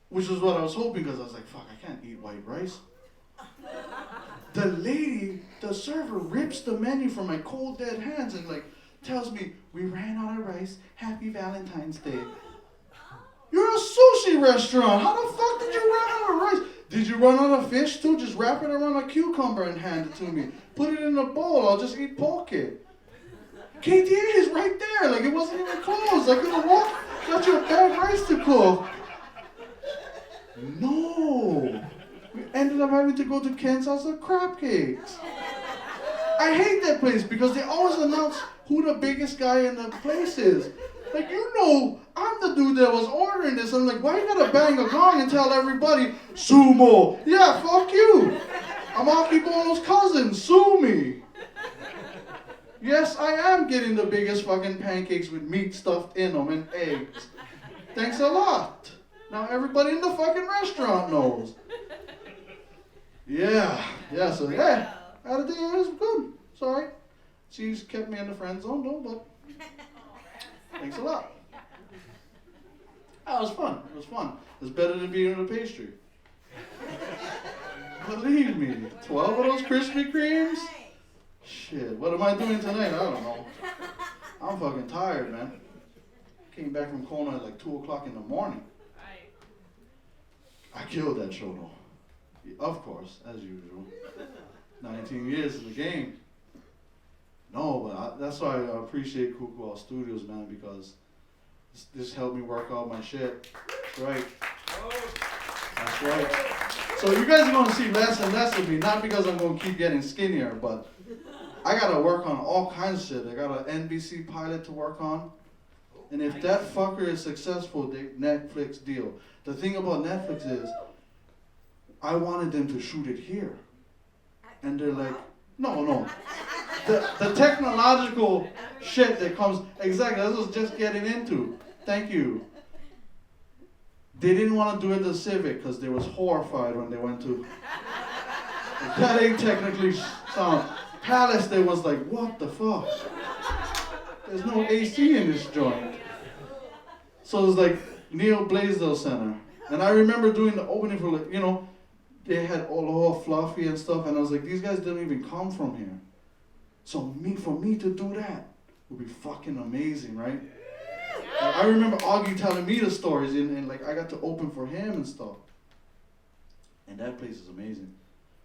Which is what I was hoping, because I was like, fuck, I can't eat white rice. The lady, the server, rips the menu from my cold dead hands and like tells me, we ran out of rice. Happy Valentine's Day. You're a sushi restaurant. How the fuck did you run out of rice? Did you run out of fish too? Just wrap it around a cucumber and hand it to me. Put it in a bowl. I'll just eat poke. KTA is right there. Like, it wasn't even closed. I could have walked, got you a bag of rice to cook. No. We ended up having to go to Ken's house for crab cakes. I hate that place because they always announce who the biggest guy in the place is. Like, you know, I'm the dude that was ordering this. I'm like, why you gotta bang a gong and tell everybody, sumo? Yeah, fuck you. I'm Akibono's cousin, sue me. Yes, I am getting the biggest fucking pancakes with meat stuffed in them and eggs. Thanks a lot. Now everybody in the fucking restaurant knows. Yeah, so hey, I had a day, it was good. Sorry. She's kept me in the friend zone though, but thanks a lot. That was fun. It was fun. It's better than being in a pastry. Believe me, 12 of those Krispy Kremes? Shit, what am I doing tonight? I don't know. I'm fucking tired, man. Came back from Kona at like 2 o'clock in the morning. I killed that show though. Of course, as usual. 19 years in the game. No, but that's why I appreciate Kukuau Studios, man, because this helped me work out my shit. That's right. That's right. So you guys are going to see less and less of me, not because I'm going to keep getting skinnier, but I got to work on all kinds of shit. I got an NBC pilot to work on. And if that fucker is successful, the Netflix deal. The thing about Netflix is, I wanted them to shoot it here. And they're like, no. The technological shit that comes, exactly, that's what I was just getting into. Thank you. They didn't want to do it the Civic because they was horrified when they went to, that ain't technically sound. Palace, they was like, what the fuck? There's no AC in this joint. So it was like Neil Blaisdell Center. And I remember doing the opening for, like, you know, they had all fluffy and stuff, and I was like, these guys didn't even come from here. So for me to do that would be fucking amazing, right? Like, I remember Augie telling me the stories, and like I got to open for him and stuff. And that place is amazing.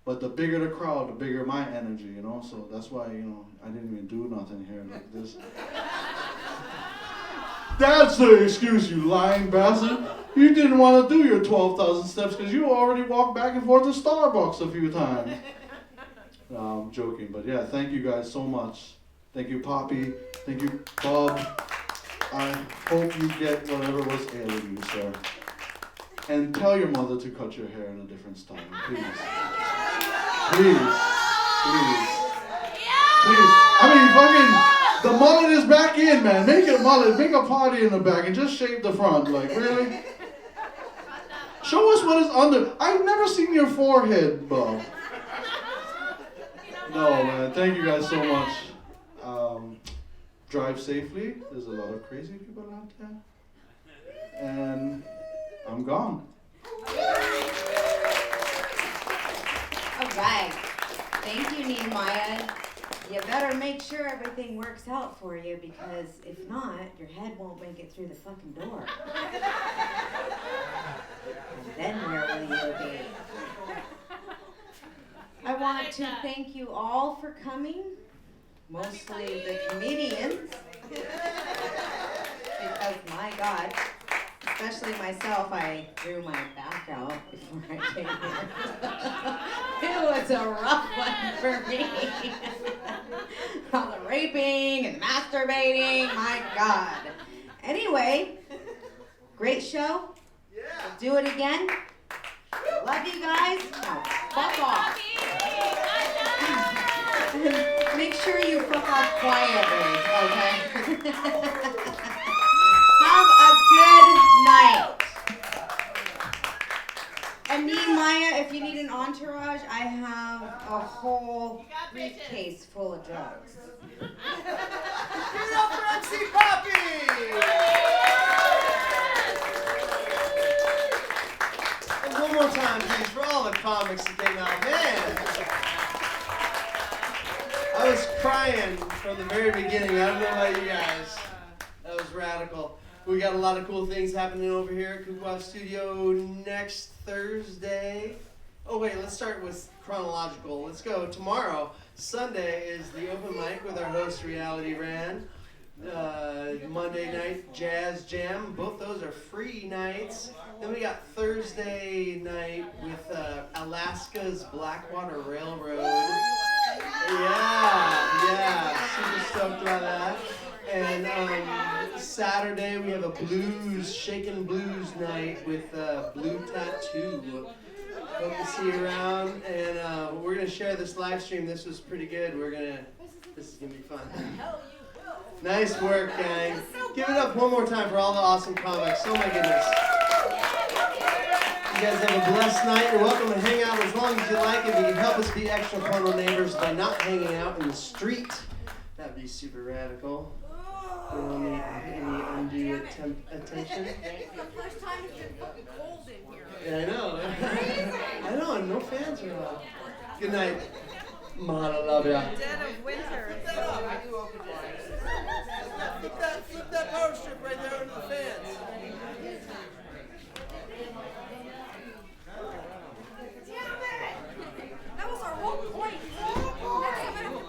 But the bigger the crowd, the bigger my energy, you know? So that's why, you know, I didn't even do nothing here like this. That's the excuse, you lying bastard. You didn't want to do your 12,000 steps because you already walked back and forth to Starbucks a few times. No, I'm joking, but yeah, thank you guys so much. Thank you, Poppy. Thank you, Bob. I hope you get whatever was ailing you, sir. And tell your mother to cut your hair in a different style, please. Please. I mean, fucking, the mullet is back in, man. Make it a mullet. Make a party in the back and just shave the front. Like, really? Show us what is under. I've never seen your forehead, Bob. No, man. Thank you guys so much. Drive safely. There's a lot of crazy people out there. And I'm gone. All right. Thank you, Nehemiah. You better make sure everything works out for you, because if not, your head won't make it through the fucking door. And then where will you be? I want to thank you all for coming, mostly the comedians. Because my God, especially myself, I drew my back out before I came here. It was a rough one for me. All the raping and masturbating, my God. Anyway, great show. Yeah. We'll do it again. Love you guys. Now, fuck off. Make sure you fuck off quietly, okay? Have a good night. And me, Maya, if you need an entourage, I have a whole briefcase full of drugs. Give it up for MC Poppy! And one more time, please, for all the comics that came out. Man! I was crying from the very beginning. I don't know about you guys. That was radical. We got a lot of cool things happening over here at Kukuau Studio next Thursday. Oh wait, let's start with chronological. Let's go. Tomorrow, Sunday, is the open mic with our host, Reality Ran. Monday night, Jazz Jam. Both those are free nights. Then we got Thursday night with Alaska's Blackwater Railroad. Yeah, super stoked about that. And Saturday we have a blues, shakin' blues night with Blue Tattoo. Hope to see you around. And we're gonna share this live stream. This was pretty good. This is gonna be fun. Nice work, gang. Give it up one more time for all the awesome comics. Oh my goodness. You guys have a blessed night. You're welcome to hang out as long as you like. If you can help us be extra porno neighbors by not hanging out in the street, that'd be super radical. We don't need any undue attention. The first time it's been fucking cold in here. Yeah, I know. I know, and no fans are on. Good night. Mahaloveya. Dead of winter.